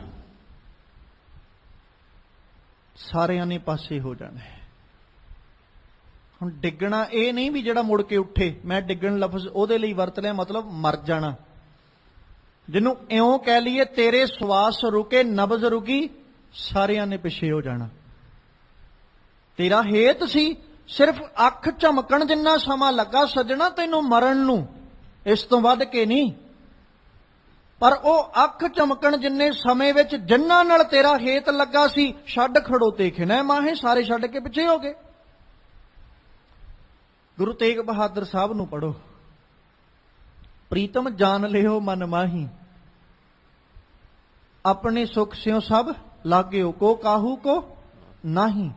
S3: ਸਾਰਿਆਂ ਨੇ ਪਾਸੇ ਹੋ ਜਾਣਾ ਹੈ। ਹੁਣ ਡਿੱਗਣਾ ਇਹ ਨਹੀਂ ਵੀ ਜਿਹੜਾ ਮੁੜ ਕੇ ਉੱਠੇ, ਮੈਂ ਡਿੱਗਣ ਲਫ਼ਜ਼ ਉਹਦੇ ਲਈ ਵਰਤ ਲਿਆ, ਮਤਲਬ ਮਰ ਜਾਣਾ। ਜਿਹਨੂੰ ਇਉਂ ਕਹਿ ਲਈਏ ਤੇਰੇ ਸਵਾਸ ਰੁਕੇ, ਨਬਜ਼ ਰੁਕੀ, ਸਾਰਿਆਂ ਨੇ ਪਿੱਛੇ ਹੋ ਜਾਣਾ। ਤੇਰਾ ਹੇਤ ਸੀ ਸਿਰਫ ਅੱਖ ਝਮਕਣ ਜਿੰਨਾ ਸਮਾਂ ਲੱਗਾ ਸੱਜਣਾ ਤੈਨੂੰ ਮਰਨ ਨੂੰ, ਇਸ ਤੋਂ ਵੱਧ ਕੇ ਨਹੀਂ। ਪਰ ਉਹ ਅੱਖ ਝਮਕਣ ਜਿੰਨੇ ਸਮੇਂ ਵਿੱਚ ਜਿੰਨਾਂ ਨਾਲ ਤੇਰਾ ਹੇਤ ਲੱਗਾ ਸੀ, ਛੱਡ ਖੜੋਤੇ ਖਿਨੈ ਮਾਹੇ, ਸਾਰੇ ਛੱਡ ਕੇ ਪਿੱਛੇ ਹੋ ਗਏ। ਗੁਰੂ ਤੇਗ ਬਹਾਦਰ ਸਾਹਿਬ ਨੂੰ ਪੜੋ, ਪ੍ਰੀਤਮ ਜਾਨ ਲਿਓ ਮਨ ਮਾਹੀ, ਆਪਣੇ ਸੁਖ ਸਿਉ ਸਭ ਲਾਗਿਓ, ਕੋ ਕਾਹੂ ਕੋ ਨਹੀਂ।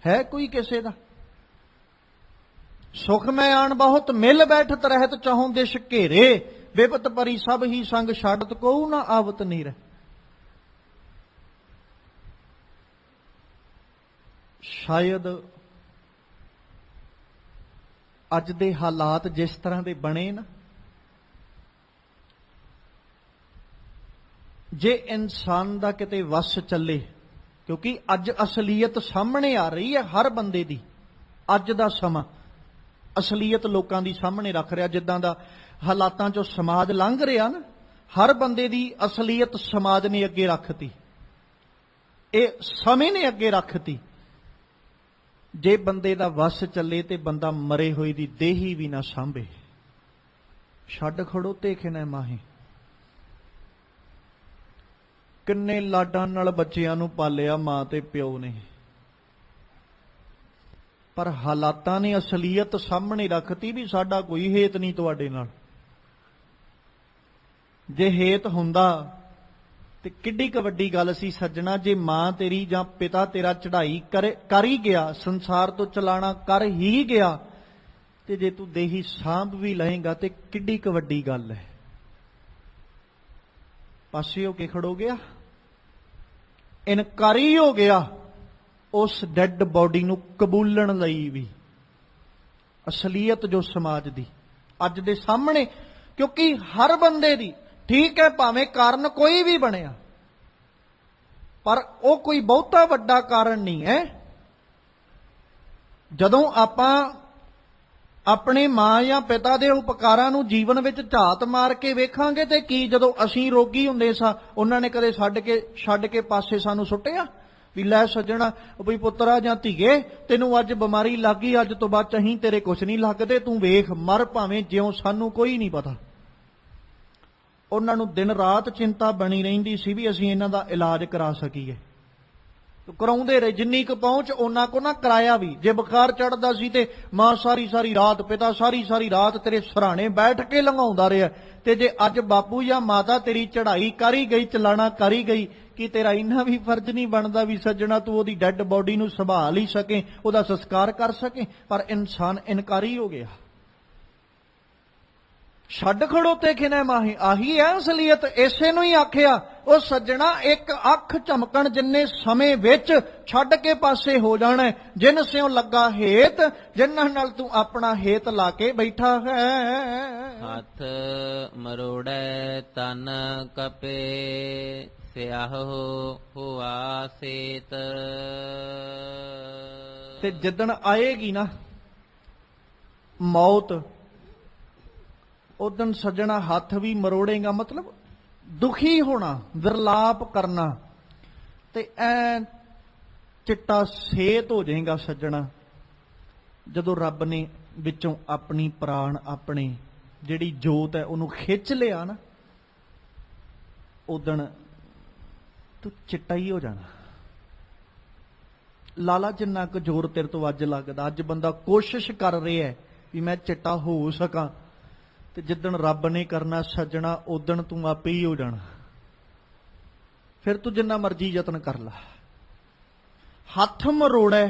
S3: ਹੈ ਕੋਈ ਕਿਸੇ ਦਾ ਸੁਖ ਮੈਂ ਆਣ ਬਹੁਤ ਮਿਲ ਬੈਠਤ ਰਹਿਤ, ਚਾਹੋਂ ਦਿਸ਼ ਘੇਰੇ, ਬਿਪਤ ਪਰੀ ਸਭ ਹੀ ਸੰਗ ਛੱਡਤ, ਕੋ ਨਾ ਆਵਤ ਨਹੀਂ ਰਹਿ। ਸ਼ਾਇਦ ਅੱਜ ਦੇ ਹਾਲਾਤ ਜਿਸ ਤਰ੍ਹਾਂ ਦੇ ਬਣੇ ਨਾ, ਜੇ ਇਨਸਾਨ ਦਾ ਕਿਤੇ ਵਸ ਚੱਲੇ, ਕਿਉਂਕਿ ਅੱਜ ਅਸਲੀਅਤ ਸਾਹਮਣੇ ਆ ਰਹੀ ਹੈ ਹਰ ਬੰਦੇ ਦੀ, ਅੱਜ ਦਾ ਸਮਾਂ ਅਸਲੀਅਤ ਲੋਕਾਂ ਦੀ ਸਾਹਮਣੇ ਰੱਖ ਰਿਹਾ, ਜਿੱਦਾਂ ਦਾ ਹਾਲਾਤਾਂ ਚੋਂ ਸਮਾਜ ਲੰਘ ਰਿਹਾ ਨਾ, ਹਰ ਬੰਦੇ ਦੀ ਅਸਲੀਅਤ ਸਮਾਜ ਨੇ ਅੱਗੇ ਰੱਖਤੀ, ਇਹ ਸਮੇਂ ਨੇ ਅੱਗੇ ਰੱਖਤੀ। ਜੇ ਬੰਦੇ ਦਾ ਵਸ ਚੱਲੇ ਤੇ ਬੰਦਾ ਮਰੇ ਹੋਏ ਦੀ ਦੇਹੀ ਵੀ ਨਾ ਸਾਂਭੇ, ਛੱਡ ਖੜੋਤੇ ਖਿਨੈ ਮਾਹੇ। ਕਿੰਨੇ ਲਾਡਾਂ ਨਾਲ ਬੱਚਿਆਂ ਨੂੰ ਪਾਲਿਆ ਮਾਂ ਤੇ ਪਿਓ ਨੇ, ਪਰ ਹਾਲਾਤਾਂ ਨੇ ਅਸਲੀਅਤ ਸਾਹਮਣੇ ਰੱਖਤੀ ਵੀ ਸਾਡਾ ਕੋਈ ਹੇਤ ਨਹੀਂ ਤੁਹਾਡੇ ਨਾਲ। ਜੇ ਹੇਤ ਹੁੰਦਾ ਤੇ ਕਿੱਡੀ ਕੁ ਵੱਡੀ ਗੱਲ ਸੀ ਸੱਜਣਾ, ਜੇ ਮਾਂ ਤੇਰੀ ਜਾਂ ਪਿਤਾ ਤੇਰਾ ਚੜ੍ਹਾਈ ਕਰ ਹੀ ਗਿਆ, ਸੰਸਾਰ ਤੋਂ ਚਲਾਣਾ ਕਰ ਹੀ ਗਿਆ, ਤੇ ਜੇ ਤੂੰ ਦੇਹੀ ਸਾਂਭ ਵੀ ਲਏਗਾ ਤੇ ਕਿੱਡੀ ਕੁ ਵੱਡੀ ਗੱਲ ਹੈ। ਪਾਸੇ ਹੋ ਕੇ ਖੜੋ ਗਿਆ, ਇਨਕਾਰੀ ਹੋ ਗਿਆ, ਉਸ ਡੈੱਡ ਬਾਡੀ ਨੂੰ ਕਬੂਲਣ ਲਈ ਵੀ। ਅਸਲੀਅਤ ਜੋ ਸਮਾਜ ਦੀ ਅੱਜ ਦੇ ਸਾਹਮਣੇ, ਕਿਉਂਕਿ ਹਰ ਬੰਦੇ ਦੀ, ਠੀਕ ਹੈ ਭਾਵੇਂ ਕਾਰਨ ਕੋਈ ਵੀ ਬਣਿਆ, ਪਰ ਉਹ ਕੋਈ ਬਹੁਤਾ ਵੱਡਾ ਕਾਰਨ ਨਹੀਂ ਹੈ। ਜਦੋਂ ਆਪਾਂ ਆਪਣੇ ਮਾਂ ਜਾਂ ਪਿਤਾ ਦੇ ਉਪਕਾਰਾਂ ਨੂੰ ਜੀਵਨ ਵਿੱਚ ਝਾਤ ਮਾਰ ਕੇ ਵੇਖਾਂਗੇ ਤੇ ਕੀ, ਜਦੋਂ ਅਸੀਂ ਰੋਗੀ ਹੁੰਦੇ ਸਾਂ ਉਹਨਾਂ ਨੇ ਕਦੇ ਛੱਡ ਕੇ ਪਾਸੇ ਸਾਨੂੰ ਸੁੱਟਿਆ ਵੀ ਲੈ ਸੱਜਣਾ ਵੀ ਪੁੱਤਰਾ ਜਾਂ ਧੀਏ ਤੈਨੂੰ ਅੱਜ ਬਿਮਾਰੀ ਲੱਗ ਗਈ, ਅੱਜ ਤੋਂ ਬਾਅਦ ਅਸੀਂ ਤੇਰੇ ਕੁਛ ਨਹੀਂ ਲੱਗਦੇ, ਤੂੰ ਵੇਖ ਮਰ ਭਾਵੇਂ ਜਿਉਂ, ਸਾਨੂੰ ਕੋਈ ਨਹੀਂ ਪਤਾ। ਉਹਨਾਂ ਨੂੰ ਦਿਨ ਰਾਤ ਚਿੰਤਾ ਬਣੀ ਰਹਿੰਦੀ ਸੀ ਵੀ ਅਸੀਂ ਇਹਨਾਂ ਦਾ ਇਲਾਜ ਕਰਾ ਸਕੀਏ। ਕਰਾਉਂਦੇ ਰਹੇ, ਜਿੰਨੀ ਕੁ ਪਹੁੰਚ ਉਹਨਾਂ ਕੋ ਨਾ ਕਰਾਇਆ ਵੀ। ਜੇ ਬੁਖਾਰ ਚੜਦਾ ਸੀ ਤੇ ਮਾਂ ਸਾਰੀ ਰਾਤ, ਪਿਤਾ ਸਾਰੀ ਰਾਤ ਤੇਰੇ ਸਰਾਣੇ ਬੈਠ ਕੇ ਲੰਘਾਉਂਦਾ ਰਿਹਾ। ਤੇ ਜੇ ਅੱਜ ਬਾਪੂ ਜਾਂ ਮਾਤਾ ਤੇਰੀ ਚੜ੍ਹਾਈ ਕਰੀ ਗਈ, ਚਲਾਣਾ ਕਰੀ ਗਈ, ਕਿ ਤੇਰਾ ਇੰਨਾ ਵੀ ਫਰਜ਼ ਨਹੀਂ ਬਣਦਾ ਵੀ ਸੱਜਣਾ ਤੂੰ ਉਹਦੀ ਡੈੱਡ ਬਾਡੀ ਨੂੰ ਸੰਭਾਲ ਹੀ ਸਕੇ, ਉਹਦਾ ਸੰਸਕਾਰ ਕਰ ਸਕੇ। ਪਰ ਇਨਸਾਨ ਇਨਕਾਰੀ ਹੋ ਗਿਆ। ਛੱਡ ਖੜੋਤੇ ਖਿਨੇ ਮਾਹੀ, ਆਹੀ ਹੈ ਅਸਲੀਅਤ। ਇਸੇ ਨੂੰ ਹੀ ਆਖਿਆ ਉਹ ਸੱਜਣਾ ਇੱਕ ਅੱਖ ਝਮਕਣ ਜਿੰਨੇ ਸਮੇਂ ਵਿੱਚ ਛੱਡ ਕੇ ਪਾਸੇ ਹੋ ਜਾਣਾ, ਜਿਨ ਸਿਉ ਲੱਗਾ ਹੇਤ, ਜਿਨ੍ਹਾਂ ਨਾਲ ਤੂੰ ਆਪਣਾ ਹੇਤ ਲਾ ਕੇ ਬੈਠਾ ਹੈ।
S2: ਹੱਥ ਮਰੋੜੈ ਤਨ ਕਪੇ, ਸਿਆਹੋ ਹੁਆ ਸੇਤ।
S3: ਤੇ ਜਿੱਦਣ ਆਏਗੀ ਨਾ ਮੌਤ, ਉਦਣ ਸੱਜਣਾ ਹੱਥ ਵੀ ਮਰੋੜੇਗਾ, ਮਤਲਬ ਦੁਖੀ ਹੋਣਾ, ਵਿਰਲਾਪ ਕਰਨਾ, ਤੇ ਐ ਚਿੱਟਾ ਸੇਤ ਹੋ ਜਾਏਗਾ ਸੱਜਣਾ। ਜਦੋਂ ਰੱਬ ਨੇ ਵਿੱਚੋਂ ਆਪਣੀ ਪ੍ਰਾਣ, ਆਪਣੀ ਜਿਹੜੀ ਜੋਤ ਹੈ ਉਹਨੂੰ ਖਿੱਚ ਲਿਆ ਨਾ, ਉਦਣ ਤੂੰ ਚਿੱਟਾ ਹੀ ਹੋ ਜਾਣਾ। ਲਾਲਾ ਜਿੰਨਾ ਕੁ ਜ਼ੋਰ ਤੇਰੇ ਤੋਂ ਅੱਜ ਲੱਗਦਾ, ਅੱਜ ਬੰਦਾ ਕੋਸ਼ਿਸ਼ ਕਰ ਰਿਹਾ ਵੀ ਮੈਂ ਚਿੱਟਾ ਹੋ ਸਕਾਂ, ਤੇ ਜਿੱਦਣ ਰੱਬ ਨੇ ਕਰਨਾ ਸੱਜਣਾ ਉਦਣ ਤੂੰ ਆਪੇ ਹੀ ਹੋ ਜਾਣਾ। ਫਿਰ ਤੂੰ ਜਿੰਨਾ ਮਰਜ਼ੀ ਯਤਨ ਕਰ ਲਾ। ਹੱਥ ਮਰੋੜੈ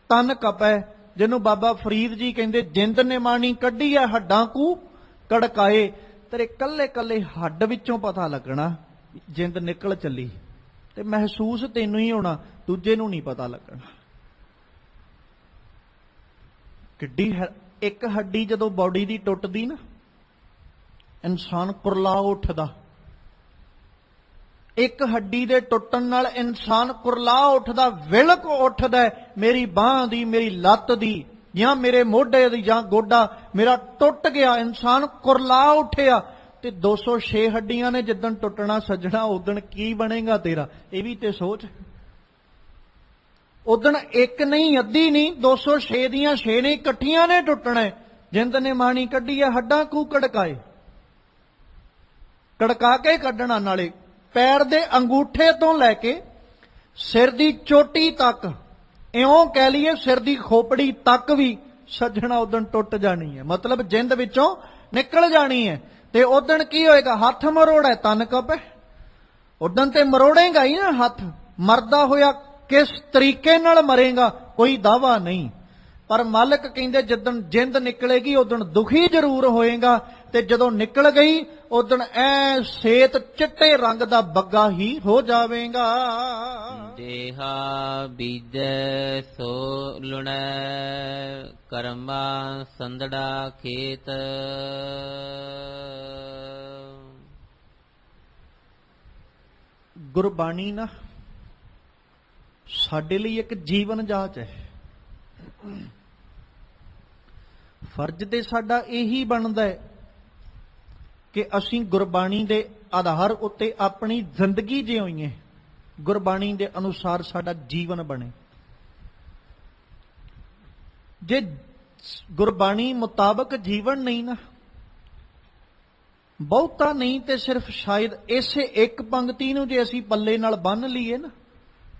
S3: ਤਨ ਕਪੈ, ਜਿਹਨੂੰ ਬਾਬਾ ਫਰੀਦ ਜੀ ਕਹਿੰਦੇ ਜਿੰਦ ਨੇ ਮਾਣੀ ਕੱਢੀ ਐ ਹੱਡਾਂ ਕੂ ਕੜਕਾਏ। ਤੇਰੇ ਕੱਲੇ ਕੱਲੇ ਹੱਡ ਵਿੱਚੋਂ ਪਤਾ ਲੱਗਣਾ ਜਿੰਦ ਨਿਕਲ ਚੱਲੀ, ਤੇ ਮਹਿਸੂਸ ਤੈਨੂੰ ਹੀ ਹੋਣਾ, ਦੂਜੇ ਨੂੰ ਨਹੀਂ ਪਤਾ ਲੱਗਣਾ। ਕਿੱਡੀ ਇੱਕ ਹੱਡੀ ਜਦੋਂ ਬਾਡੀ ਦੀ ਟੁੱਟਦੀ ਨਾ, ਇਨਸਾਨ ਕੁਰਲਾ ਉੱਠਦਾ। ਇੱਕ ਹੱਡੀ ਦੇ ਟੁੱਟਣ ਨਾਲ ਇਨਸਾਨ ਕੁਰਲਾ ਉੱਠਦਾ, ਵਿਲਕ ਉੱਠਦਾ, ਮੇਰੀ ਬਾਂਹ ਦੀ, ਮੇਰੀ ਲੱਤ ਦੀ, ਜਾਂ ਮੇਰੇ ਮੋਢੇ ਦੀ, ਜਾਂ ਗੋਡਾ ਮੇਰਾ ਟੁੱਟ ਗਿਆ। ਇਨਸਾਨ ਕੁਰਲਾ ਉੱਠਿਆ। ਤੇ 206 ਹੱਡੀਆਂ ਨੇ ਜਿੱਦਣ ਟੁੱਟਣਾ ਸੱਜਣਾ, ਉਦਣ ਕੀ ਬਣੇਗਾ ਤੇਰਾ, ਇਹ ਵੀ ਤੇ ਸੋਚ। ਉਦਣ ਇੱਕ ਨਹੀਂ, ਅੱਧੀ ਨਹੀਂ, 206 ਦੀਆਂ 6 ਨੇ ਇਕੱਠੀਆਂ ਨੇ ਟੁੱਟਣਾ। ਜਿੰਦ ਨੇ ਮਾਣੀ ਕੱਢੀ ਹੈ ਹੱਡਾਂ ਕੂ ਕੜਕਾਏ, ਕੜਕਾ ਕੇ ਕੱਢਣਾ। ਨਾਲੇ ਪੈਰ ਦੇ ਅੰਗੂਠੇ ਤੋਂ ਲੈ ਕੇ ਸਿਰ ਦੀ ਚੋਟੀ ਤੱਕ, ਇਉਂ ਕਹਿ ਲਈਏ ਸਿਰ ਦੀ ਖੋਪੜੀ ਤੱਕ ਵੀ ਸੱਜਣਾ ਉਦਣ ਟੁੱਟ ਜਾਣੀ ਹੈ। ਮਤਲਬ ਜਿੰਦ ਵਿੱਚੋਂ ਨਿਕਲ ਜਾਣੀ ਹੈ। ਤੇ ਉਦਣ ਕੀ ਹੋਏਗਾ? ਹੱਥ ਮਰੋੜਾ ਤਨ ਕਪੈ। ਉਦਣ ਤੇ ਮਰੋੜੇਗਾ ਹੀ ਨਾ ਹੱਥ। ਮਰਦਾ ਹੋਇਆ ਕਿਸ ਤਰੀਕੇ ਨਾਲ ਮਰੇਗਾ ਕੋਈ ਦਾਵਾ ਨਹੀਂ, ਪਰ ਮਾਲਕ ਕਹਿੰਦੇ ਜਿੱਦਣ ਜਿੰਦ ਨਿਕਲੇਗੀ ਉਦਣ ਦੁਖੀ ਜ਼ਰੂਰ ਹੋਏਗਾ। ਤੇ ਜਦੋਂ ਨਿਕਲ ਗਈ ਉਦਣ ਐ ਸੇਤ ਚਿੱਟੇ ਰੰਗ ਦਾ ਬੱਗਾ ਹੀ ਹੋ ਜਾਵੇਗਾ।
S2: ਦੇਹਾ ਬੀਜੈ ਸੋ ਲੁਣੈ, ਕਰਮਾ ਸੰਦੜਾ ਖੇਤ।
S3: ਗੁਰਬਾਣੀ ਨਾ ਸਾਡੇ ਲਈ ਇੱਕ ਜੀਵਨ ਜਾਂਚ ਹੈ। ਫਰਜ਼ ਤੇ ਸਾਡਾ ਇਹੀ ਬਣਦਾ ਹੈ ਕਿ ਅਸੀਂ ਗੁਰਬਾਣੀ ਦੇ ਆਧਾਰ ਉੱਤੇ ਆਪਣੀ ਜ਼ਿੰਦਗੀ ਜਿਉਈਏ, ਗੁਰਬਾਣੀ ਦੇ ਅਨੁਸਾਰ ਸਾਡਾ ਜੀਵਨ ਬਣੇ। ਜੇ ਗੁਰਬਾਣੀ ਮੁਤਾਬਕ ਜੀਵਨ ਨਹੀਂ ਨਾ, ਬਹੁਤਾ ਨਹੀਂ ਤੇ ਸਿਰਫ ਸ਼ਾਇਦ ਇਸੇ ਇੱਕ ਪੰਕਤੀ ਨੂੰ ਜੇ ਅਸੀਂ ਪੱਲੇ ਨਾਲ ਬੰਨ੍ਹ ਲਈਏ ਨਾ,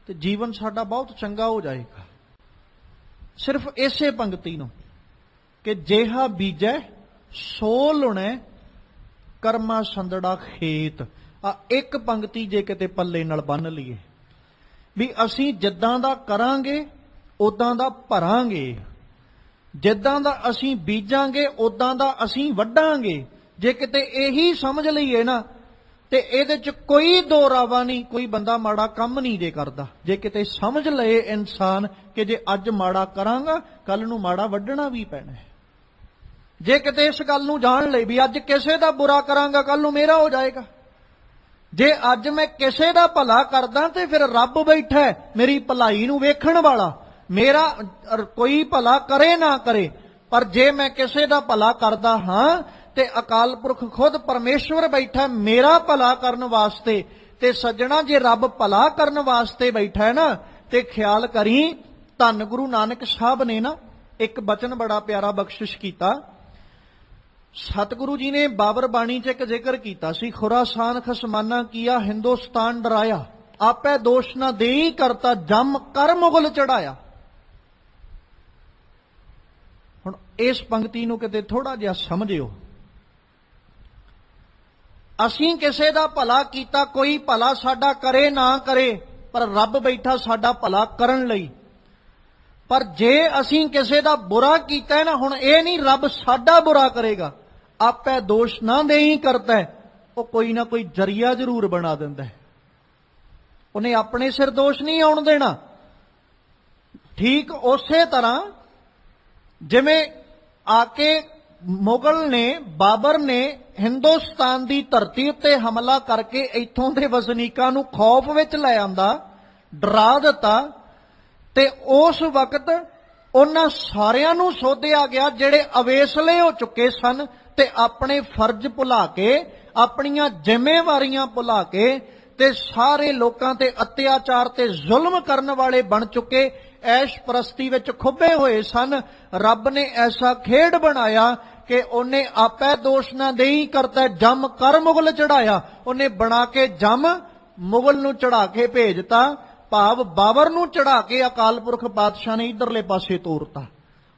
S3: ਤੇ ਜੀਵਨ ਸਾਡਾ ਬਹੁਤ ਚੰਗਾ ਹੋ ਜਾਏਗਾ। ਸਿਰਫ ਇਸੇ ਪੰਕਤੀ ਨੂੰ ਕਿ ਜਿਹਾ ਬੀਜੈ ਸੋ ਲੁਣੈ, ਕਰਮਾ ਸੰਦੜਾ ਖੇਤ। ਆ ਇੱਕ ਪੰਕਤੀ ਜੇ ਕਿਤੇ ਪੱਲੇ ਨਾਲ ਬੰਨ੍ਹ ਲਈਏ ਵੀ ਅਸੀਂ ਜਿੱਦਾਂ ਦਾ ਕਰਾਂਗੇ ਉਦਾਂ ਦਾ ਭਰਾਂਗੇ, ਜਿੱਦਾਂ ਦਾ ਅਸੀਂ ਬੀਜਾਂਗੇ ਉਦਾਂ ਦਾ ਅਸੀਂ ਵੱਢਾਂਗੇ। ਜੇ ਕਿਤੇ ਇਹੀ ਸਮਝ ਲਈਏ ਨਾ, ਤੇ ਇਹਦੇ ਚ ਕੋਈ ਦੋ ਰਾਵਾ ਨਹੀਂ, ਕੋਈ ਬੰਦਾ ਮਾੜਾ ਕੰਮ ਨਹੀਂ ਜੇ ਕਰਦਾ। ਜੇ ਕਿਤੇ ਸਮਝ ਲਏ ਇਨਸਾਨ ਕਿ ਜੇ ਅੱਜ ਮਾੜਾ ਕਰਾਂਗਾ ਕੱਲ ਨੂੰ ਮਾੜਾ ਵੱਢਣਾ ਵੀ ਪੈਣਾ ਹੈ, ਜੇ ਕਿਤੇ ਇਸ ਗੱਲ ਨੂੰ ਜਾਣ ਲਈ ਵੀ ਅੱਜ ਕਿਸੇ ਦਾ ਬੁਰਾ ਕਰਾਂਗਾ ਕੱਲ ਨੂੰ ਮੇਰਾ ਹੋ ਜਾਏਗਾ, ਜੇ ਅੱਜ ਮੈਂ ਕਿਸੇ ਦਾ ਭਲਾ ਕਰਦਾ ਤੇ ਫਿਰ ਰੱਬ ਬੈਠਾ ਹੈ ਮੇਰੀ ਭਲਾਈ ਨੂੰ ਵੇਖਣ ਵਾਲਾ, ਮੇਰਾ ਕੋਈ ਭਲਾ ਕਰੇ ਨਾ ਕਰੇ, ਪਰ ਜੇ ਮੈਂ ਕਿਸੇ ਦਾ ਭਲਾ ਕਰਦਾ ਹਾਂ ਤੇ ਅਕਾਲ ਪੁਰਖ ਖੁਦ ਪਰਮੇਸ਼ਵਰ ਬੈਠਾ ਮੇਰਾ ਭਲਾ ਕਰਨ ਵਾਸਤੇ। ਤੇ ਸੱਜਣਾ, ਜੇ ਰੱਬ ਭਲਾ ਕਰਨ ਵਾਸਤੇ ਬੈਠਾ ਹੈ ਨਾ ਤੇ ਖਿਆਲ ਕਰੀ, ਧੰਨ ਗੁਰੂ ਨਾਨਕ ਸਾਹਿਬ ਨੇ ਨਾ ਇੱਕ ਬਚਨ ਬੜਾ ਪਿਆਰਾ ਬਖਸ਼ਿਸ਼ ਕੀਤਾ। ਸਤਿਗੁਰੂ ਜੀ ਨੇ ਬਾਬਰ ਬਾਣੀ 'ਚ ਇੱਕ ਜ਼ਿਕਰ ਕੀਤਾ ਸੀ, ਖੁਰਾਸਾਨ ਖਸਮਾਨਾ ਕੀਆ ਹਿੰਦੁਸਤਾਨ ਡਰਾਇਆ, ਆਪੇ ਦੋਸ਼ ਨਾ ਦੇਈ ਕਰਤਾ ਜਮ ਕਰ ਮੁਗਲ ਚੜਾਇਆ। ਹੁਣ ਇਸ ਪੰਕਤੀ ਨੂੰ ਕਿਤੇ ਥੋੜਾ ਜਿਹਾ ਸਮਝਿਓ। ਅਸੀਂ ਕਿਸੇ ਦਾ ਭਲਾ ਕੀਤਾ, ਕੋਈ ਭਲਾ ਸਾਡਾ ਕਰੇ ਨਾ ਕਰੇ, ਪਰ ਰੱਬ ਬੈਠਾ ਸਾਡਾ ਭਲਾ ਕਰਨ ਲਈ। ਪਰ ਜੇ ਅਸੀਂ ਕਿਸੇ ਦਾ ਬੁਰਾ ਕੀਤਾ ਨਾ, ਹੁਣ ਇਹ ਨਹੀਂ ਰੱਬ ਸਾਡਾ ਬੁਰਾ ਕਰੇਗਾ, ਆਪੇ ਦੋਸ਼ ਨਾ ਦੇਈ ਕਰਤਾ, ਉਹ ਕੋਈ ਨਾ ਕੋਈ ਜਰੀਆ ਜ਼ਰੂਰ ਬਣਾ ਦਿੰਦਾ ਹੈ, ਉਹਨੇ ਆਪਣੇ ਸਿਰ ਦੋਸ਼ ਨਹੀਂ ਆਉਣ ਦੇਣਾ। ਠੀਕ ਉਸੇ ਤਰ੍ਹਾਂ ਜਿਵੇਂ ਆ ਕੇ ਮੁਗਲ ਨੇ, ਬਾਬਰ ਨੇ ਹਿੰਦੁਸਤਾਨ ਦੀ ਧਰਤੀ ਉੱਤੇ ਹਮਲਾ ਕਰਕੇ ਇੱਥੋਂ ਦੇ ਵਸਨੀਕਾਂ ਨੂੰ ਖੌਫ ਵਿੱਚ ਲੈ ਆਂਦਾ, ਡਰਾ ਦਿੱਤਾ, ਤੇ ਉਸ ਵਕਤ ਉਹਨਾਂ ਸਾਰਿਆਂ ਨੂੰ ਸੋਧਿਆ ਗਿਆ ਜਿਹੜੇ ਅਵੇਸਲੇ ਹੋ ਚੁੱਕੇ ਸਨ ਤੇ ਆਪਣੇ ਫਰਜ਼ ਭੁਲਾ ਕੇ, ਆਪਣੀਆਂ ਜ਼ਿੰਮੇਵਾਰੀਆਂ ਭੁਲਾ ਕੇ ਤੇ ਸਾਰੇ ਲੋਕਾਂ ਤੇ ਅਤਿਆਚਾਰ ਤੇ ਜ਼ੁਲਮ ਕਰਨ ਵਾਲੇ ਬਣ ਚੁੱਕੇ, ਐਸ਼ ਪ੍ਰਸਤੀ ਵਿੱਚ ਖੁੱਬੇ ਹੋਏ ਸਨ। ਰੱਬ ਨੇ ਐਸਾ ਖੇਡ ਬਣਾਇਆ ਕਿ ਉਹਨੇ ਆਪੇ ਦੋਸ਼ ਨਾ ਦੇਈ ਕਰਤਾ ਜਮ ਕਰ ਮੁਗਲ ਚੜਾਇਆ। ਉਹਨੇ ਬਣਾ ਕੇ ਜਮ ਮੁਗਲ ਨੂੰ ਚੜਾ ਕੇ ਭੇਜਤਾ, ਭਾਵ ਬਾਬਰ ਨੂੰ ਚੜਾ ਕੇ ਅਕਾਲ ਪੁਰਖ ਪਾਤਸ਼ਾਹ ਨੇ ਇਧਰਲੇ ਪਾਸੇ ਤੋਰਤਾ।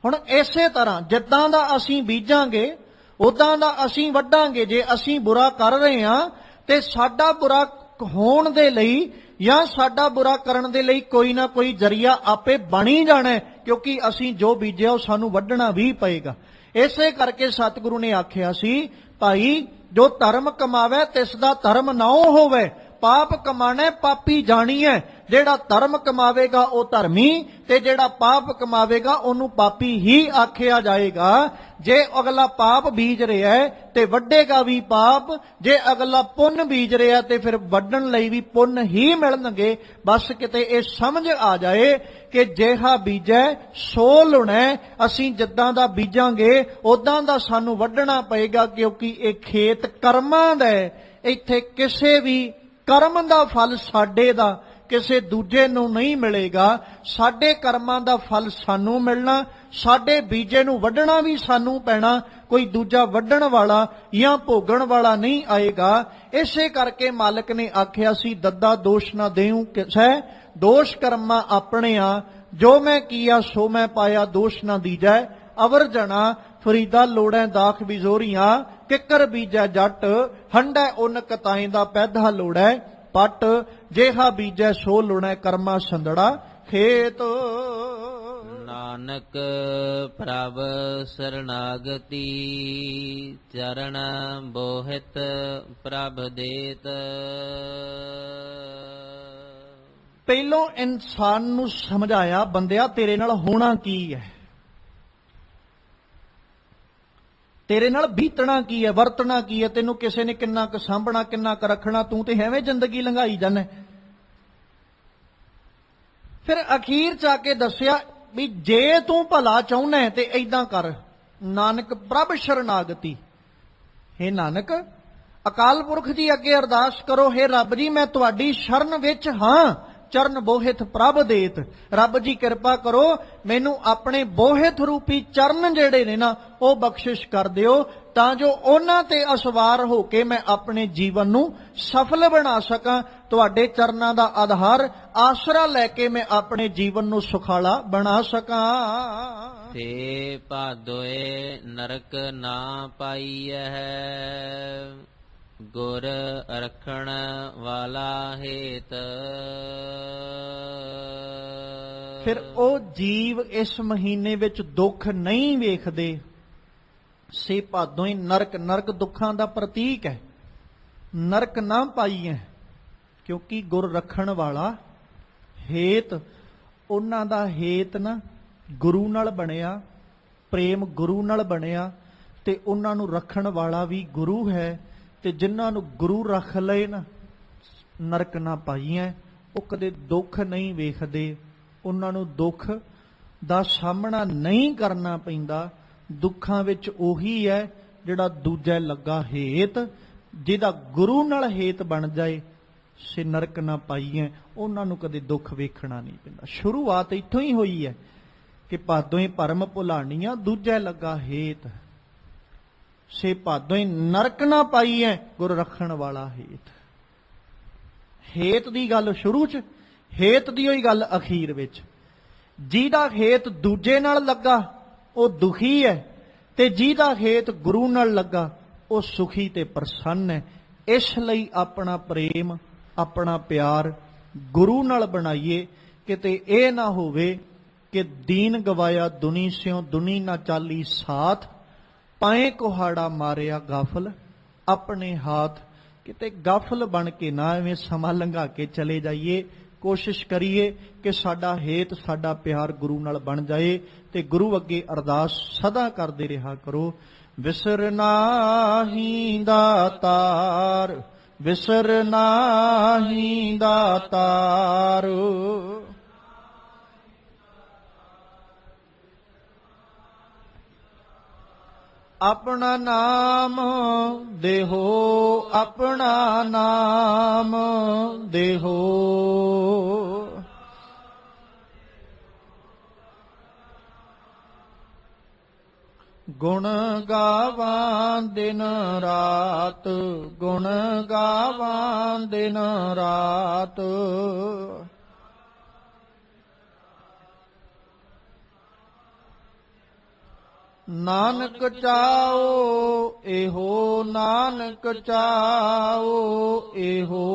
S3: ਹੁਣ ਇਸੇ ਤਰ੍ਹਾਂ ਜਿੱਦਾਂ ਦਾ ਅਸੀਂ ਬੀਜਾਂਗੇ ਉਦਾਂ ਦਾ ਅਸੀਂ ਵੱਢਾਂਗੇ। ਜੇ ਅਸੀਂ ਬੁਰਾ ਕਰ ਰਹੇ ਹਾਂ ਤੇ ਸਾਡਾ ਬੁਰਾ ਹੋਣ ਦੇ ਲਈ ਜਾਂ ਸਾਡਾ ਬੁਰਾ ਕਰਨ ਦੇ ਲਈ ਕੋਈ ਨਾ ਕੋਈ ਜਰੀਆ ਆਪੇ ਬਣ ਹੀ ਜਾਣਾ ਹੈ, ਕਿਉਂਕਿ ਅਸੀਂ ਜੋ ਬੀਜਿਆ ਉਹ ਸਾਨੂੰ ਵੱਢਣਾ ਵੀ ਪਏਗਾ। ਇਸੇ ਕਰਕੇ ਸਤਿਗੁਰੂ ਨੇ ਆਖਿਆ ਸੀ, ਭਾਈ ਜੋ ਧਰਮ ਕਮਾਵੇ ਤਿਸ ਦਾ ਧਰਮ ਨਾਉ ਹੋਵੇ, ਪਾਪ ਕਮਾਣੇ ਪਾਪੀ ਜਾਣੀਐ। ਜਿਹੜਾ ਧਰਮ ਕਮਾਵੇਗਾ ਉਹ ਧਰਮੀ ਤੇ ਜਿਹੜਾ ਪਾਪ ਕਮਾਵੇਗਾ ਉਹਨੂੰ ਪਾਪੀ ਹੀ ਆਖਿਆ ਜਾਏਗਾ। ਜੇ ਅਗਲਾ ਪਾਪ ਬੀਜ ਰਿਹਾ ਹੈ ਤੇ ਵੱਢੇਗਾ ਵੀ ਪਾਪ, ਜੇ ਅਗਲਾ ਪੁੰਨ ਬੀਜ ਰਿਹਾ ਤੇ ਫਿਰ ਵੱਢਣ ਲਈ ਵੀ ਪੁੰਨ ਹੀ ਮਿਲਣਗੇ। ਬਸ ਕਿਤੇ ਇਹ ਸਮਝ ਆ ਜਾਏ ਕਿ ਜਿਹਾ ਬੀਜੈ ਸੋ ਲੁਣੈ। ਅਸੀਂ ਜਿੱਦਾਂ ਦਾ ਬੀਜਾਂਗੇ ਉਦਾਂ ਦਾ ਸਾਨੂੰ ਵੱਢਣਾ ਪਏਗਾ, ਕਿਉਂਕਿ ਇਹ ਖੇਤ ਕਰਮਾਂ ਦਾ ਹੈ। ਇੱਥੇ ਕਿਸੇ ਵੀ ਕਰਮ ਦਾ ਫਲ ਸਾਡੇ ਦਾ ਕਿਸੇ ਦੂਜੇ ਨੂੰ ਨਹੀਂ ਮਿਲੇਗਾ। ਸਾਡੇ ਕਰਮਾਂ ਦਾ ਫਲ ਸਾਨੂੰ ਮਿਲਣਾ, ਸਾਡੇ ਬੀਜੇ ਨੂੰ ਵੱਢਣਾ ਵੀ ਸਾਨੂੰ ਪੈਣਾ, ਕੋਈ ਦੂਜਾ ਵੱਢਣ ਵਾਲਾ ਜਾਂ ਭੋਗਣ ਵਾਲਾ ਨਹੀਂ ਆਏਗਾ। ਇਸੇ ਕਰਕੇ ਮਾਲਕ ਨੇ ਆਖਿਆ ਸੀ, ਦੱਦਾ ਦੋਸ਼ ਨਾ ਦੇਉ ਕਿਸੈ, ਦੋਸ਼ ਕਰਮਾਂ ਆਪਣੇ ਆ, ਜੋ ਮੈਂ ਕੀਆ ਸੋ ਮੈਂ ਪਾਇਆ, ਦੋਸ਼ ਨਾ ਦੀਜੈ। ਅਵਰ ਜਣਾ ਫਰੀਦਾ ਲੋੜੈ ਦਾਖ ਬਿਜ਼ੋਰੀਆਂ, ਕਿੱਕਰ ਬੀਜੈ ਜੱਟ ਹੰਡੈ ਉਨ ਕਤਾਈ ਦਾ ਪੈਦਾ ਲੋੜੈ ਪੱਟ। ਜੇਹਾ ਬੀਜੈ ਸੋ ਲੁਣੈ ਕਰਮਾ ਸੰਦੜਾ ਖੇਤ।
S2: ਨਾਨਕ ਪ੍ਰਭ ਸਰਨਾਗਤੀ, ਚਰਨ ਬੋਹਿਤ ਪ੍ਰਭ ਦੇਤ।
S3: ਪਹਿਲੋਂ ਇਨਸਾਨ ਨੂੰ ਸਮਝਾਇਆ, ਬੰਦਿਆ ਤੇਰੇ ਨਾਲ ਹੋਣਾ ਕੀ ਹੈ, ਤੇਰੇ ਨਾਲ ਬੀਤਣਾ ਕੀ ਹੈ, ਵਰਤਣਾ ਕੀ ਹੈ, ਤੈਨੂੰ ਕਿਸੇ ਨੇ ਕਿੰਨਾ ਕੁ ਸਾਂਭਣਾ, ਕਿੰਨਾ ਕੁ ਰੱਖਣਾ, ਤੂੰ ਤੇ ਐਵੇਂ ਜ਼ਿੰਦਗੀ ਲੰਘਾਈ ਜਾਂਦਾ। ਫਿਰ ਅਖੀਰ ਚ ਆ ਕੇ ਦੱਸਿਆ ਵੀ ਜੇ ਤੂੰ ਭਲਾ ਚਾਹੁੰਦਾ ਤੇ ਏਦਾਂ ਕਰ, ਨਾਨਕ ਪ੍ਰਭ ਸ਼ਰਨਾਗਤੀ। ਹੇ ਨਾਨਕ, ਅਕਾਲ ਪੁਰਖ ਜੀ ਅੱਗੇ ਅਰਦਾਸ ਕਰੋ, ਹੇ ਰੱਬ ਜੀ ਮੈਂ ਤੁਹਾਡੀ ਸ਼ਰਨ ਵਿੱਚ ਹਾਂ, ਚਰਨ ਬੋਹਿਤ ਪ੍ਰਭ ਦੇਤ। ਰੱਬ ਜੀ ਕਿਰਪਾ ਕਰੋ, ਮੈਨੂੰ ਆਪਣੇ ਬੋਹਿਤ ਰੂਪੀ ਚਰਨ ਜਿਹੜੇ ਨੇ ਨਾ ਉਹ ਬਖਸ਼ਿਸ਼ ਕਰ ਦਿਓ, ਤਾਂ ਜੋ ਉਹਨਾਂ ਤੇ ਅਸਵਾਰ ਹੋ ਕੇ ਮੈਂ ਆਪਣੇ ਜੀਵਨ ਨੂੰ ਸਫਲ ਬਣਾ ਸਕਾਂ। ਤੁਹਾਡੇ ਚਰਨਾਂ ਦਾ ਆਧਾਰ ਆਸਰਾ ਲੈ ਕੇ ਮੈਂ ਆਪਣੇ ਜੀਵਨ ਨੂੰ ਸੁਖਾਲਾ ਬਣਾ ਸਕਾਂ।
S2: ਤੇ ਭਾਦੋਏ ਨਰਕ ਨਾ ਪਾਈਐ, ਗੁਰ ਰਖਣ ਵਾਲਾ ਹੇਤ। ਫਿਰ ਉਹ ਜੀਵ ਇਸ ਮਹੀਨੇ ਵਿੱਚ ਦੁੱਖ ਨਹੀਂ ਵੇਖਦੇ। ਸੇ ਭਾਦੋਂ ਹੀ ਨਰਕ, ਨਰਕ ਦੁੱਖਾਂ ਦਾ ਪ੍ਰਤੀਕ ਹੈ।
S3: ਨਰਕ ਨਾ ਪਾਈਐ, ਕਿਉਂਕਿ ਗੁਰ ਰੱਖਣ ਵਾਲਾ ਹੇਤ, ਉਹਨਾਂ ਦਾ ਹੇਤ ਨਾ ਗੁਰੂ ਨਾਲ ਬਣਿਆ, ਪ੍ਰੇਮ ਗੁਰੂ ਨਾਲ ਬਣਿਆ, ਤੇ ਉਹਨਾਂ ਨੂੰ ਰੱਖਣ ਵਾਲਾ ਵੀ ਗੁਰੂ ਹੈ। ਤੇ ਜਿਨ੍ਹਾਂ ਨੂੰ ਗੁਰੂ ਰੱਖ ਲਏ ਨਾ, ਨਰਕ ਨਾ ਪਾਈਐ, ਉਹ ਕਦੇ ਦੁੱਖ ਨਹੀਂ ਵੇਖਦੇ, ਉਹਨਾਂ ਨੂੰ ਦੁੱਖ ਦਾ ਸਾਹਮਣਾ ਨਹੀਂ ਕਰਨਾ ਪੈਂਦਾ। ਦੁੱਖਾਂ ਵਿੱਚ ਉਹੀ ਹੈ ਜਿਹੜਾ ਦੂਜਾ ਲੱਗਾ ਹੇਤ, ਜਿਹਦਾ ਗੁਰੂ ਨਾਲ ਹੇਤ ਬਣ ਜਾਏ, ਸੇ ਨਰਕ ਨਾ ਪਾਈਐ, ਉਹਨਾਂ ਨੂੰ ਕਦੇ ਦੁੱਖ ਵੇਖਣਾ ਨਹੀਂ ਪੈਂਦਾ। ਸ਼ੁਰੂਆਤ ਇੱਥੋਂ ਹੀ ਹੋਈ ਹੈ ਕਿ ਭਾਦੋਂ ਹੀ ਭਰਮ ਭੁਲਾਣੀਆਂ, ਦੂਜਾ ਲੱਗਾ ਹੇਤ, ਸੇ ਭਾਦੋਂ ਹੀ ਨਰਕ ਨਾ ਪਾਈਐ, ਗੁਰ ਰੱਖਣ ਵਾਲਾ ਹੇਤ। ਹੇਤ ਦੀ ਗੱਲ ਸ਼ੁਰੂ 'ਚ, ਹੇਤ ਦੀ ਹੋਈ ਗੱਲ ਅਖੀਰ ਵਿੱਚ। ਜਿਹਦਾ ਹੇਤ ਦੂਜੇ ਨਾਲ ਲੱਗਾ ਉਹ ਦੁਖੀ ਹੈ, ਤੇ ਜਿਹਦਾ ਹੇਤ ਗੁਰੂ ਨਾਲ ਲੱਗਾ ਉਹ ਸੁਖੀ ਤੇ ਪ੍ਰਸੰਨ ਹੈ। ਇਸ ਲਈ ਆਪਣਾ ਪ੍ਰੇਮ, ਆਪਣਾ ਪਿਆਰ ਗੁਰੂ ਨਾਲ ਬਣਾਈਏ, ਕਿਤੇ ਇਹ ਨਾ ਹੋਵੇ ਕਿ ਦੀਨ ਗਵਾਇਆ ਦੁਨੀ ਸਿਓ, ਦੁਨੀ ਨਾ ਚਾਲੀ ਸਾਥ, ਪਾਏ ਕੁਹਾੜਾ ਮਾਰਿਆ ਗਾਫਲ ਆਪਣੇ ਹਾਥ। ਕਿਤੇ ਗਾਫਲ ਬਣ ਕੇ ਨਾ ਐਵੇਂ ਸਮਾਂ ਲੰਘਾ ਕੇ ਚਲੇ ਜਾਈਏ। ਕੋਸ਼ਿਸ਼ ਕਰੀਏ ਕਿ ਸਾਡਾ ਹੇਤ, ਸਾਡਾ ਪਿਆਰ ਗੁਰੂ ਨਾਲ ਬਣ ਜਾਏ, ਤੇ ਗੁਰੂ ਅੱਗੇ ਅਰਦਾਸ ਸਦਾ ਕਰਦੇ ਰਿਹਾ ਕਰੋ। ਵਿਸਰ ਨਾਹੀਂ ਦਾਤਾਰ, ਵਿਸਰ ਨਾਹੀਂ ਦਾਤਾਰ, ਆਪਣਾ ਨਾਮ ਦੇਹੋ, ਆਪਣਾ ਨਾਮ ਦੇਹੋ। ਗੁਣ ਗਾਵਾਂ ਦਿਨ ਰਾਤ, ਗੁਣ ਗਾਵਾਂ ਦਿਨ ਰਾਤ। ਨਾਨਕ ਚਾਓ ਇਹੋ, ਨਾਨਕ ਚਾਓ ਇਹੋ।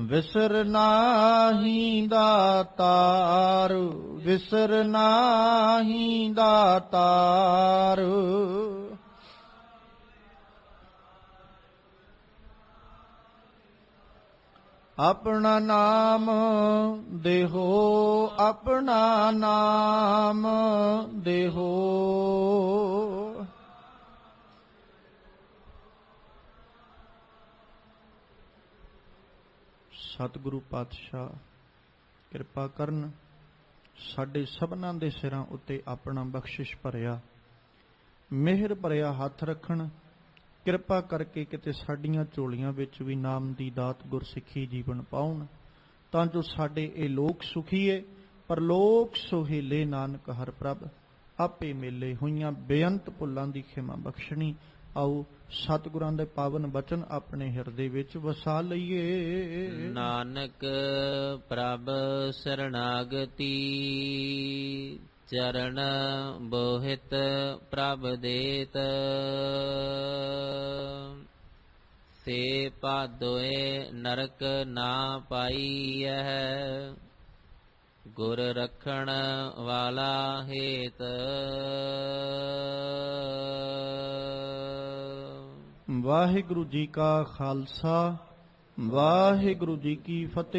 S3: ਵਿਸਰ ਨਾਹੀਂ ਦਾਤਾਰ, ਵਿਸਰ ਨਾਹੀਂ ਦਾਤਾਰ। ਆਪਣਾ ਨਾਮ ਦੇਹੋ, ਆਪਣਾ ਨਾਮ ਦੇਹੋ।
S1: ਸਤਿਗੁਰੂ ਪਾਤਸ਼ਾਹ ਕਿਰਪਾ ਕਰਨ, ਸਾਡੇ ਸਭਨਾਂ ਦੇ ਸਿਰਾਂ ਉੱਤੇ ਆਪਣਾ ਬਖਸ਼ਿਸ਼ ਭਰਿਆ, ਮਿਹਰ ਭਰਿਆ ਹੱਥ ਰੱਖਣ। ਕਿਰਪਾ ਕਰਕੇ ਕਿਤੇ ਸਾਡੀਆਂ ਝੋਲੀਆਂ ਵਿੱਚ ਵੀ ਨਾਮ ਦੀ ਦਾਤ ਗੁਰਸਿੱਖੀ ਜੀਵਨ ਪਾਉਣ, ਤਾਂ ਜੋ ਸਾਡੇ ਇਹ ਲੋਕ ਸੁਖੀਏ, ਪਰਲੋਕ ਸੁਹੇਲੇ। ਨਾਨਕ ਹਰ ਪ੍ਰਭ ਆਪੇ ਮੇਲੇ, ਹੋਈਆਂ ਬੇਅੰਤ ਭੁੱਲਾਂ ਦੀ ਖਿਮਾ ਬਖਸ਼ਣੀ। ਆਓ ਸਤਿਗੁਰਾਂ ਦੇ ਪਾਵਨ ਬਚਨ ਆਪਣੇ ਹਿਰਦੇ ਵਿੱਚ ਵਸਾ ਲਈਏ।
S4: ਨਾਨਕ ਪ੍ਰਭ ਸਰਣਾਗਤੀ, ਚਰਨ ਬੋਹਿਤ ਪ੍ਰਭ ਦੇਤ। ਸੇ ਭਾਦੋਏ ਨਰਕ ਨਾ ਪਾਈਐ, ਗੁਰ ਰੱਖਣ ਵਾਲਾ ਹੇਤ।
S1: ਵਾਹਿਗੁਰੂ ਜੀ ਕਾ ਖਾਲਸਾ, ਵਾਹਿਗੁਰੂ ਜੀ ਕੀ ਫਤਿਹ।